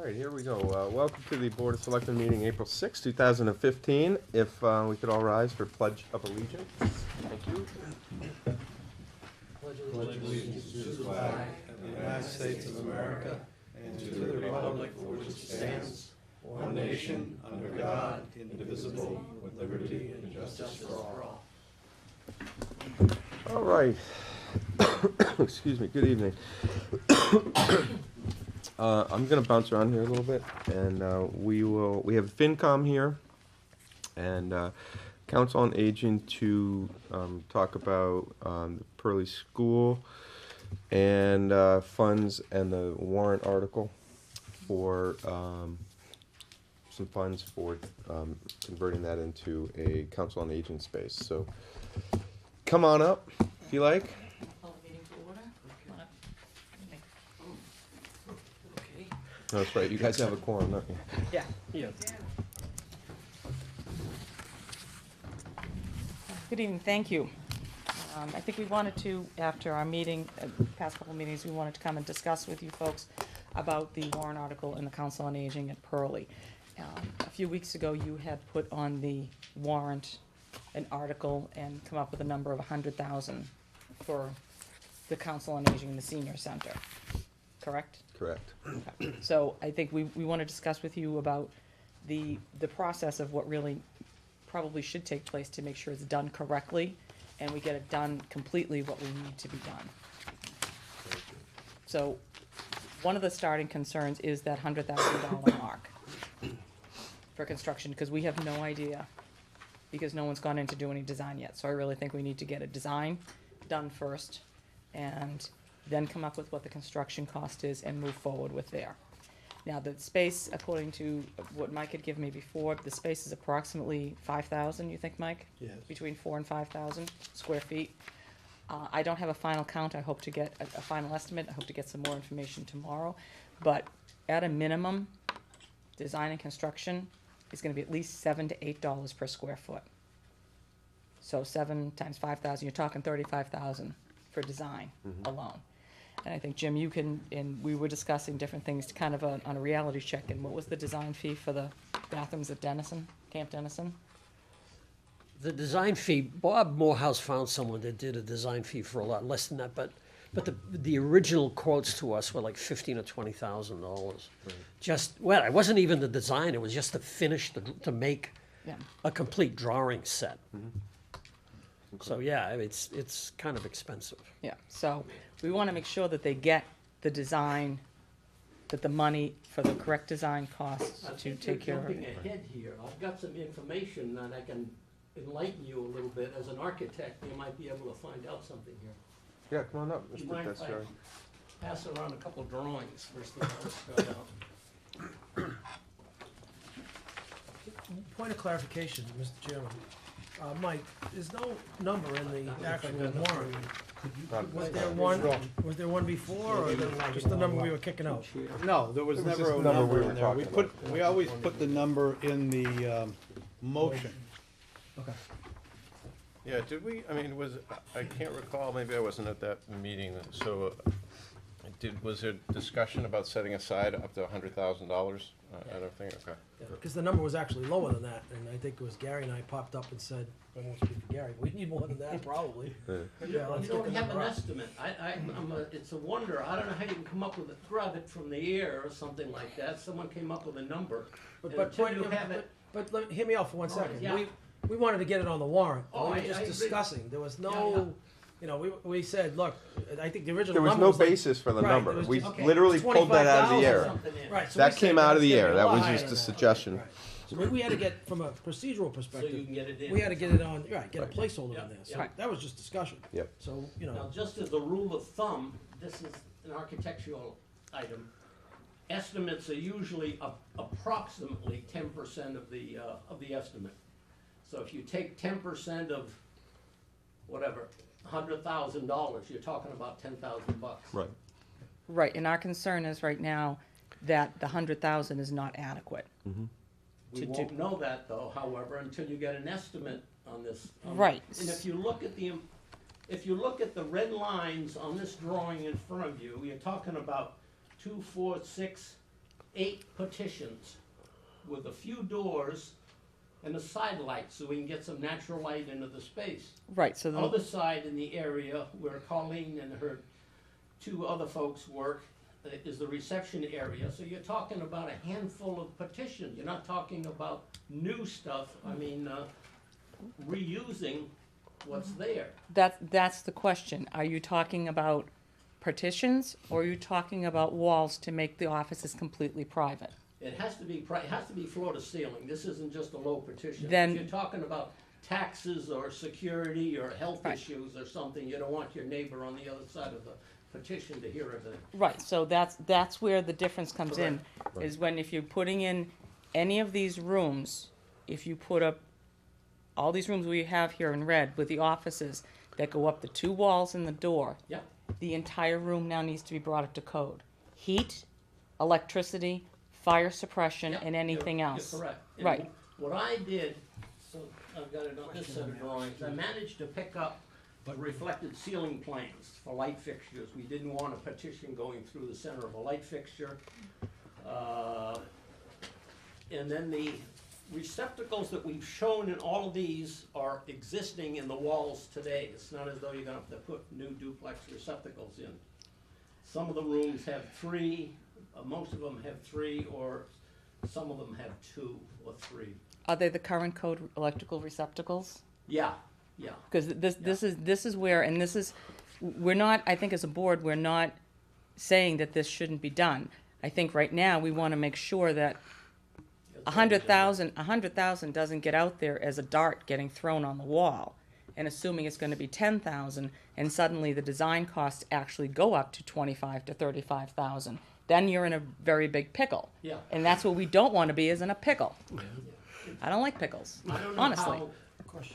right, here we go. Welcome to the Board of Selectmen meeting, April 6, 2015. If we could all rise for Pledge of Allegiance. Thank you. Pledge allegiance to the flag of the United States of America and to the republic for which it stands, one nation, under God, indivisible, with liberty and justice for all. All right. Excuse me. Good evening. I'm going to bounce around here a little bit, and we have FinCom here, and Council on Aging to talk about the Pearly School and funds and the warrant article for some funds for converting that into a Council on Aging space. So come on up if you like. Call the meeting to order. Come on up. Okay. No, that's right. You guys have a quorum, don't you? Yeah. Good evening, thank you. I think we wanted to, after our meeting, past couple meetings, we wanted to come and discuss with you folks about the warrant article in the Council on Aging at Pearly. A few weeks ago, you had put on the warrant an article and come up with a number of 100,000 for the Council on Aging in the Senior Center, correct? Correct. Okay. So I think we want to discuss with you about the process of what really probably should take place to make sure it's done correctly and we get it done completely what we need to be done. So one of the starting concerns is that $100,000 mark for construction, because we have no idea, because no one's gone in to do any design yet. So I really think we need to get a design done first and then come up with what the construction cost is and move forward with there. Now, the space, according to what Mike had given me before, the space is approximately 5,000, you think, Mike? Yes. Between 4,000 and 5,000 square feet. I don't have a final count. I hope to get a final estimate. I hope to get some more information tomorrow. But at a minimum, design and construction is gonna be at least $7 to $8 per square foot. So 7 times 5,000, you're talking 35,000 for design alone. And I think, Jim, you can, and we were discussing different things to kind of on a reality check. And what was the design fee for the bathrooms at Dennison, Camp Dennison? The design fee, Bob Morehouse found someone that did a design fee for a lot less than that, but the original quotes to us were like $15,000 or $20,000. Just, well, it wasn't even the design, it was just to finish, to make Yeah. a complete drawing set. So, yeah, it's kind of expensive. Yeah, so we want to make sure that they get the design, that the money for the correct design costs to take care of Jumping it. ahead here, I've got some information that I can enlighten you a little bit. As an architect, you might be able to find out something here. Yeah, come on up, You Mr. mind if I Tessari. pass around a couple of drawings first thing I'll start out. Point of clarification, Mr. Chairman. Mike, there's no number in the actual warrant. Was there one before, or just the number we were kicking out? No, there was It was never just a the number we number were in there. talking We always put the number in the motion. Okay. Yeah, did we, I mean, I can't recall, maybe I wasn't at that meeting, so, was there discussion about setting aside up to $100,000? I don't think, okay. Because the number was actually lower than that, and I think it was Gary and I popped up and said, I won't speak for Gary, we need more than that, probably. Yeah, let's You don't get the have an number up. estimate. It's a wonder. I don't know how you can come up with grab it from the air or something like that. Someone came up with a number. And until you have it, Hear me out for 1 second. yeah. We wanted to get it on the warrant. Oh, We were I just agree. discussing. There was Yeah, no, you know, we said, look, I think the original There was number no was like. basis for the Right, number. it was We just- okay, literally it's pulled that out of the 25,000 air. something in. Right, so That we said came out of the that's air. gonna be That lot was higher just than a that. suggestion. Right. So we had to get, from a procedural So you perspective, can get it in. we had to get it on, right, get a placeholder Yeah, in there. So yeah. that was just discussion. Yep. So, you Now, know, just as a rule of thumb, this is an architectural item. Estimates are usually approximately 10% of the estimate. So if you take 10% of whatever, $100,000, you're talking about $10,000. Right. Right, and our concern is right now that the 100,000 is not adequate. We to won't do- know that though, however, until you get an estimate on this. Right. And if you look at the red lines on this drawing in front of you, you're talking about 2, 4, 6, 8 partitions with a few doors and a side light so we can get some natural light into the space. Right, so Other the, side in the area where Colleen and her 2 other folks work is the reception area. So you're talking about a handful of partitions. You're not talking about new stuff. I mean, reusing what's there. that's the question. Are you talking about partitions, or are you talking about walls to make the offices completely private? It has to be, it has to be floor to ceiling. This isn't just a low partition. Then- If you're talking about taxes or security or health Right. issues or something, you don't want your neighbor on the other side of the petition to hear everything. Right, so that's where the difference comes in, is when if you're putting in any of these rooms, if you put up all these rooms we have here in red with the offices that go up the 2 walls and the door, Yeah. the entire room now needs to be brought up to code. Heat, electricity, fire suppression, Yeah, and anything you're else. correct. And Right. What I did, so I've got it on this set of drawings, I managed to pick up reflected ceiling plans for light fixtures. We didn't want a partition going through the center of a light fixture. And then the receptacles that we've shown in all of these are existing in the walls today. It's not as though you're gonna have to put new duplex receptacles in. Some of the rooms have 3, most of them have 3, or some of them have 2 or 3. Are they the current code electrical receptacles? Yeah, yeah. Because this is where, and this is, we're not, I think as a board, we're not saying that this shouldn't be done. I think right now, we wanna make sure that a hundred thousand doesn't get out there as a dart getting thrown on the wall, and assuming it's gonna be 10,000, and suddenly the design costs actually go up to 25 to 35,000. Then you're in a very big pickle. Yeah. And that's what we don't wanna be, is in a pickle. I don't like pickles, I don't know honestly.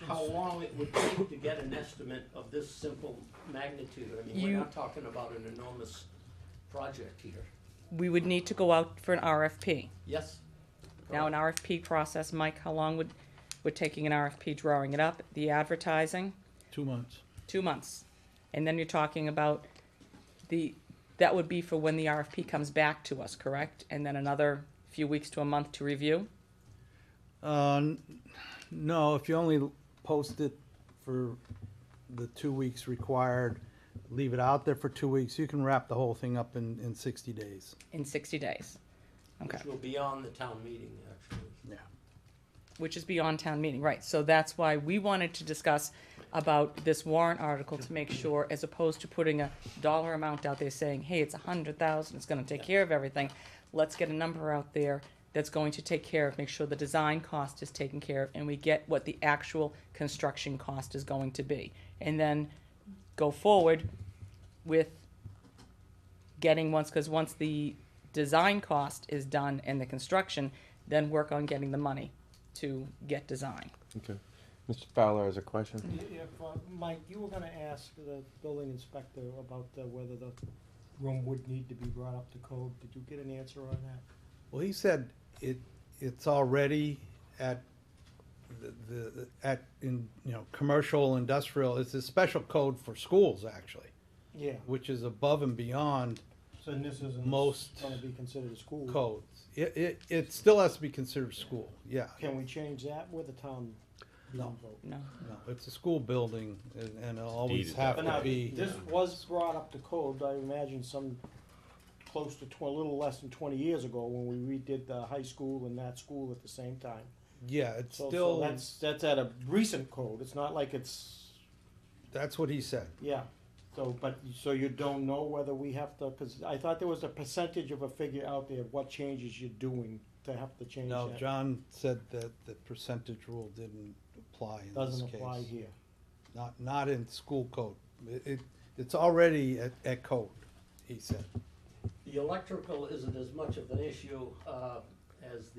how long it would take to get an estimate of this simple magnitude. I mean, we're You- not talking about an enormous project here. We would need to go out for an RFP. Yes? Now, an RFP process, Mike, how long would taking an RFP, drawing it up, the advertising? 2 months. 2 months. And then you're talking about that would be for when the RFP comes back to us, correct? And then another few weeks to a month to review? No, if you only post it for the 2 weeks required, leave it out there for 2 weeks, you can wrap the whole thing up in 60 days. In 60 days. Okay. Which will be on the town meeting, actually. Yeah. Which is beyond town meeting, right. So that's why we wanted to discuss about this warrant article to make sure, as opposed to putting a dollar amount out there saying, hey, it's 100,000, it's gonna take care of everything. Let's get a number out there that's going to take care of, make sure the design cost is taken care of, and we get what the actual construction cost is going to be. And then go forward with getting because once the design cost is done and the construction, then work on getting the money to get design. Okay. Mr. Fowler has a question. Mike, you were gonna ask the building inspector about whether the room would need to be brought up to code. Did you get an answer on that? Well, he said it's already at commercial, industrial, it's a special code for schools, actually, Yeah. which is above and beyond So this isn't Most gonna be considered a school? codes. It still has to be considered school, yeah. Can we change that with a town vote? No. No, it's a school building and it'll always Deeded have But to now, be. this was brought up to code, I imagine close to a little less than 20 years ago when we redid the high school and that school at the same time. Yeah, it's So still, that's at a recent code, it's not like it's, that's what he said. yeah. So you don't know whether we have to, cause I thought there was a percentage of a figure out there of what changes you're doing to have to change No, that. John said that the percentage rule didn't apply in this Doesn't case. apply here. Not in school code. It's already at code, he said. The electrical isn't as much of an issue as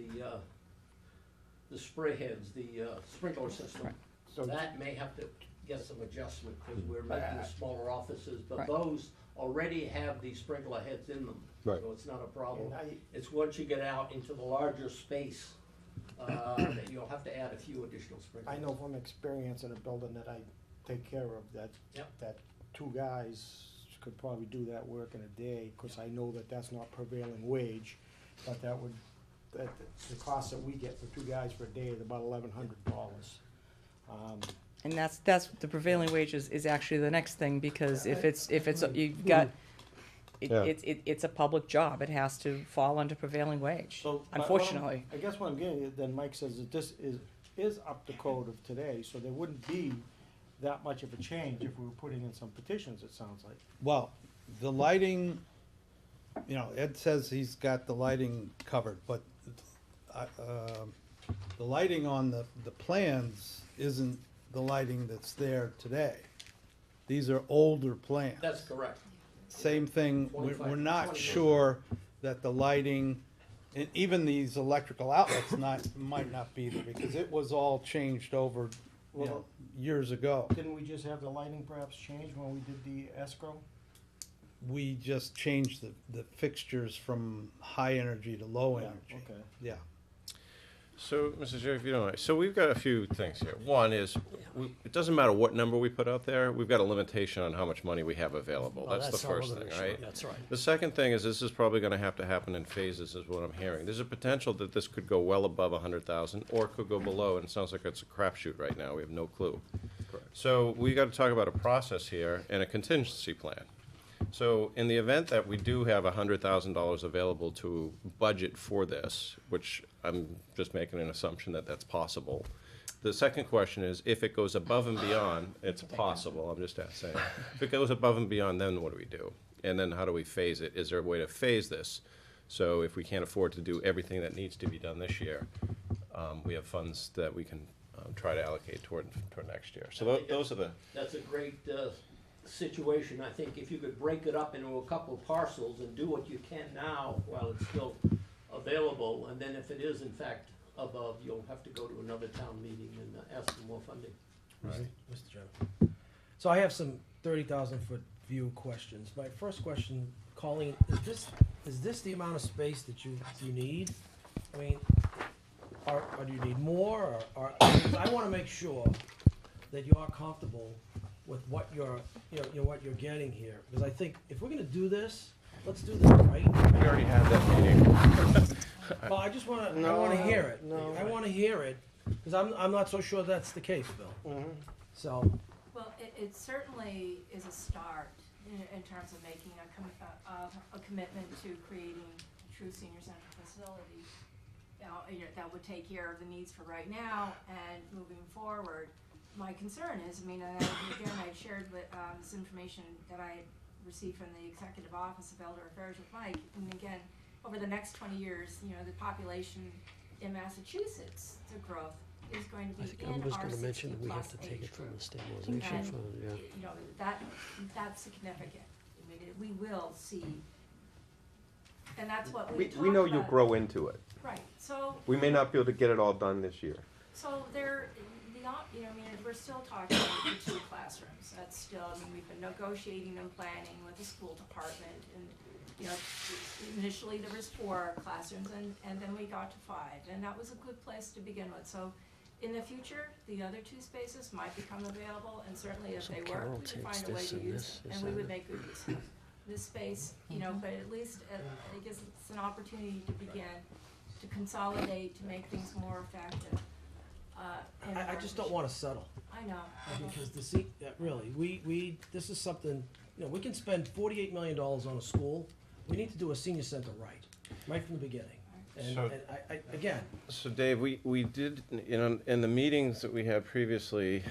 the spray heads, the sprinkler system. So That may have to get some adjustment because we're making smaller offices, but Right. those already have these sprinkler heads in them. Right. So it's not a problem. And It's once you get out into the larger space that you'll have to add a few additional sprinklers. I know from experience in a building that I take care of, that, Yep. that 2 guys could probably do that work in a day, cause I know that that's not prevailing wage. but the cost that we get for two guys for a day is about $1,100. And that's, the prevailing wage is actually the next thing, because if it's, you've got, Yeah. it's a public job, it has to fall under prevailing wage, So, unfortunately. I guess what I'm getting at, then Mike says that this is up to code of today, so there wouldn't be that much of a change if we were putting in some petitions, it sounds like. Well, the lighting, you know, Ed says he's got the lighting covered, but the lighting on the plans isn't the lighting that's there today. These are older plans. That's correct. Same thing, we're not 20 sure that the lighting, and even these electrical outlets might not be there, because it was all changed over, you know, years ago. Didn't we just have the lighting perhaps change when we did the escrow? We just changed the fixtures from high energy to low Yeah, energy. okay. Yeah. So, Mr. Chair, if you don't mind, so we've got a few things here. One is, it doesn't matter what number we put out there, we've got a limitation on how much money we have available. Oh, That's the our first other thing, issue. right? That's right. The second thing is, this is probably gonna have to happen in phases, is what I'm hearing. There's a potential that this could go well above 100,000, or it could go below, and it sounds like it's a crapshoot right now, we have no clue. So, we gotta talk about a process here and a contingency plan. So, in the event that we do have $100,000 available to budget for this, which I'm just making an assumption that that's possible. The second question is, if it goes above and beyond, it's possible, I'm just saying. If it goes above and beyond, then what do we do? And then how do we phase it? Is there a way to phase this? So if we can't afford to do everything that needs to be done this year, we have funds that we can try to allocate toward next year. So those are the, That's a great situation. I think if you could break it up into a couple of parcels and do what you can now while it's still available, and then if it is in fact above, you'll have to go to another town meeting and ask for more funding. Mr. Chairman. So I have some 30,000-foot view questions. My first question, Colleen, is this the amount of space that you need? I mean, or do you need more, or I wanna make sure that you are comfortable with what you're, you know, what you're getting here, because I think if we're gonna do this, let's do this right. we already had that meeting. Well, I just wanna, I No, wanna hear it. no. I wanna hear it, because I'm not so sure that's the case, Bill. So, Well, it certainly is a start in terms of making a commitment to creating a true senior center facility. That would take care of the needs for right now and moving forward. My concern is, I mean, again, I've shared with, this information that I received from the Executive Office of Elder Affairs with Mike, and again, over the next 20 years, you know, the population in Massachusetts, the growth is going to I be think in I'm just our gonna mention 60 that we have plus to take age it from group. the stabilization And, fund, yeah. you know, that's significant. I mean, we will see, and that's what we talked about. We know you'll grow into it. Right, so, We may not be able to get it all done this year. so there, you know, I mean, we're still talking about the 2 classrooms. That's still, I mean, we've been negotiating and planning with the school department, and, you know, initially there was 4 classrooms, and then we got to 5, and that was a good place to begin with. So in the future, the other 2 spaces might become available, and certainly if So they were, Carol we could takes find a way this to and use this, them, is and we that would it? make good use of this space, you know, but at least, I guess it's an opportunity to begin, to consolidate, to make things more effective. in I our just don't mission. wanna settle. I know. Because really, this is something, you know, we can spend $48 million on a school. We need to do a senior center right from the beginning. And, So- and I, again, So Dave, we did, in the meetings that we had previously,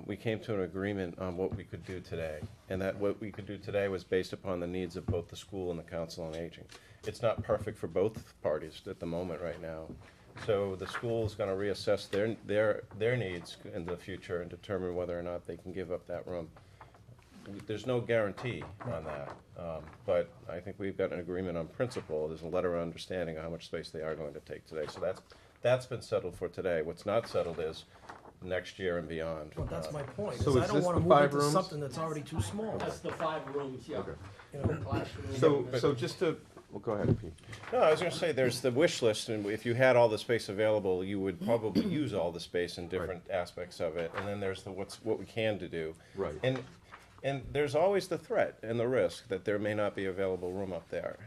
we came to an agreement on what we could do today. And that what we could do today was based upon the needs of both the school and the council on aging. It's not perfect for both parties at the moment right now. So the school's gonna reassess their needs in the future and determine whether or not they can give up that room. There's no guarantee on that, but I think we've got an agreement on principle. There's a letter of understanding of how much space they are going to take today. So that's been settled for today. What's not settled is next year and beyond. well, that's my point, So is I is don't this wanna the move 5 into rooms? something that's already too small. That's the 5 rooms, yeah. Okay. You know, Classroom. So just to, well, go ahead, Pete. No, I was gonna say, there's the wish list, and if you had all the space available, you would probably use all the space in different aspects of it. And then there's what we can do. Right. And there's always the threat and the risk that there may not be available room up there.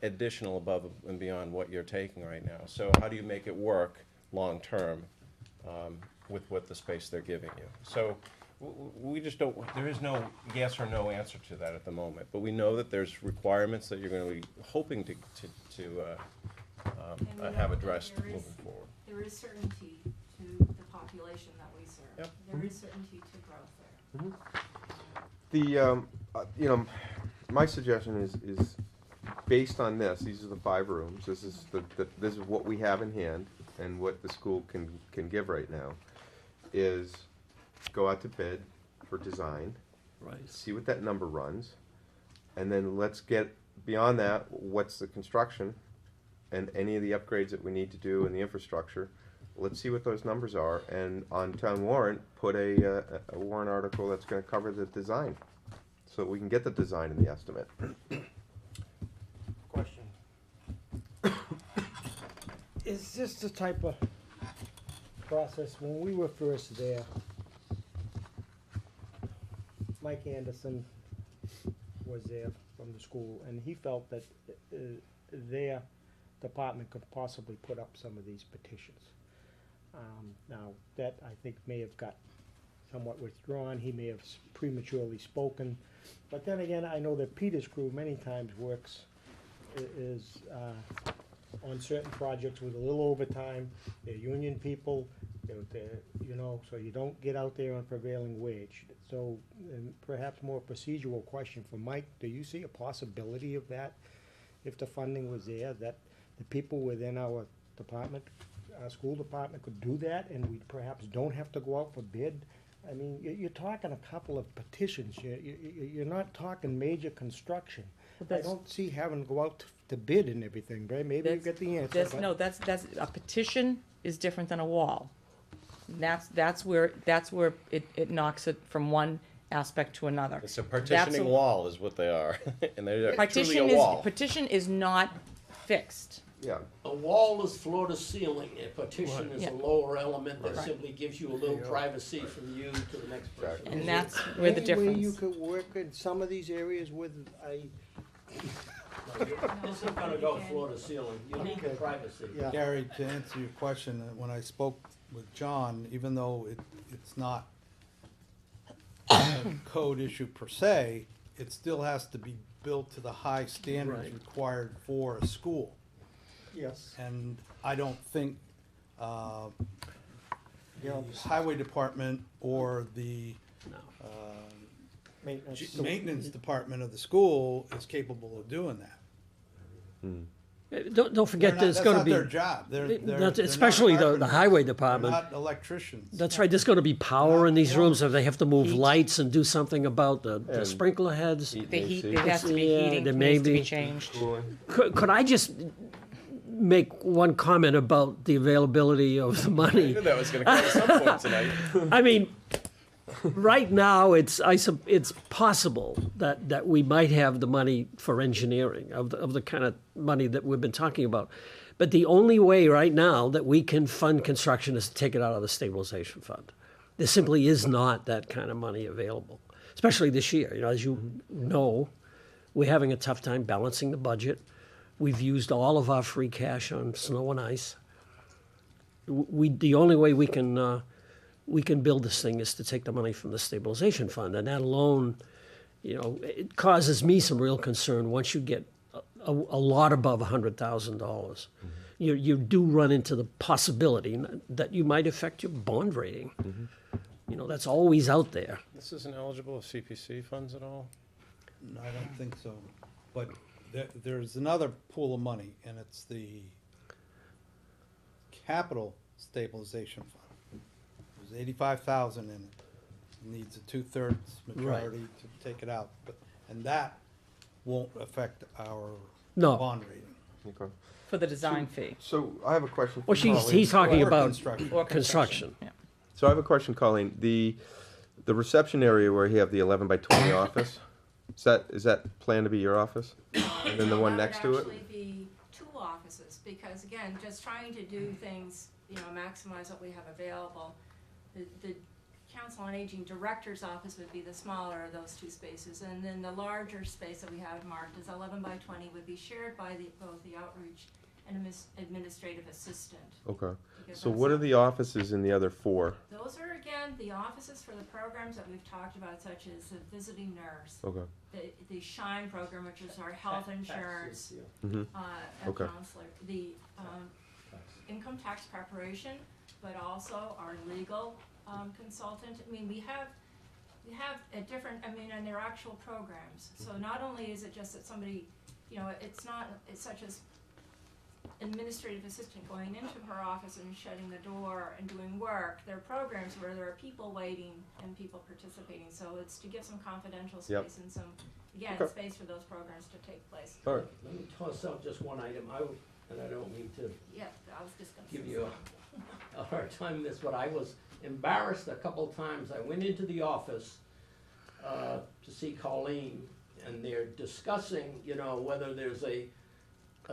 additional above and beyond what you're taking right now. So how do you make it work long-term with what the space they're giving you? So we just don't, there is no yes or no answer to that at the moment, but we know that there's requirements that you're gonna be hoping to And we have know that addressed there is- moving forward. There is certainty to the population that we serve. Yep. There is certainty to growth there. You know, my suggestion is based on this, these are the 5 rooms, this is this is what we have in hand and what the school can give right now, is go out to bid for design, Right. see what that number runs, and then let's get beyond that, what's the construction and any of the upgrades that we need to do in the infrastructure. Let's see what those numbers are, and on town warrant, put a warrant article that's gonna cover the design, so we can get the design and the estimate. Question. Is this the type of process, when we were first there, Mike Anderson was there from the school, and he felt that their department could possibly put up some of these petitions. Now, that I think may have got somewhat withdrawn, he may have prematurely spoken, but then again, I know that Peter's crew many times works, is on certain projects with a little overtime, they're union people, so you don't get out there on prevailing wage. So, and perhaps more procedural question for Mike, do you see a possibility of that? If the funding was there, that the people within our department, our school department could do that, and we perhaps don't have to go out for bid? I mean, you're talking a couple of petitions, you're not talking major construction. But I that's- don't see having to go out to bid and everything, right? Maybe you That's- get the answer, That's, but- no, that's, a petition is different than a wall. That's where it knocks it from one aspect to another. It's a That's partitioning wall is what they are, and they're truly Partition a wall. petition is not fixed. Yeah, A wall is floor to ceiling, a partition is Yeah. a lower element that Right. simply gives you a little privacy from you to the next person. And that's where the Any way you difference. could work in some of these areas with This isn't gonna go floor to ceiling, you need the privacy. Yeah. Gary, to answer your question, when I spoke with John, even though it's not a code issue per se, it still has to be built to the high standards Right. required for a school. Yes. And I don't think, Yeah. the highway department or the, No. Maintenance. maintenance department of the school is capable of doing that. Don't forget They're not- there's gonna be. That's not their job. They're not Especially the carpenters. highway They're department. not electricians. That's right, there's gonna be power in these rooms, if they have to move Heat. lights and do something about the And sprinkler heads. heat The and heat, AC, there has to be Yeah, heating, there needs may to be be. changed. cooling. Could I just make one comment about the availability of the I money? knew that was gonna come at some point tonight. I mean, right now, it's possible that we might have the money for engineering, of the kind of money that we've been talking about. But the only way right now that we can fund construction is to take it out of the stabilization fund. There simply is not that kind of money available, especially this year. You know, as you know, we're having a tough time balancing the budget. We've used all of our free cash on snow and ice. The only way we can build this thing is to take the money from the stabilization fund, and that alone, it causes me some real concern once you get a lot above $100,000. You do run into the possibility that you might affect your bond rating. That's always out there. This isn't eligible of CPC funds at all? No, I don't think so. But there's another pool of money, and it's the capital stabilization fund. There's 85,000 in it. It needs a 2/3 majority to take it out, and that won't affect our No. bond rating. Okay. For the design fee. So I have a question. Well, for Colleen. he's talking Or about construction. Or construction. Yeah. So I have a question, Colleen. The reception area where you have the 11 by 20 office, is that planned to be your office? And then the one next to it? That would actually be 2 offices, because again, just trying to do things, maximize what we have available. The Council on Aging Director's Office would be the smaller of those two spaces, and then the larger space that we have marked as 11 by 20 would be shared by both the outreach and administrative assistant. Okay. because So that's what are not- the offices in the other 4? Those are, again, the offices for the programs that we've talked about, such as the visiting nurse, Okay. the SHINE program, which is our health insurance, Mm-hmm. a Okay. counselor, the income tax preparation, but also our legal consultant. I mean, we have a different, I mean, and they're actual programs. So not only is it just that somebody, you know, it's such as administrative assistant going into her office and shutting the door and doing work. There are programs where there are people waiting and people participating. So it's to give some confidential Yep. space and some, again, Okay. space for those programs to take place. All right. Let me toss out just one item, and I don't mean to Yeah, I was just gonna say. give you a hard time with this, but I was embarrassed a couple times. I went into the office to see Colleen, and they're discussing, you know, whether there's a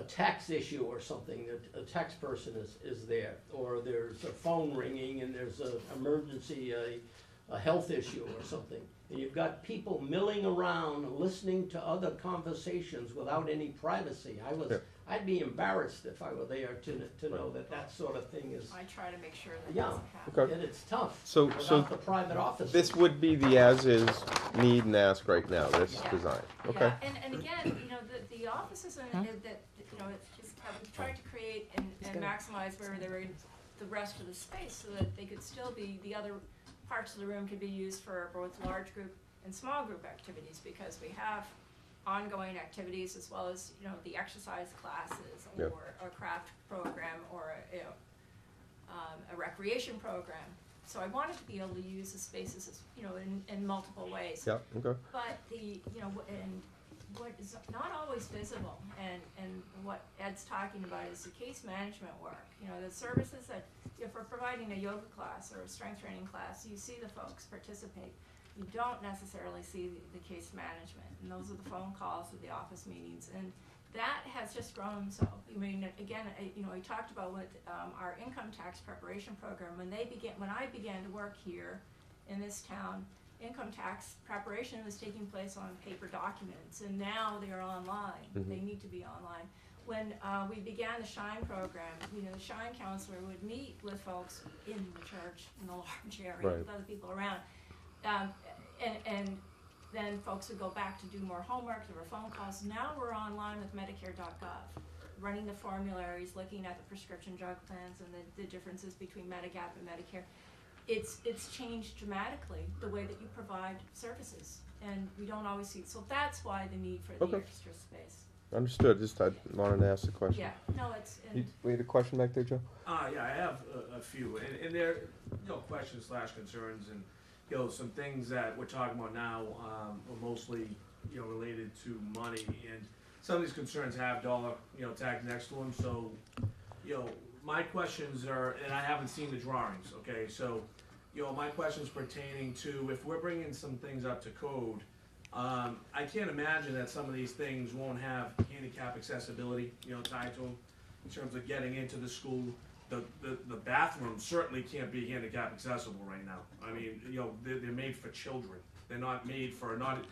tax issue or something, that a tax person is there, or there's a phone ringing and there's an emergency, a health issue or something. And you've got people milling around, listening to other conversations without any privacy. Yeah. I'd be embarrassed if I were there to know that sort of thing is, I try to make sure that yeah, doesn't happen. Okay. and it's tough So without the private office. this would be the as-is need and ask right now, this Yeah. design. Okay. Yeah, and again, you know, the offices that, you know, we've tried to create and maximize where they were in the rest of the space so that they could still be, the other parts of the room could be used for both large group and small group activities, because we have ongoing activities as well as, you know, the exercise classes Yep. or a craft program or a recreation program. So I wanted to be able to use the spaces, as, you know, in multiple ways. Yeah, okay. But you know, and what is not always visible, and what Ed's talking about is the case management work. You know, the services that, if we're providing a yoga class or a strength training class, you see the folks participate. You don't necessarily see the case management, and those are the phone calls to the office meetings, and that has just grown. So, I mean, again, you know, we talked about with our income tax preparation program, when I began to work here in this town, income tax preparation was taking place on paper documents, and now they are online. Mhm. They need to be online. When we began the SHINE program, you know, the SHINE counselor would meet with folks in the church, in the large area, Right. with other people around. And then folks would go back to do more homework, there were phone calls. Now we're online with Medicare.gov, running the formularies, looking at the prescription drug plans and the differences between Medigap and Medicare. It's changed dramatically, the way that you provide services, and we don't always see, so that's why the need for the Okay. extra space. Understood, just I wanted to ask the question. Yeah, no, it's, You, and we had a question back there, Joe? Yeah, I have a few, and they're, you know, questions / concerns, and, you know, some things that we're talking about now, are mostly, you know, related to money, and some of these concerns have dollar, you know, tags next to them, so, you know, my questions are, and I haven't seen the drawings, okay, so, you know, my questions pertaining to, if we're bringing some things up to code, I can't imagine that some of these things won't have handicap accessibility, you know, tied to them, in terms of getting into the school. The bathroom certainly can't be handicap accessible right now. I mean, you know, they're made for children. They're not made for, not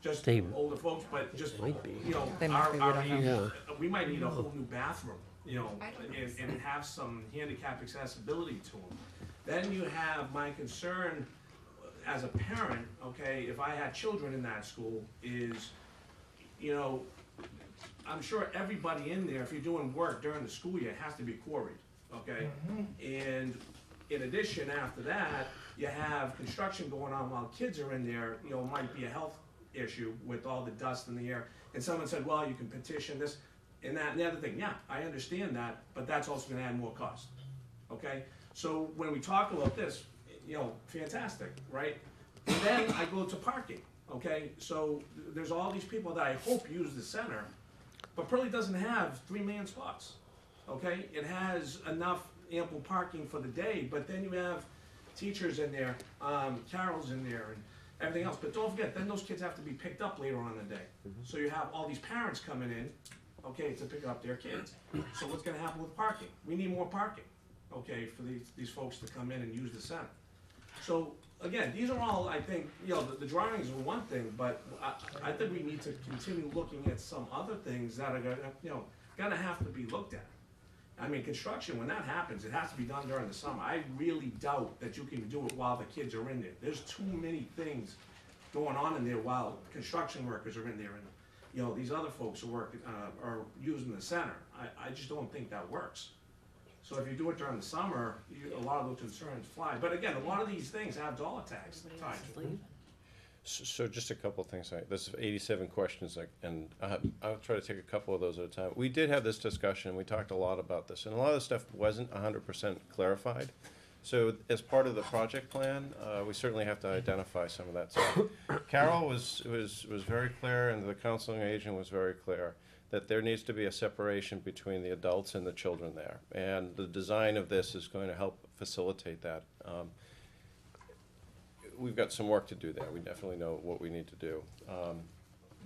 just They older folks, but just, might be. you know, They might be, we don't know. we might need a whole new bathroom, you know, I don't know. and have some handicap accessibility to them. Then you have my concern as a parent, okay, if I had children in that school, is, you know, I'm sure everybody in there, if you're doing work during the school year, has to be quarried, okay? And in addition, after that, you have construction going on while kids are in there, you know, might be a health issue with all the dust in the air. And someone said, well, you can petition this and that and the other thing. Yeah, I understand that, but that's also gonna add more cost, okay? So when we talk about this, you know, fantastic, right? And then I go to parking, okay? So there's all these people that I hope use the center, but Pearlie doesn't have 3 million spots, okay? It has enough ample parking for the day, but then you have teachers in there, Carol's in there, and everything else. But don't forget, then those kids have to be picked up later on in the day. So you have all these parents coming in, okay, to pick up their kids. So what's gonna happen with parking? We need more parking, okay, for these folks to come in and use the center. So, again, these are all, I think, the drawings are one thing, but I think we need to continue looking at some other things that are gonna have to be looked at. I mean, construction, when that happens, it has to be done during the summer. I really doubt that you can do it while the kids are in there. There's too many things going on in there while construction workers are in there, and, these other folks who work, are using the center. I just don't think that works. So if you do it during the summer, a lot of those concerns fly. But again, a lot of these things have dollar tags tied to them. So just a couple of things. This is 87 questions, and I'll try to take a couple of those at a time. We did have this discussion. We talked a lot about this, and a lot of the stuff wasn't 100% clarified. So as part of the project plan, we certainly have to identify some of that stuff. Carol was very clear, and the counseling agent was very clear that there needs to be a separation between the adults and the children there, and the design of this is going to help facilitate that. We've got some work to do there. We definitely know what we need to do.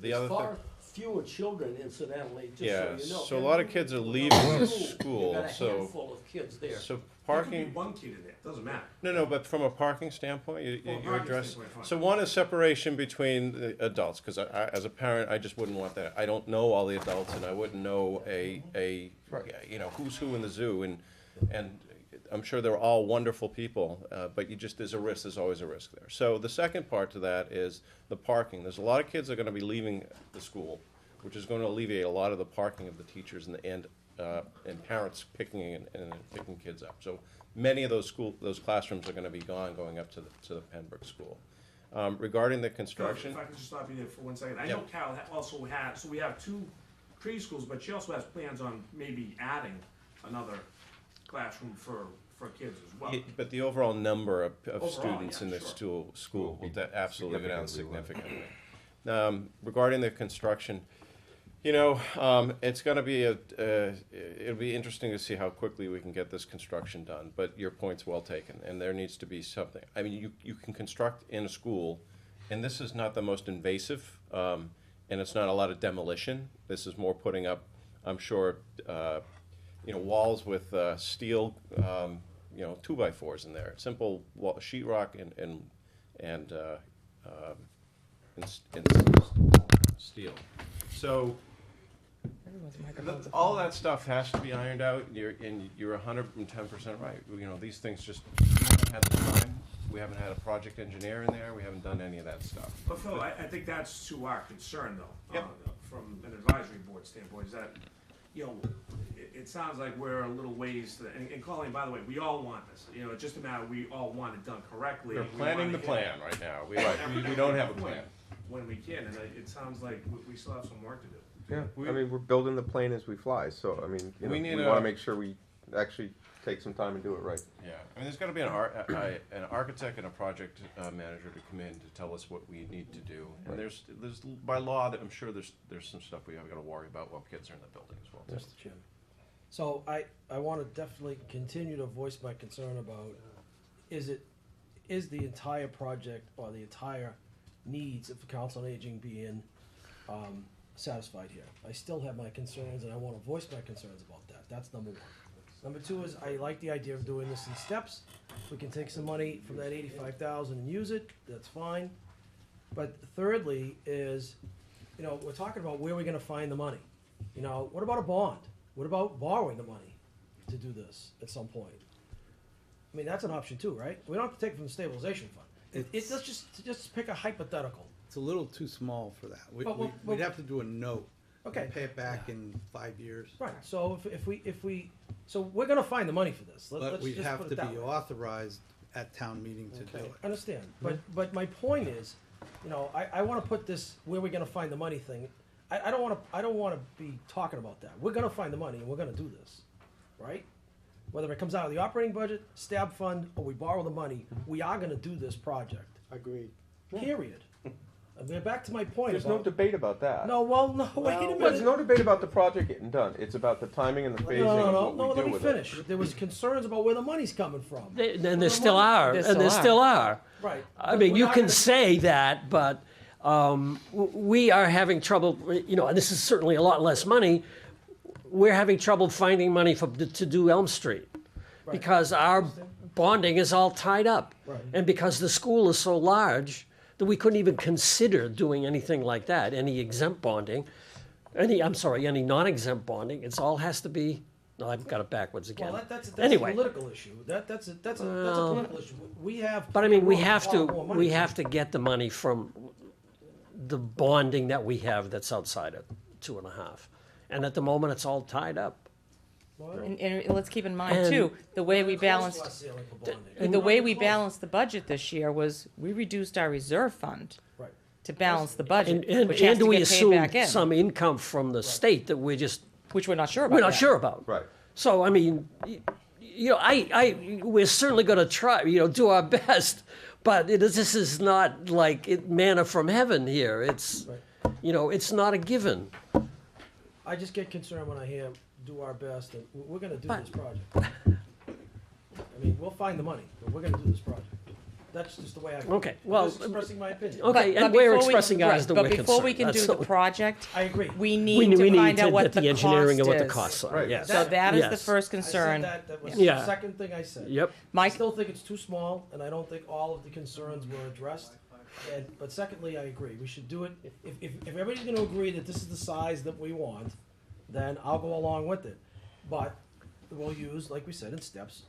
The other thing. Far fewer children, incidentally, just Yeah, so you know. so a lot of kids are leaving the school, You've got a so, handful of kids there. so There could be parking, one kid in there, doesn't matter. no, but from a parking standpoint, you Parking address, standpoint, fine. so one is separation between the adults, because as a parent, I just wouldn't want that. I don't know all the adults, and I wouldn't know who's who in the zoo, and I'm sure they're all wonderful people, but there's a risk, there's always a risk there. So the second part to that is the parking. There's a lot of kids that are gonna be leaving the school, which is gonna alleviate a lot of the parking of the teachers and parents picking kids up. So many of those classrooms are gonna be gone, going up to the Pembroke School. Regarding the construction. If I could just stop you there for 1 second. I Yep. know Carol also had, so we have 2 preschools, but she also has plans on maybe adding another classroom for kids as well. But the overall number of Overall, students yeah, in the sure. school will absolutely go down Significantly significantly. Regarding the construction, it's gonna be it'll be interesting to see how quickly we can get this construction done, but your point's well taken, and there needs to be something. I mean, you can construct in a school, and this is not the most invasive, and it's not a lot of demolition. This is more putting up, I'm sure, walls with steel, 2x4s in there, simple sheetrock and steel. So Everyone's microphones are all falling. that stuff has to be ironed out. You're 110% right. These things just, we haven't had the time. We haven't had a project engineer in there. We haven't done any of that stuff. But Phil, I think that's to our concern though. Yep. From an advisory board standpoint, is that, it sounds like we're a little ways and Colleen, by the way, we all want this. It's just a matter, we all want it done correctly. We're and we planning wanna the hit plan right now. it We don't have a plan. when we can, and it sounds like we still have some work to do. Yeah, I mean, we're building the plane as we fly, so, I mean, We need we a- wanna make sure we actually take some time and do it right. Yeah, I mean, there's gotta be an architect and a project manager to come in to tell us what we need to do. And there's by law, that I'm sure there's some stuff we have gotta worry about while kids are in the building as well. Mr. Chairman. So I want to definitely continue to voice my concern about, is the entire project or the entire needs of the Council on Aging being satisfied here? I still have my concerns, and I want to voice my concerns about that. That's number one. Number two is, I like the idea of doing this in steps. We can take some money from that 85,000 and use it, that's fine. But thirdly is, we're talking about where we're gonna find the money. What about a bond? What about borrowing the money to do this at some point? I mean, that's an option too, right? We don't have to take it from the stabilization fund. Let's just pick a hypothetical. It's a little too small for that. But- We'd have to do a note. Okay. And pay it back in 5 years. Right, so so we're gonna find the money for this. But Let's we'd just have put to it that be way. authorized at town meeting to do Okay, it. understand, but my point is, I wanna put this, where we're gonna find the money thing, I don't wanna be talking about that. We're gonna find the money and we're gonna do this, right? Whether it comes out of the operating budget, stab fund, or we borrow the money, we are gonna do this project, Agreed. period. I mean, back to my point There's no about, debate about that. no, well, no, wait a There's minute. no debate about the project getting done. It's about the timing and the phasing of what we Let do me with finish. it. There was concerns about where the money's coming from. And there still are, and there still are. Right. I But mean, we're you not can gonna- say that, but we are having trouble, and this is certainly a lot less money. We're having trouble finding money to do Elm Street. Right. Because our bonding is all tied up. Right. And because the school is so large, that we couldn't even consider doing anything like that, any exempt bonding, any non-exempt bonding, it's all has to be, no, I've got it backwards again. Well, that's Anyway. a political issue. That's a political issue. We have. But I mean, we a have lot to, more money we have to get the money from the bonding that we have that's outside of 2.5. And at the moment, it's all tied up. And let's keep in mind And- too, the way we Close to our balanced, ceiling for bonding. And the way we Close. balanced the budget this year was we reduced our reserve fund Right. to balance the budget, And which has do to we get paid assume back in, some income from the state that we're just, which we're not sure about we're not yet. sure about? Right. So, I mean, we're certainly gonna try, do our best, but this is not like manna from heaven here. It's, Right. it's not a given. I just get concerned when I hear do our best, and we're gonna do But- this project. I mean, we'll find the money, but we're gonna do this project. That's just the way I. Okay, I'm well, just expressing my opinion. okay, But and we're before we- expressing ours that right, we're But before we concerned. can do That's the all. project, I agree. we We need to need find out what get the the engineering and cost what the is. costs are, Right. yes. So that is the Yes. first I concern. said that was Yeah. the second thing I said. Yep. I Mike, still think it's too small, and I don't think all of the concerns were addressed. But secondly, I agree, we should do it, if everybody's gonna agree that this is the size that we want, then I'll go along with it. But we'll use, like we said, in steps,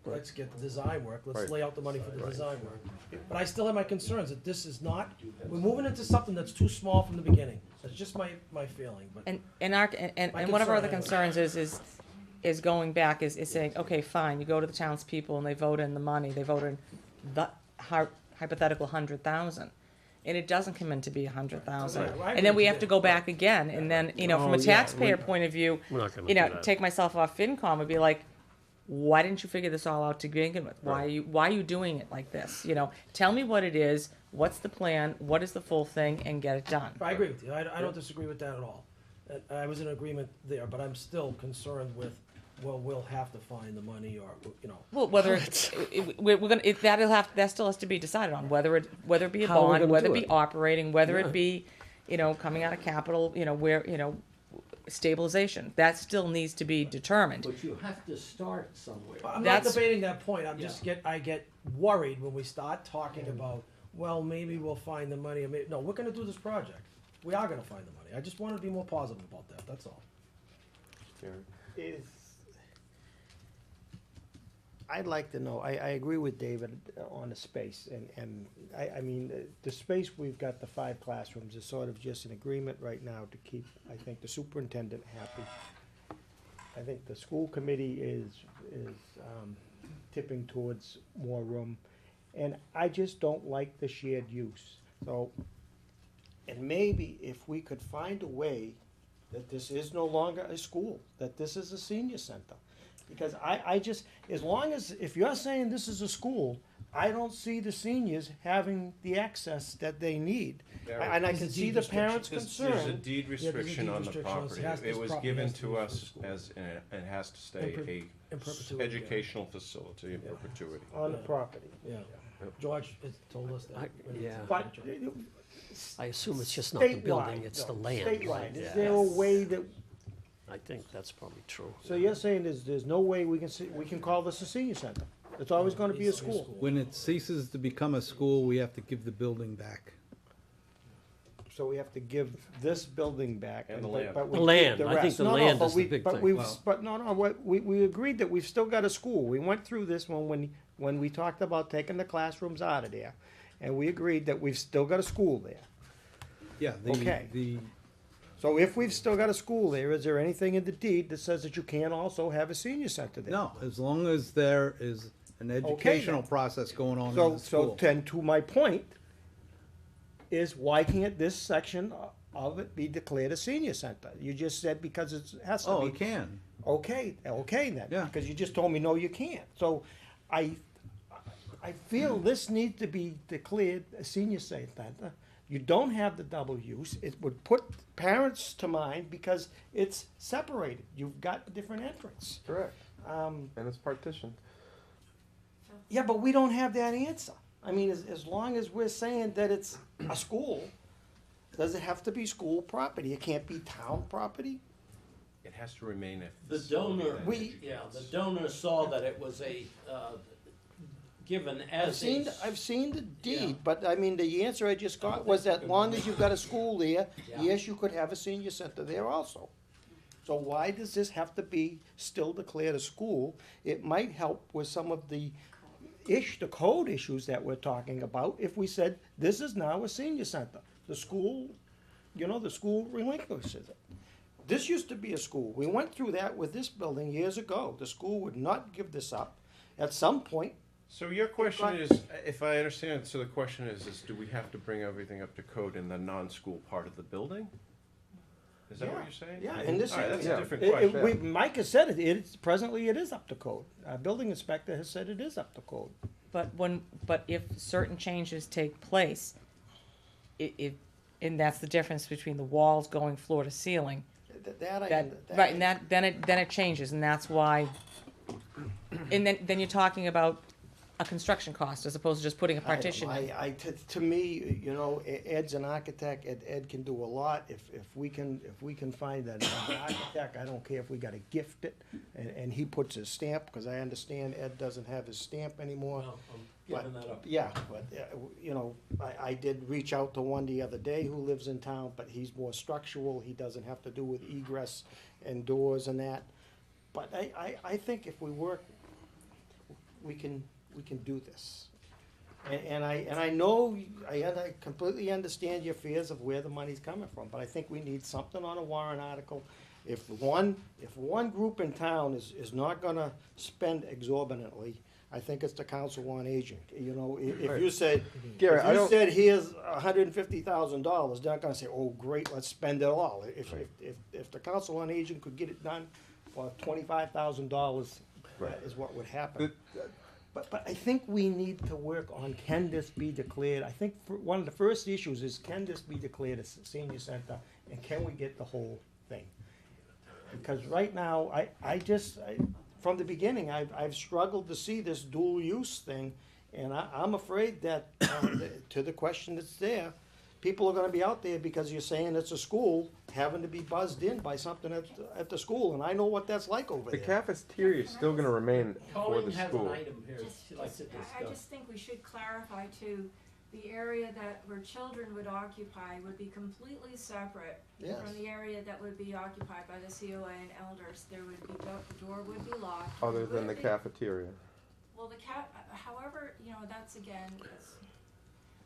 let's get the design work, let's Right. lay out the money for the design work. But I still have my concerns that this is not, we're moving into something that's too small from the beginning. That's just my feeling, but. and one of our other concerns is going back, is saying, okay, fine, you go to the townspeople and they vote in the money, they vote in the hypothetical 100,000. And it doesn't come in to be 100,000. Right, I And then we agree have with to you. go back again, and then, from Oh, a yeah, taxpayer point of view, We're not gonna do that. take myself off FinCom and be like, why didn't you figure this all out to begin with? Why are you doing it like this? Tell me what it is, what's the plan, what is the full thing, and get it done. I agree with you. I don't disagree with that at all. I was in agreement there, but I'm still concerned with, we'll have to find the money, or, Well, whether we're gonna, that still has to be decided on, whether it be a How we're bond, gonna whether do it be it. operating, whether Yeah. it be, coming out of capital, where, stabilization. That still needs to be determined. But you have to start somewhere. I'm not That's- debating that point. I'm Yeah. just I get worried when we start talking about, well, maybe we'll find the money, or maybe, no, we're gonna do this project. We are gonna find the money. I just wanna be more positive about that, that's all. I'd like to know, I agree with David on the space, and I mean, the space, we've got the 5 classrooms is sort of just an agreement right now to keep, I think, the superintendent happy. I think the school committee is tipping towards more room, and I just don't like the shared use. So, and maybe if we could find a way that this is no longer a school, that this is a senior center. Because I just, as long as, if you're saying this is a school, I don't see the seniors having the access that they need. And I There's a can see deed the restriction. parents' There's a concern. deed there's a restriction deed on the restriction on it. property. It has- It this was property given has to be to for us school. as, and has to stay In perpetuity, yeah. educational facility in perpetuity. On the property. Yeah, George has told us that. Yeah. But I assume it's just not the building, statewide, it's the though, land. statewide, is Yeah. there a way that, I think that's probably true. so you're saying there's no way we can call this a senior center? It's always gonna be a Needs to be a school. school. When it ceases to become a school, we have to give the building back. So we have to give this building back. And the but- land. but we The keep land. the I think rest. the No, no, land but is the we- big but thing. we've- Well- But no, we agreed that we've still got a school. We went through this when we talked about taking the classrooms out of there. And we agreed that we've still got a school there. Yeah, Okay. the, So if we've still got a school there, is there anything in the deed that says that you can't also have a senior center there? no, as long as there is an educational process going on in So, the so school. then to my point is why can't this section of it be declared a senior center? You just said because it has to be. Oh, it can. Okay then. Yeah. Because you just told me, no, you can't. So I feel this needs to be declared a senior center. You don't have the double use. It would put parents to mind because it's separated. You've got a different entrance. Correct. And it's partitioned. Yeah, but we don't have that answer. I mean, as long as we're saying that it's a school, does it have to be school property? It can't be town property? It has to remain a The facility donor, that We- yeah, the donor saw that it was given I've as seen, a. I've seen the deed, Yeah. but I mean, the answer I just got was that long as you've got a school there, Yeah. yes, you could have a senior center there also. So why does this have to be still declared a school? It might help with some of the the code issues that we're talking about, if we said, this is now a senior center. The school, the school relinquishes it. This used to be a school. We went through that with this building years ago. The school would not give this up. At some point, So your question But- is, if I understand, so the question is do we have to bring everything up to code in the non-school part of the building? Is that what Yeah. you're saying? Yeah, and this- All right, that's Yeah. a different question. Mike has said it, presently it is up to code. Our building inspector has said it is up to code. But if certain changes take place, and that's the difference between the walls going floor to ceiling, right, and then it changes, and that's why, and then you're talking about a construction cost as opposed to just putting a partition in. To me, Ed's an architect, Ed can do a lot. If we can find an architect, I don't care if we gotta gift it, and he puts his stamp, because I understand Ed doesn't have his stamp anymore. Well, I'm giving that up. Yeah, but, I did reach out to one the other day who lives in town, but he's more structural, he doesn't have to do with egress and doors and that. But I think if we work, we can do this. And I know, I completely understand your fears of where the money's coming from, but I think we need something on a warrant article. If one group in town is not gonna spend exorbitantly, I think it's the Council on Aging. If you said, Gary, I don't- here's $150,000, they're not gonna say, oh, great, let's spend it all. If the Council on Aging could get it done for $25,000, that is what would happen. But I think we need to work on, can this be declared? I think one of the first issues is, can this be declared a senior center, and can we get the whole thing? Because right now, from the beginning, I've struggled to see this dual use thing, and I'm afraid that, to the question that's there, people are gonna be out there because you're saying it's a school, having to be buzzed in by something at the school, and I know what that's like over The there. cafeteria is still gonna remain for Colleen the has an school. item here she'd like to I discuss. just think we should clarify too, the area where children would occupy would be completely separate Yes. from the area that would be occupied by the COA and elders. There would be, the door would be locked. Other than the Would be- cafeteria. Well, however, that's again,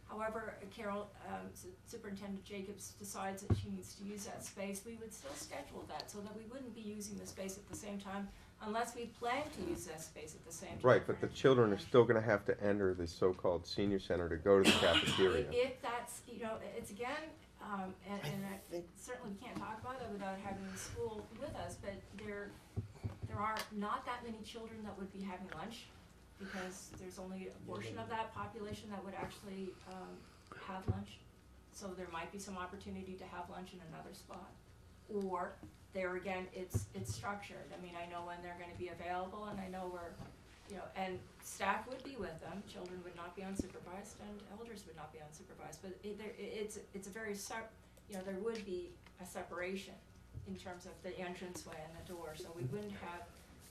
however, Carol, Superintendent Jacobs decides that she needs to use that space, we would still schedule that so that we wouldn't be using the space at the same time unless we plan to use that space at the same time. Right, but the children are still gonna have to enter the so-called senior center to go to the cafeteria. If that's, it's again, and I think- certainly we can't talk about it without having the school with us, but there are not that many children that would be having lunch, because there's only a portion of that population that would actually, have lunch. So there might be some opportunity to have lunch in another spot. Or, there again, it's structured. I mean, I know when they're gonna be available, and I know and staff would be with them, children would not be unsupervised, and elders would not be unsupervised, but it's a very there would be a separation in terms of the entranceway and the door, so we wouldn't have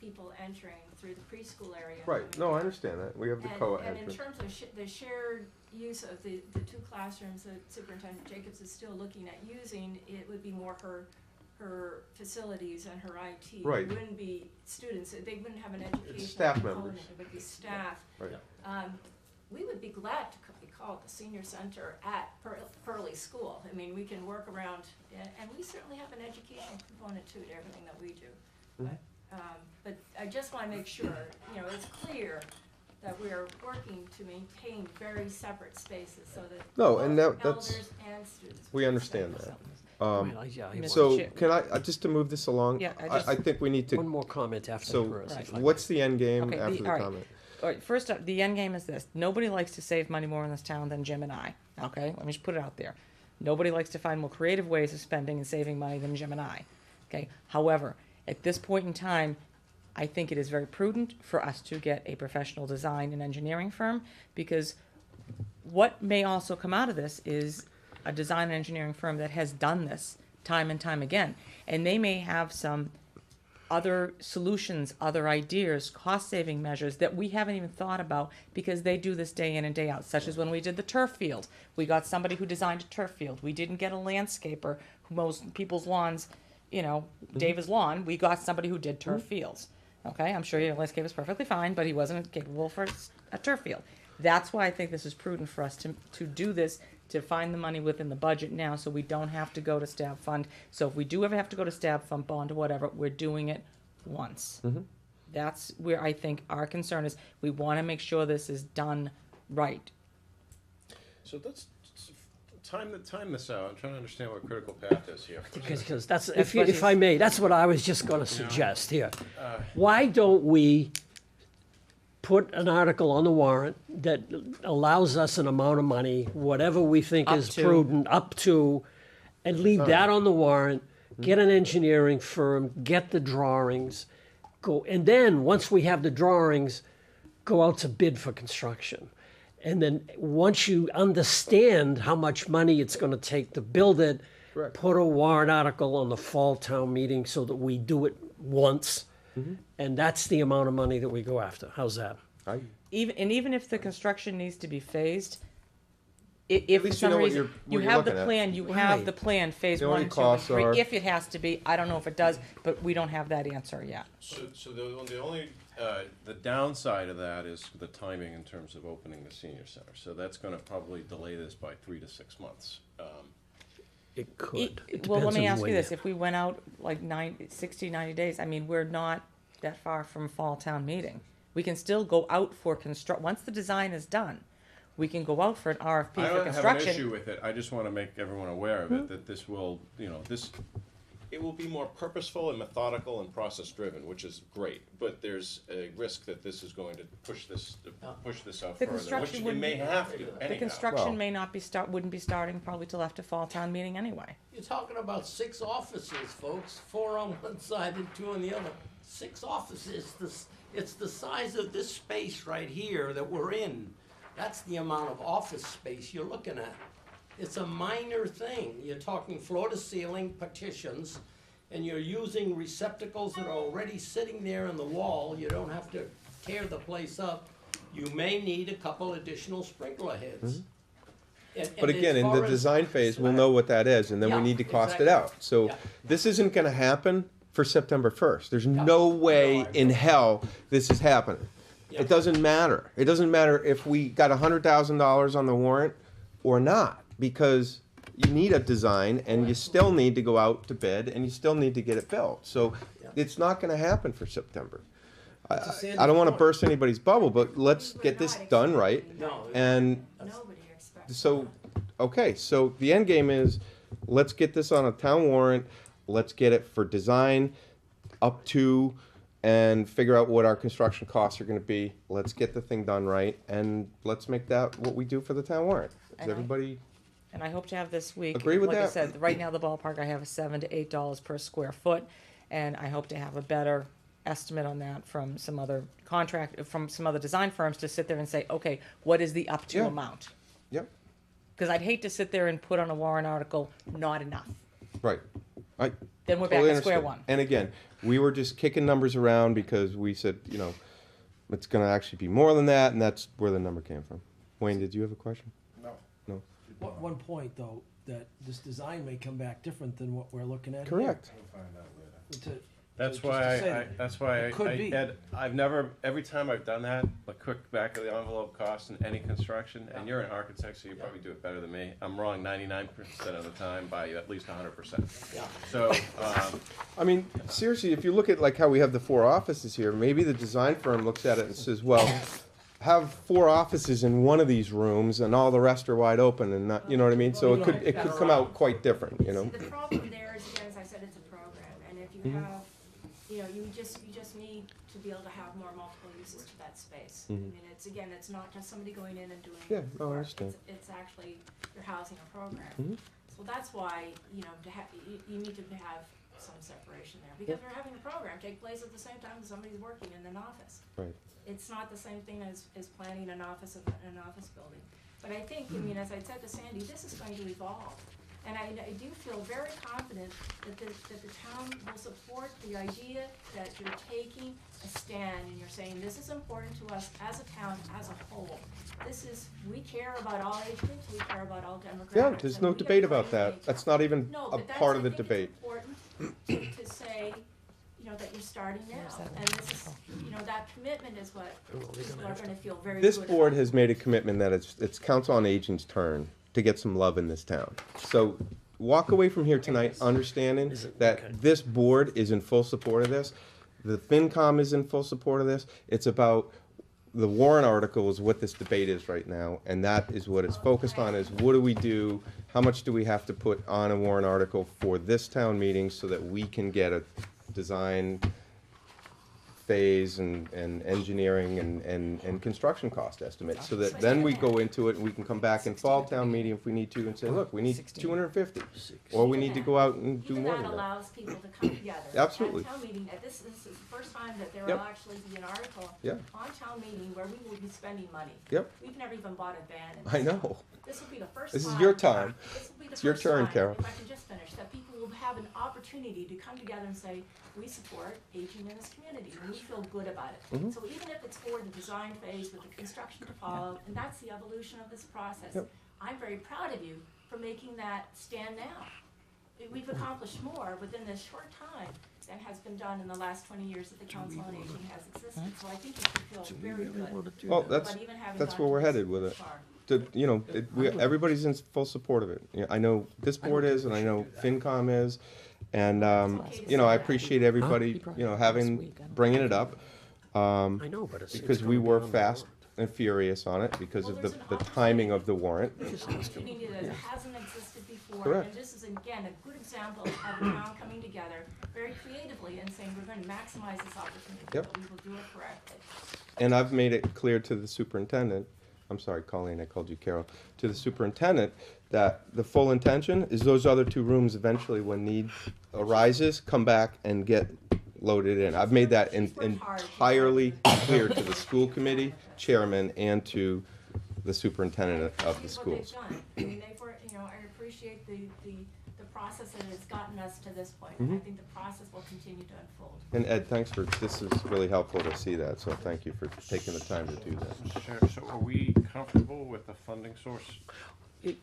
people entering through the preschool area. Right, no, I understand that, we have the And in entrance. terms of the shared use of the two classrooms that Superintendent Jacobs is still looking at using, it would be more her facilities and her IT. Right. It wouldn't be students, they wouldn't have an educational staff component, members. it would be staff. Right. We would be glad to be called the senior center at Pearly School. I mean, we can work around, and we certainly have an educational component too to everything that we do. But I just wanna make sure, it's clear that we are working to maintain very separate spaces so that No, and both that's- elders and students. we feel understand safe. that. Mr. So, Chair. can I, just to move this along? Yeah, I think we need One to, more comment after so, Chris, if I may. what's the end game Okay, after the all right. comment? All right, first up, the end game is this. Nobody likes to save money more in this town than Jim and I, okay? Let me just put it out there. Nobody likes to find more creative ways of spending and saving money than Jim and I, okay? However, at this point in time, I think it is very prudent for us to get a professional design and engineering firm, because what may also come out of this is a design and engineering firm that has done this time and time again. And they may have some other solutions, other ideas, cost-saving measures that we haven't even thought about because they do this day in and day out, such as when we did the turf field. We got somebody who designed a turf field. We didn't get a landscaper who mows people's lawns, you know, David's lawn. We got somebody who did turf fields. Okay, I'm sure your landscaper is perfectly fine, but he wasn't capable for a turf field. That's why I think this is prudent for us to do this, to find the money within the budget now, so we don't have to go to stab fund. So if we do ever have to go to stab fund, bond, or whatever, we're doing it once. That's where I think our concern is. We want to make sure this is done right. So let's time this out. I'm trying to understand what critical path is here. Because that's, if I may, that's what I was just gonna suggest here. Why don't we put an article on the warrant that allows us an amount of money, whatever we think Up is to. prudent, up to, and leave that on the warrant, get an engineering firm, get the drawings, go, and then, once we have the drawings, go out to bid for construction. And then, once you understand how much money it's gonna take to build it, Correct. put a warrant article on the fall town meeting so that we do it once. And that's the amount of money that we go after. How's that? Even if the construction needs to be phased, if for least you some know what reason, you're- you what you're have the looking at. plan, you have Right. the plan, phase You know what 1, your 2, and costs 3, are. if it has to be. I don't know if it does, but we don't have that answer yet. So the only, the downside of that is the timing in terms of opening the senior center. So that's gonna probably delay this by 3 to 6 months. It could. It Well, let depends me on ask you when this, if we went out like 60, 90 days, I mean, we're not that far from fall town meeting. We can still go out for once the design is done, we can go out for an RFP I for don't have an issue construction. with it, I just wanna make everyone aware of it, that this will, it will be more purposeful and methodical and process-driven, which is great, but there's a risk that this is going to push this out The further, which construction it wouldn't may be- have to The anyhow. construction Well- may not be wouldn't be starting probably till after fall town meeting anyway. You're talking about 6 offices, folks, 4 on one side and 2 on the other. 6 offices, it's the size of this space right here that we're in. That's the amount of office space you're looking at. It's a minor thing. You're talking floor to ceiling partitions, and you're using receptacles that are already sitting there in the wall. You don't have to tear the place up. You may need a couple additional sprinkler heads. But again, in the design phase, we'll know what that is, and then we Yeah, need to cost it exactly. out. So Yeah. this isn't gonna happen for September 1st. There's no way in hell this is happening. Yeah. It doesn't matter. It doesn't matter if we got $100,000 on the warrant or not, because you need a design, and you still need to go out to bid, and you still need to get it built. So it's not gonna happen for September. I don't wanna burst anybody's bubble, but let's get this done right. No. And Nobody expects. so, okay, so the end game is, let's get this on a town warrant, let's get it for design up to, and figure out what our construction costs are gonna be. Let's get the thing done right, and let's make that what we do for the town warrant. Is And I- everybody, And I hope to have this week. Agree with like I that? said, right now the ballpark, I have a $7 to $8 per square foot, and I hope to have a better estimate on that from some other from some other design firms to sit there and say, okay, what is the up to Yeah. amount? yep, Because I'd hate to sit there and put on a warrant article, not enough. right. I Then we're back totally at square understand. one. And again, we were just kicking numbers around because we said, it's gonna actually be more than that, and that's where the number came from. Wayne, did you have a question? No. One point, though, that this design may come back different than what we're looking at here. Correct. That's just why to say it could be. I've never, every time I've done that, a quick back of the envelope cost in any construction, and you're an architect, so you probably do it better than me. I'm wrong 99% of the time by at least 100%. Yeah. So, I mean, seriously, if you look at like how we have the 4 offices here, maybe the design firm looks at it and says, well, have 4 offices in one of these rooms and all the rest are wide open and not, you know what I mean? So it could come out quite different, See, the problem there is, again, as I said, it's a program, and if you have, you just need to be able to have more multiple uses to that space. I mean, it's not just somebody going in and doing Yeah, no, I work. understand. It's actually, you're housing a program. So that's why, you need to have some separation there, because we're having a program take place at the same time that somebody's working in an office. Right. It's not the same thing as planning an office building. But I think, as I said to Sandy, this is going to evolve. And I do feel very confident that the town will support the idea that you're taking a stand and you're saying, this is important to us as a town, as a whole. We care about all age groups, we care about all demographics. Yeah, there's and no we are debate trying about to that. make That's it. not even No, a but that's, part of I the think debate. it's important to say, that you're starting now. And this is, that commitment is what people are gonna feel very good This about. board has made a commitment that it's Council on Aging's turn to get some love in this town. So walk away from here tonight understanding that this board is in full support of this. The FinCom is in full support of this. It's about the warrant article is what this debate is right now, and that is what it's focused on, is what do we do? How much do we have to put on a warrant article for this town meeting so that we can get a design phase and engineering and construction cost estimates, so that then we go into it and we can come back in fall town meeting if we need to and say, look, we need 250, or we need to go out and do Even more that than that. allows people to come together. Absolutely. At town meeting, this is the first time that there Yep. will actually be an article Yeah. on town meeting where we will be spending money. Yep. We've never even bought a van. in I this know. town. This will be the first time. This is your time. This will be the It's your first turn, time, Carol. if I can just finish, that people will have an opportunity to come together and say, we support aging in this community, and we feel good about it. Mm-hmm. So even if it's for the design phase with the construction to follow, and that's the evolution of this process, Yep. I'm very proud of you for making that stand now. We've accomplished more within this short time than has been done in the last 20 years that the Council on Aging has existed. So I think you should feel very good. Well, that's about even having that's gone where we're this headed with it. far. Everybody's in full support of it. I know this board is, and I know FinCom is, and I appreciate everybody, bringing it up. I know, but it's. Because it's we gonna be were on the fast warrant. and furious on it because Well, of there's the an timing of the warrant. There's an opportunity that hasn't existed before, Correct. and this is again a good example of a town coming together very creatively and saying, we're going to maximize this opportunity, Yep. but we will do it correctly. And I've made it clear to the superintendent, I'm sorry, Colleen, I called you Carol, to the superintendent, that the full intention is those other two rooms eventually, when need arises, come back and get loaded in. I've made that entirely clear to the school committee chairman and to the superintendent of the Here's what they've schools. done. I mean, they've worked, I appreciate the process that has gotten us to this point. Mm-hmm. I think the process will continue to unfold. And Ed, thanks for, this is really helpful to see that, so thank you for taking the time to do that. Sure, so are we comfortable with the funding source?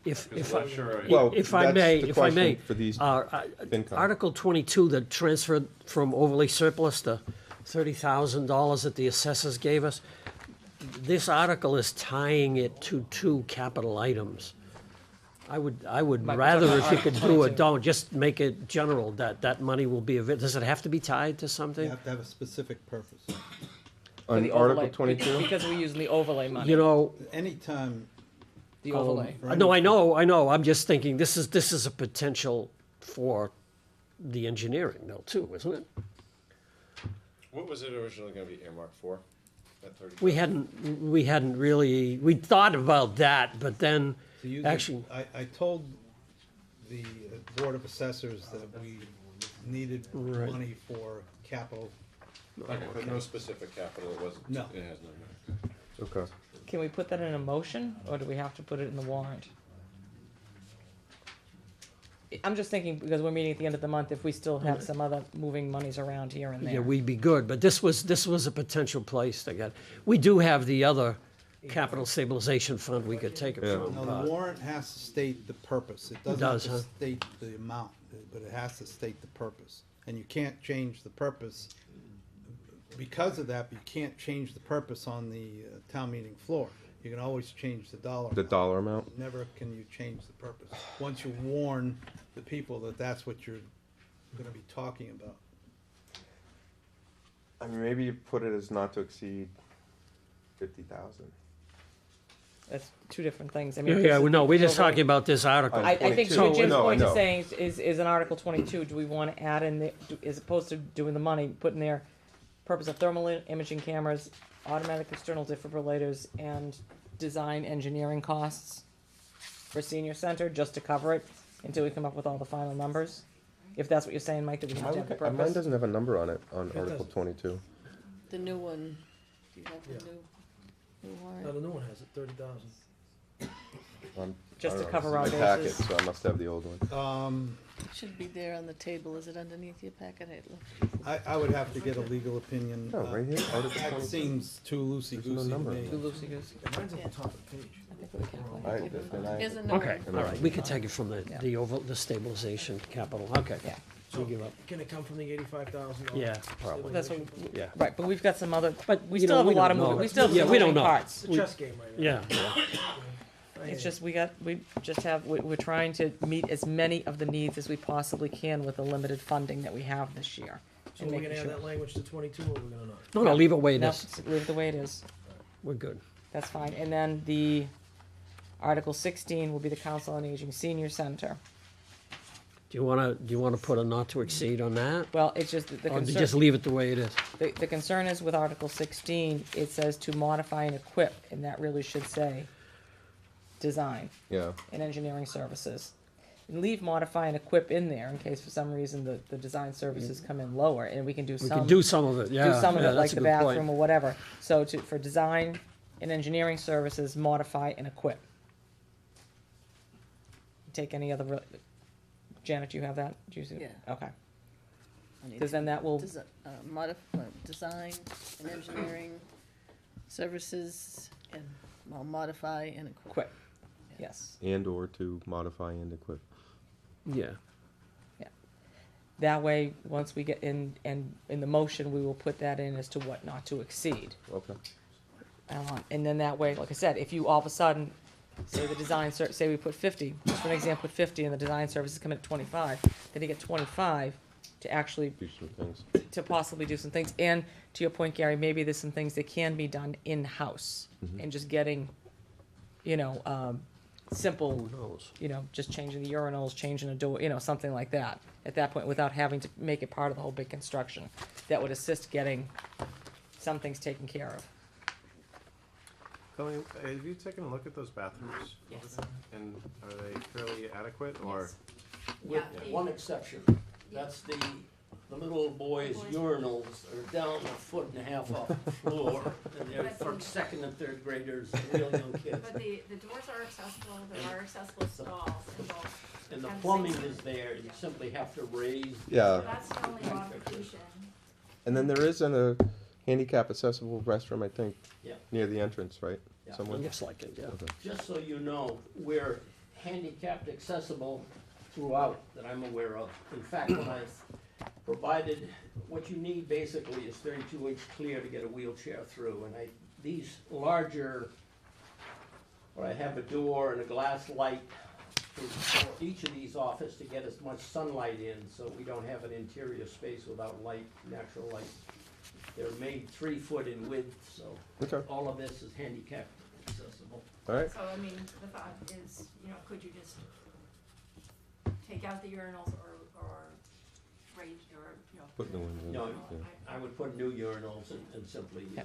If Because I, I'm not sure. Well, if I that's may, the if I may, question for these FinCom. Article 22, the transfer from overlay surplus, the $30,000 that the assessors gave us, this article is tying it to two capital items. I would Might be rather talking if about you could Article do 22. it, don't, just make it general, that money will be available. Does it have to be tied to You something? have to have a specific purpose. For On the Article overlay, 22? Because we're using the overlay money, You know, Anytime, the overlay. no, I know, I'm just thinking, this is a potential for the engineering though, too, isn't it? What was it originally gonna be earmarked for, that 30? We hadn't really, we thought about that, but then, to use actually, I told the Board of Assessors that we needed Right. money for capital. Okay, but no specific capital, it wasn't, No. it has no. Okay. Can we put that in a motion, or do we have to put it in the warrant? I'm just thinking, because we're meeting at the end of the month, if we still have some other moving monies around here and yeah, there. we'd be good, but this was a potential place to get. We do have the other capital stabilization fund we could take it Yeah. from. Now, but- the warrant has to state the purpose. It doesn't does, have to huh? state the amount, but it has to state the purpose. And you can't change the purpose. Because of that, you can't change the purpose on the town meeting floor. You can always change the dollar The amount. dollar amount? Never can you change the purpose. Once you warn the people that that's what you're gonna be talking about. I mean, maybe you put it as not to exceed 50,000. That's two different things, I Yeah, mean. yeah, this is no, we're the just overlay. talking about this article. I think 22. what Jim's No, I point is know. saying is in Article 22, do we want to add in, as opposed to doing the money, put in there, purpose of thermal imaging cameras, automatic external defibrillators, and design engineering costs for senior center, just to cover it until we come up with all the final numbers? If that's what you're saying, Mike, that we have to have the Mine purpose? doesn't have a number on it, on It Article doesn't. 22. The new one, do you have Yeah. the new Now, warrant? the new one has it, 30,000. Just to I don't know, cover this our is my packet, bases. so I must have the old one. Should be there on the table. Is it underneath your packet? It looks. I would have to get a legal opinion. Oh, right here, Article That 20. seems too There's no loosey-goosey to number. me. Too loosey-goosey. Mine's at the top of the page. I think with a calculator. There's a Okay, number. all right, we could take it from Yeah. the stabilization capital, okay. Yeah. So you're up, Can it come from the $85,000? yeah, probably, That's what, yeah. right, but we've got some other, But, we you still know, have a we lot don't of moving, know. we still have Yeah, some we don't moving know. parts. It's a chess game right now. Yeah, It's just, we just have, we're trying to meet as many of the needs as we possibly can with the limited funding that we have this year. So and we're making gonna add sure- that language to 22, or we're gonna not? no, leave it the way it No, is, just leave it the way it is, we're good. that's fine, and then the Article 16 will be the Council on Aging Senior Center. Do you wanna put a not to exceed on that? Well, it's just that the Or concern. just leave it the way it is? The concern is with Article 16, it says to modify and equip, and that really should say design Yeah, and engineering services. And leave modify and equip in there in case for some reason the design services come in lower, and we can do We some. can do some of it, yeah. Do some of yeah, it, like that's a the good point. bathroom or whatever. So for design and engineering services, modify and equip. Take any other, Janet, do you have that? Do you see? Yeah. Okay, I need because then that will, design and engineering services and, well, modify and equip. equip, yes. and/or to modify and equip. Yeah, That way, once we get in, and in the motion, we will put that in as to what not to exceed. Okay. And then that way, like I said, if you all of a sudden, say the design, say we put 50, just for an example, put 50 and the design services come in at 25, then you get 25 to actually, Do some things. to possibly do some things. And to your point, Gary, maybe there's some things that can be done in-house and just getting, simple, who knows? just changing the urinals, changing a door, something like that. At that point, without having to make it part of the whole big construction, that would assist getting some things taken care of. Colleen, have you taken a look at those bathrooms? over Yes. there? And are they fairly adequate, or? With Yeah. one exception, that's the little boys' urinals are down 1.5 foot off the floor, and they're for second and third graders, real young kids. But the doors are accessible, there are accessible stalls in both. And the plumbing is there, you simply have to raise. So Yeah, that's the only modification. and then there is a handicap accessible restroom, I think, Yeah. near the entrance, right? Yeah. Somewhere? Looks like it, yeah. Okay. Just so you know, we're handicapped accessible throughout that I'm aware of. In fact, when I provided, what you need basically is 32-inch clear to get a wheelchair through. And these larger, where I have a door and a glass light for each of these offices to get as much sunlight in, so we don't have an interior space without light, natural light. They're made 3 foot in width, so Okay, all of this is handicapped accessible. all right. So, I mean, the thought is, could you just take out the urinals or raise or, Put new ones in. No, Yeah. I would put new urinals and simply, Yeah,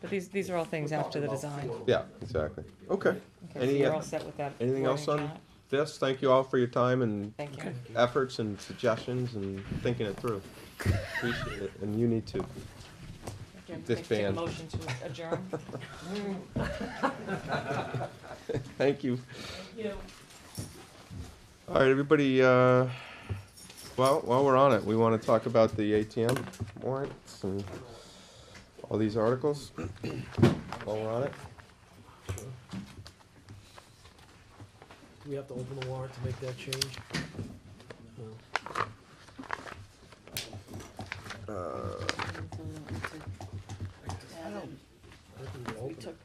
But these are all things after the design. yeah, exactly. Okay. Okay, so Any, you're all set with that? anything wording, else on Janet? this? Thank you all for your time and Thank you. efforts and suggestions and thinking it through. Appreciate it, and you need to. Again, This take a band. motion to adjourn. Thank you. Thank you. All right, everybody, well, while we're on it, we want to talk about the ATM warrants and all these articles while we're on it. Do we have to open the warrant to make that change?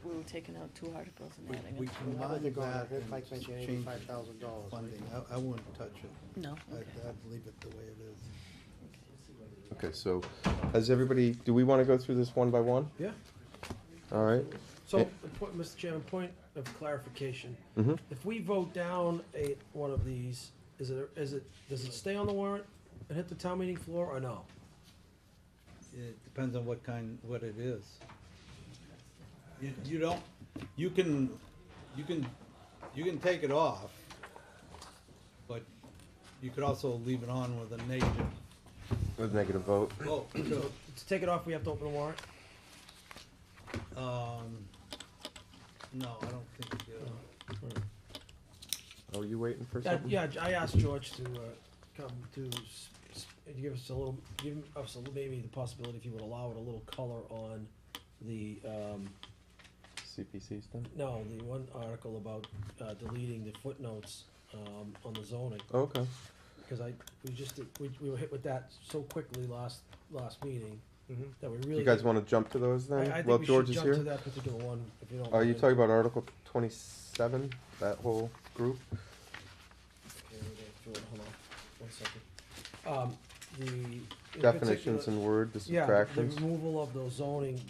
We were taking out 2 articles and adding We them. combined that and Like making change $85,000. funding. I wouldn't touch it. No, okay. I'd leave it the way it is. Okay, so has everybody, do we want to go through this one by one? Yeah. All right. So, Eh. Mr. Chairman, point of clarification. Mm-hmm. If we vote down one of these, does it stay on the warrant and hit the town meeting floor or no? It depends on what it is. You don't, you can take it off, but you could also leave it on with a negative. With negative vote. Oh, So, to take it off, we have to open the warrant? no, I don't think you do. are you waiting for Yeah, something? yeah, I asked George to, come to, give us a little, maybe the possibility, if you would allow it, a little color on the, CPC stuff? no, the one article about, deleting the footnotes, on the zoning. Okay. Because we were hit with that so quickly last meeting, Mhm. that we Do really. you guys wanna jump to those I then? think Well, we George should is jump here. to that particular one, if you don't Are you mind. talking about Article 27, that whole group? Okay, we're going through it. Hold on, 1 second. In Definitions particular- and word, the Yeah, the subtractions? removal of those zoning,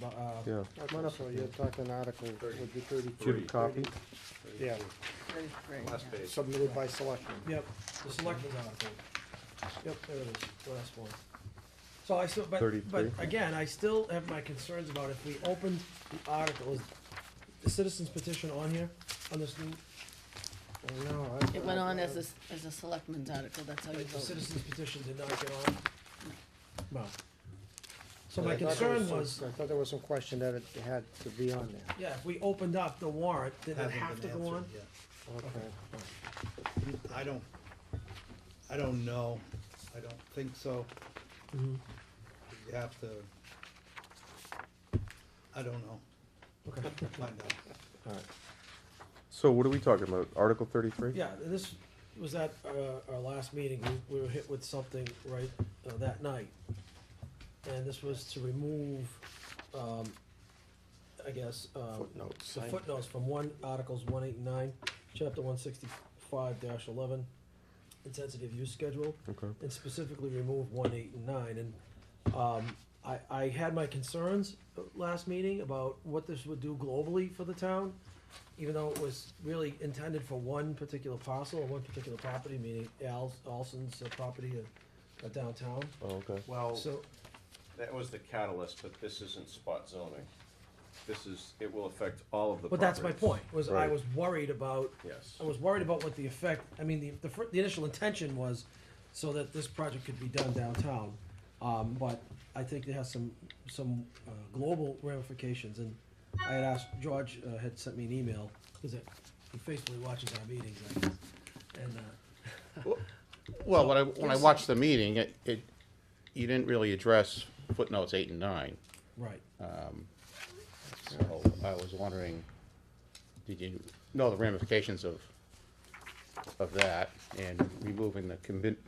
Yeah. Wonderful, you're talking article, would be Do you have a 33. copy? Yeah, Last page. submitted by selectmen. Yep, the selectmen's article. Yep, there it is, last one. So I still, but 33. again, I still have my concerns about if we opened the article, is the citizens petition on here, on this new? No, It went on as a selectman's article, that's how you The vote. citizens petition did not get on? No. So I my thought there concern some- was, I thought there was some question that it had to be on there. yeah, if we opened up the warrant, did it Hasn't have to been go on? answered yet. Okay. I don't know. I don't think so. Mhm. You have to, I don't know. Okay, Find out. all right. So what are we talking about? Article 33? Yeah, this was at our last meeting, we were hit with something right that night. And this was to remove, I guess, Footnotes. the footnotes from Articles 1, 8, and 9, Chapter 165-11, intensive use schedule, Okay. and specifically remove 1, 8, and 9. And I had my concerns last meeting about what this would do globally for the town, even though it was really intended for one particular parcel or one particular property, meaning Alston's property downtown. Oh, okay. Well, So, that was the catalyst, but this isn't spot zoning. This is, it will affect all of the but that's my properties. point, was I Right. was worried about, Yes. I was worried about what the effect, I mean, the initial intention was so that this project could be done downtown. But I think it has some global ramifications, and I had asked, George had sent me an email, because he faithfully watches our meetings, I guess, and, Well, when I watched the meeting, you didn't really address footnotes 8 and 9. right. So I was wondering, did you know the ramifications of that and removing the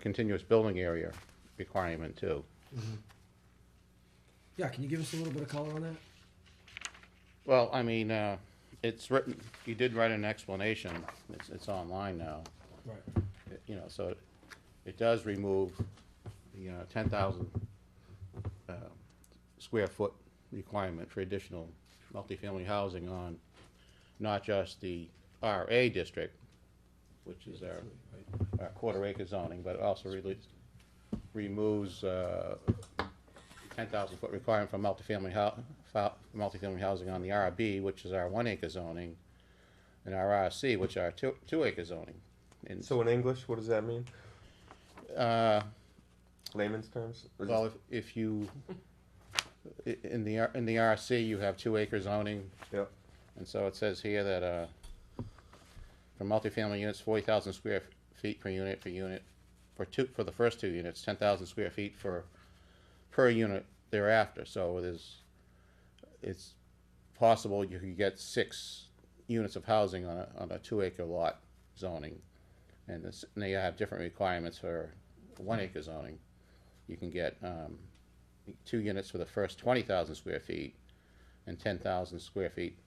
continuous building area requirement too? Yeah, can you give us a little bit of color on that? Well, I mean, it's written, you did write an explanation, it's online now. Right. You know, so it does remove the 10,000 square foot requirement for additional multifamily housing on not just the RA district, which is our quarter acre zoning, but it also removes 10,000 foot requirement for multifamily housing on the RB, which is our 1 acre zoning, and our RC, which are 2 acre zoning. And So in English, what does that mean? uh, Layman's terms? Or well, if you in the RC you have 2 acre zoning, Yep. and so it says here that for multifamily units, 40,000 square feet per unit for the first 2 units, 10,000 square feet per unit thereafter. So it's possible you could get 6 units of housing on a 2 acre lot zoning, and they have different requirements for 1 acre zoning. You can get 2 units for the first 20,000 square feet and 10,000 square feet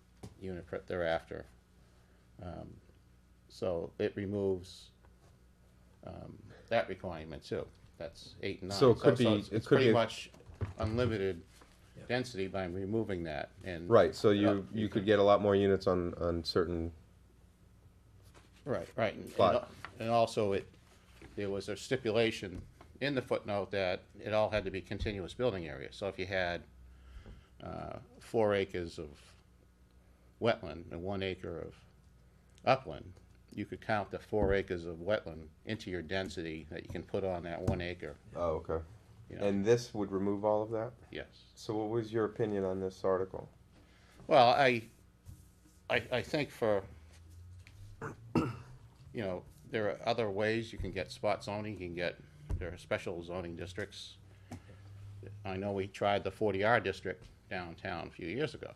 unit thereafter. So it removes that requirement too. That's 8 and 9. So it could be- it's it could pretty be- much unlimited density by removing that. And Right, so you could get a lot more units on certain, right. And, But- and also there was a stipulation in the footnote that it all had to be continuous building area. So if you had 4 acres of wetland and 1 acre of upland, you could count the 4 acres of wetland into your density that you can put on that 1 acre. oh, okay. You know? And this would remove all of that? Yes. So what was your opinion on this article? Well, I think for, there are other ways you can get spot zoning, there are special zoning districts. I know we tried the 40R district downtown a few years ago.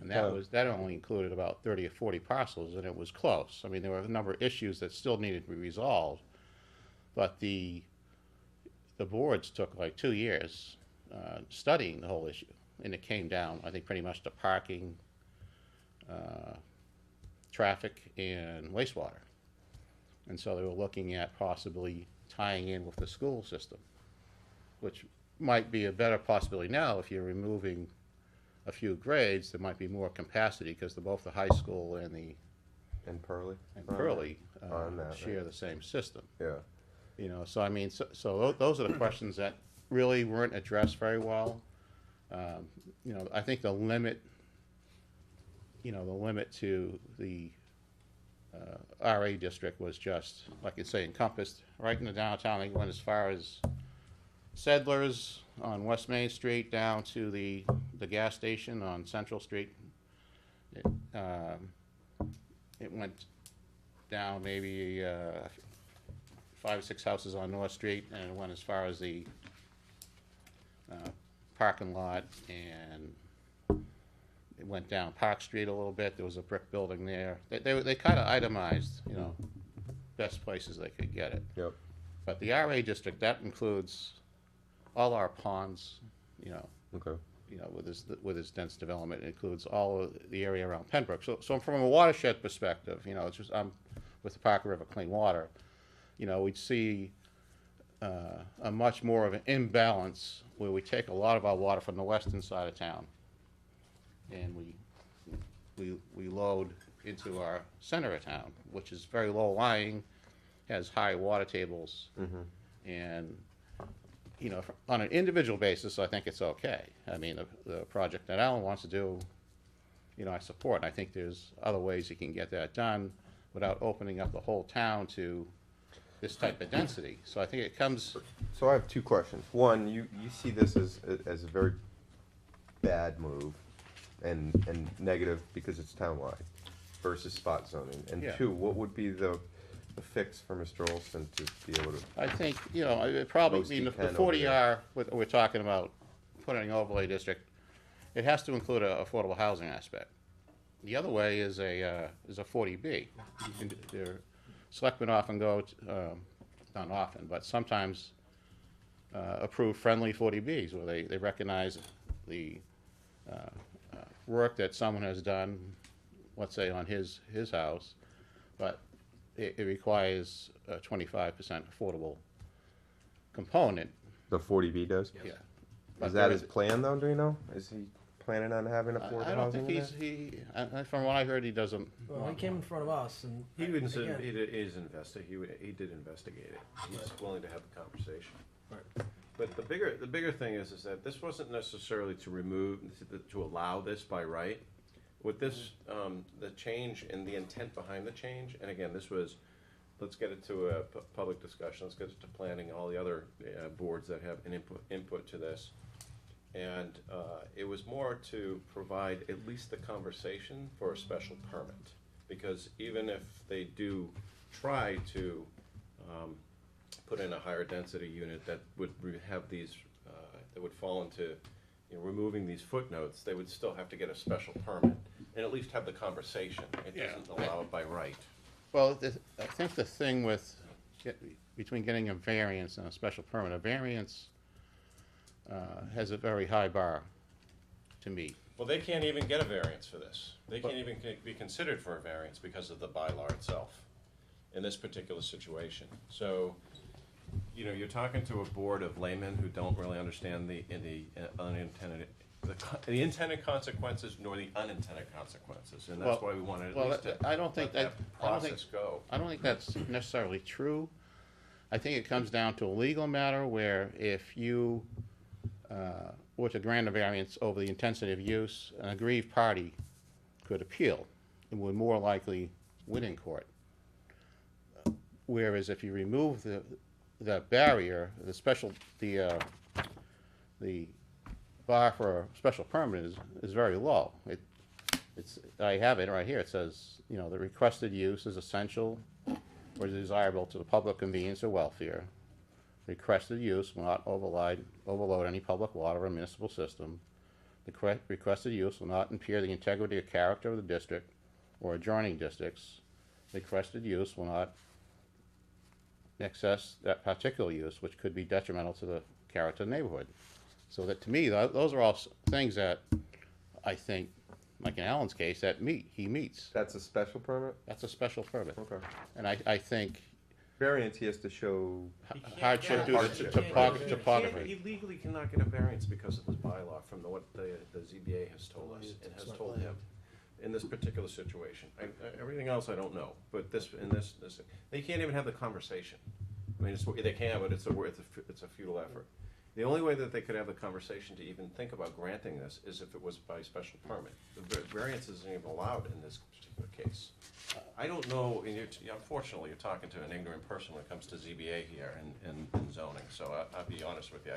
And that only included about 30 or 40 parcels, and it was close. I mean, there were a number of issues that still needed to be resolved, but the boards took like 2 years studying the whole issue, and it came down, I think, pretty much to parking, traffic, and wastewater. And so they were looking at possibly tying in with the school system, which might be a better possibility now if you're removing a few grades. There might be more capacity because both the high school and Pearlie On that, share right. the same system. Yeah. You know, so I mean, so those are the questions that really weren't addressed very well. You know, I think the limit to the RA district was just, like you say, encompassed right in the downtown. It went as far as Sedlers on West Main Street down to the gas station on Central Street. It went down maybe 5 or 6 houses on North Street, and it went as far as the parking lot, and it went down Park Street a little bit. There was a brick building there. They kind of itemized, you know, best places they could get it. Yep. But the RA district, that includes all our ponds, you know. Okay. You know, with its dense development, it includes all of the area around Pembroke. So from a watershed perspective, you know, it's just, I'm with the Parker River Clean Water, you know, we'd see a much more of an imbalance where we take a lot of our water from the western side of town, and we load into our center of town, which is very low lying, has high water tables, and you know, on an individual basis, I think it's okay. I mean, the project that Alan wants to do, you know, I support. I think there's other ways you can get that done without opening up the whole town to this type of density. So I think it comes. So I have 2 questions. One, you see this as a very bad move and negative because it's townwide versus spot zoning. And Yeah. 2, what would be the fix for Mr. Olson to be able to? I think, you know, it probably, Most I mean, the he can over 40R, we're talking about putting an overlay district, it has to include a affordable housing aspect. The other way is a 40B. Selectmen often go, not often, but sometimes approve friendly 40Bs where they recognize the work that someone has done, let's say on his house, but it requires a 25% affordable component. The 40B does? Yeah. Is But that there his plan, though, do you know? Is he planning on having affordable I don't housing think in there? from what I heard, he doesn't. Well, he came in front of us and. He wouldn't say, again, he did investigate it. He's willing to have the conversation. Right. But the bigger thing is that this wasn't necessarily to allow this by right. With this, the change and the intent behind the change, and again, this was, let's get it to a public discussion, let's get it to planning, all the other boards that have an input to this. And it was more to provide at least the conversation for a special permit. Because even if they do try to put in a higher density unit that would have these, that would fall into, you know, removing these footnotes, they would still have to get a special permit and at least have the conversation. It doesn't allow it by right. Well, I think the thing between getting a variance and a special permit, a variance has a very high bar to meet. Well, they can't even get a variance for this. They can't even be considered for a variance because of the bylaw itself in this particular situation. So, you know, you're talking to a board of laymen who don't really understand the intended consequences nor the unintended consequences, and that's why we wanted at least to I don't think let that process go. I don't think that's necessarily true. I think it comes down to a legal matter where if you were to grant a variance over the intensity of use, an aggrieved party could appeal and would more likely win in court. Whereas if you remove that barrier, the bar for a special permit is very low. I have it right here. It says, you know, the requested use is essential or desirable to the public convenience or welfare. Requested use will not overload any public water or municipal system. The requested use will not impair the integrity or character of the district or adjoining districts. The requested use will not excess that particular use, which could be detrimental to the character of the neighborhood. So that, to me, those are all things that I think, like in Alan's case, that he meets. That's a special permit? That's a special permit. Okay. And I think Variance, he has to show, hardship due to Hardship. topography. He legally cannot get a variance because of his bylaw from what the ZBA has told us and has told him in this particular situation. Everything else I don't know, but in this, they can't even have the conversation. I mean, they can, but it's a futile effort. The only way that they could have the conversation to even think about granting this is if it was by special permit. The variance isn't even allowed in this particular case. I don't know, and unfortunately, you're talking to an ignorant person when it comes to ZBA here and zoning, so I'll be honest with you,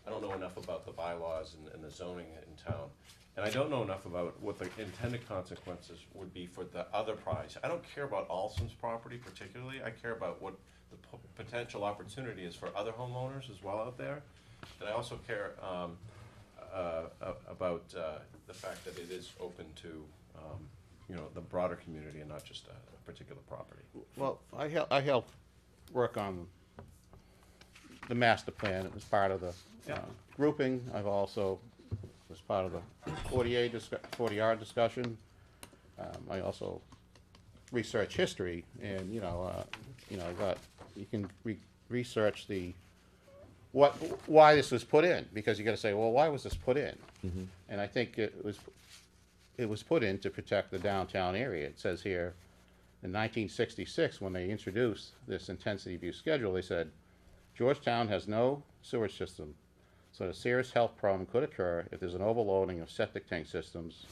I don't know enough about the bylaws and the zoning in town. And I don't know enough about what the intended consequences would be for the other prize. I don't care about Alston's property particularly, I care about what the potential opportunity is for other homeowners as well out there. And I also care about the fact that it is open to the broader community and not just a particular property. Well, I helped work on the master plan. It was part of the grouping. I've also was part of the 40R discussion. I also research history, and you can research why this was put in, because you got to say, well, why was this put in? And I think it was put in to protect the downtown area. It says here, in 1966, when they introduced this intensity view schedule, they said, Georgetown has no sewage system, so a serious health problem could occur if there's an overloading of septic tank systems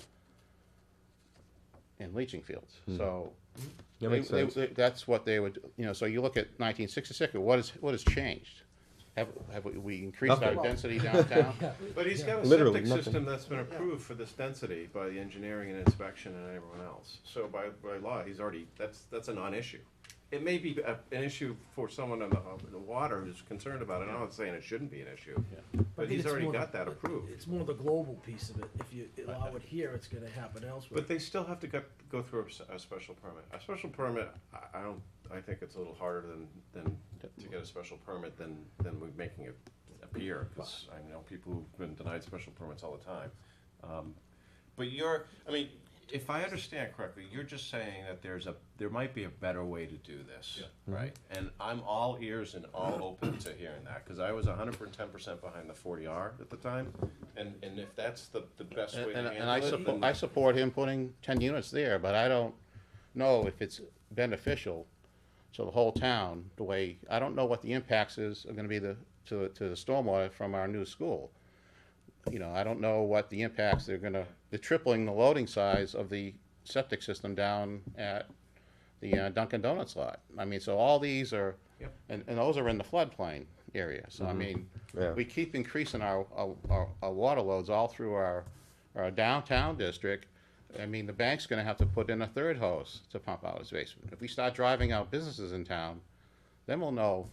in leaching fields. So that makes sense. that's what they would, so you look at 1966, what has changed? Have we increased Nothing. our density downtown? But he's got a Literally septic nothing. system that's been approved for this density by the engineering and inspection and everyone else. So by law, he's already, that's a non-issue. It may be an issue for someone in the water who's concerned about it. I'm not saying it shouldn't be an issue, I but think he's it's already more got that approved. It's more the global piece of it. If you allow it here, it's gonna happen elsewhere. But they still have to go through a special permit. A special permit, I think it's a little harder than to get a special permit than we're making it appear, because I know people who've been denied special permits all the time. But if I understand correctly, you're just saying that there might be a better way to do this, right? And I'm all ears and all open to hearing that, because I was 110% behind the 40R at the time, and if that's the best way to handle it. And I support him putting 10 units there, but I don't know if it's beneficial to the whole town. I don't know what the impacts are going to be to the stormwater from our new school. I don't know what the impacts the tripling the loading size of the septic system down at the Dunkin' Donuts lot. I mean, so all these are, and those are in the floodplain area. So I mean, we keep increasing our water loads all through our downtown district. I mean, the bank's gonna have to put in a third hose to pump out its basement. If we start driving out businesses in town, then we'll know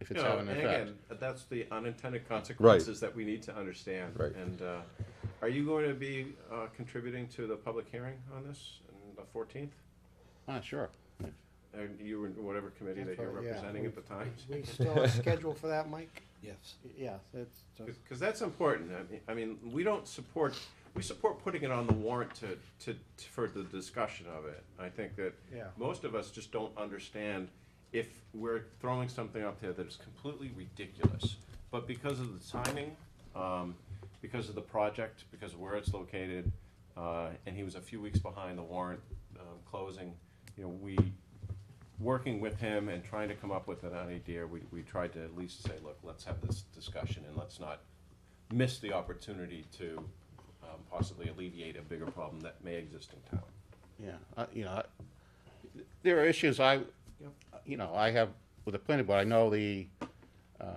if it's having an effect. Again, that's the unintended consequences that we need to understand. Right. And are you going to be contributing to the public hearing on this on the 14th? Sure. And you in whatever committee that you're representing at the time? We still have a schedule for that, Mike? Yes. Yeah, it's, Because that's important. I mean, we support putting it on the warrant for the discussion of it. I think that Yeah. most of us just don't understand if we're throwing something up there that is completely ridiculous, but because of the timing, because of the project, because of where it's located, and he was a few weeks behind the warrant closing, working with him and trying to come up with an idea, we tried to at least say, look, let's have this discussion and let's not miss the opportunity to possibly alleviate a bigger problem that may exist in town. Yeah, there are issues I have with the planning board. I know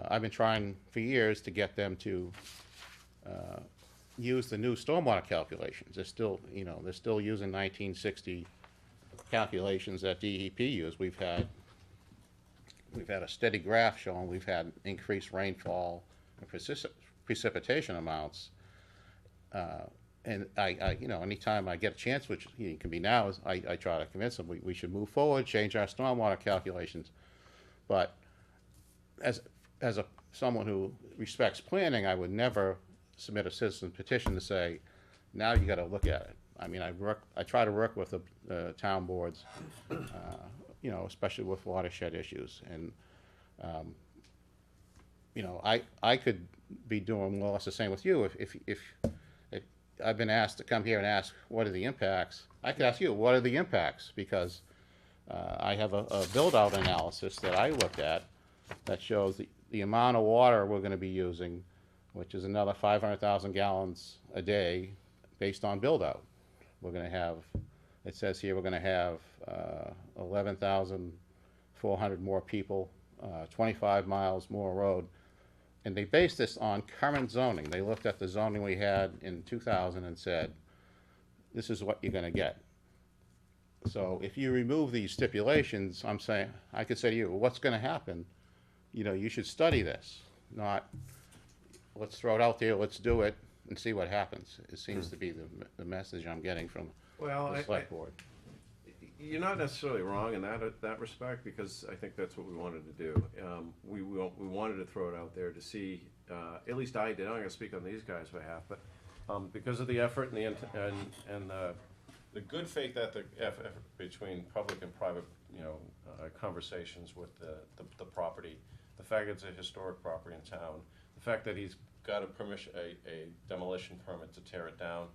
I've been trying for years to get them to use the new stormwater calculations. They're still using 1960 calculations that DEP used, we've had a steady graph showing we've had increased rainfall and precipitation amounts. And you know, anytime I get a chance, which it can be now, is I try to convince them we should move forward, change our stormwater calculations. But as someone who respects planning, I would never submit a citizen petition to say, now you got to look at it. I mean, I try to work with the town boards, you know, especially with watershed issues, and you know, I could be doing more or less the same with you if I've been asked to come here and ask what are the impacts. I could ask you what are the impacts, because I have a build-out analysis that I looked at that shows the amount of water we're going to be using, which is another 500,000 gallons a day based on build-out. We're going to have, it says here, we're going to have 11,400 more people, 25 miles more road. And they based this on current zoning. They looked at the zoning we had in 2000 and said, this is what you're going to get. So if you remove these stipulations, I'm saying, I could say to you, well, what's going to happen? You know, you should study this, not let's throw it out there, let's do it, and see what happens. It seems to be the message I'm getting from the select board. You're not necessarily wrong in that respect, because I think that's what we wanted to do. We wanted to throw it out there to see, at least I did, I'm gonna speak on these guys' behalf, but because of the effort and the good faith effort between public and private, you know, conversations with the property, the fact it's a historic property in town, the fact that he's got a demolition permit to tear it down,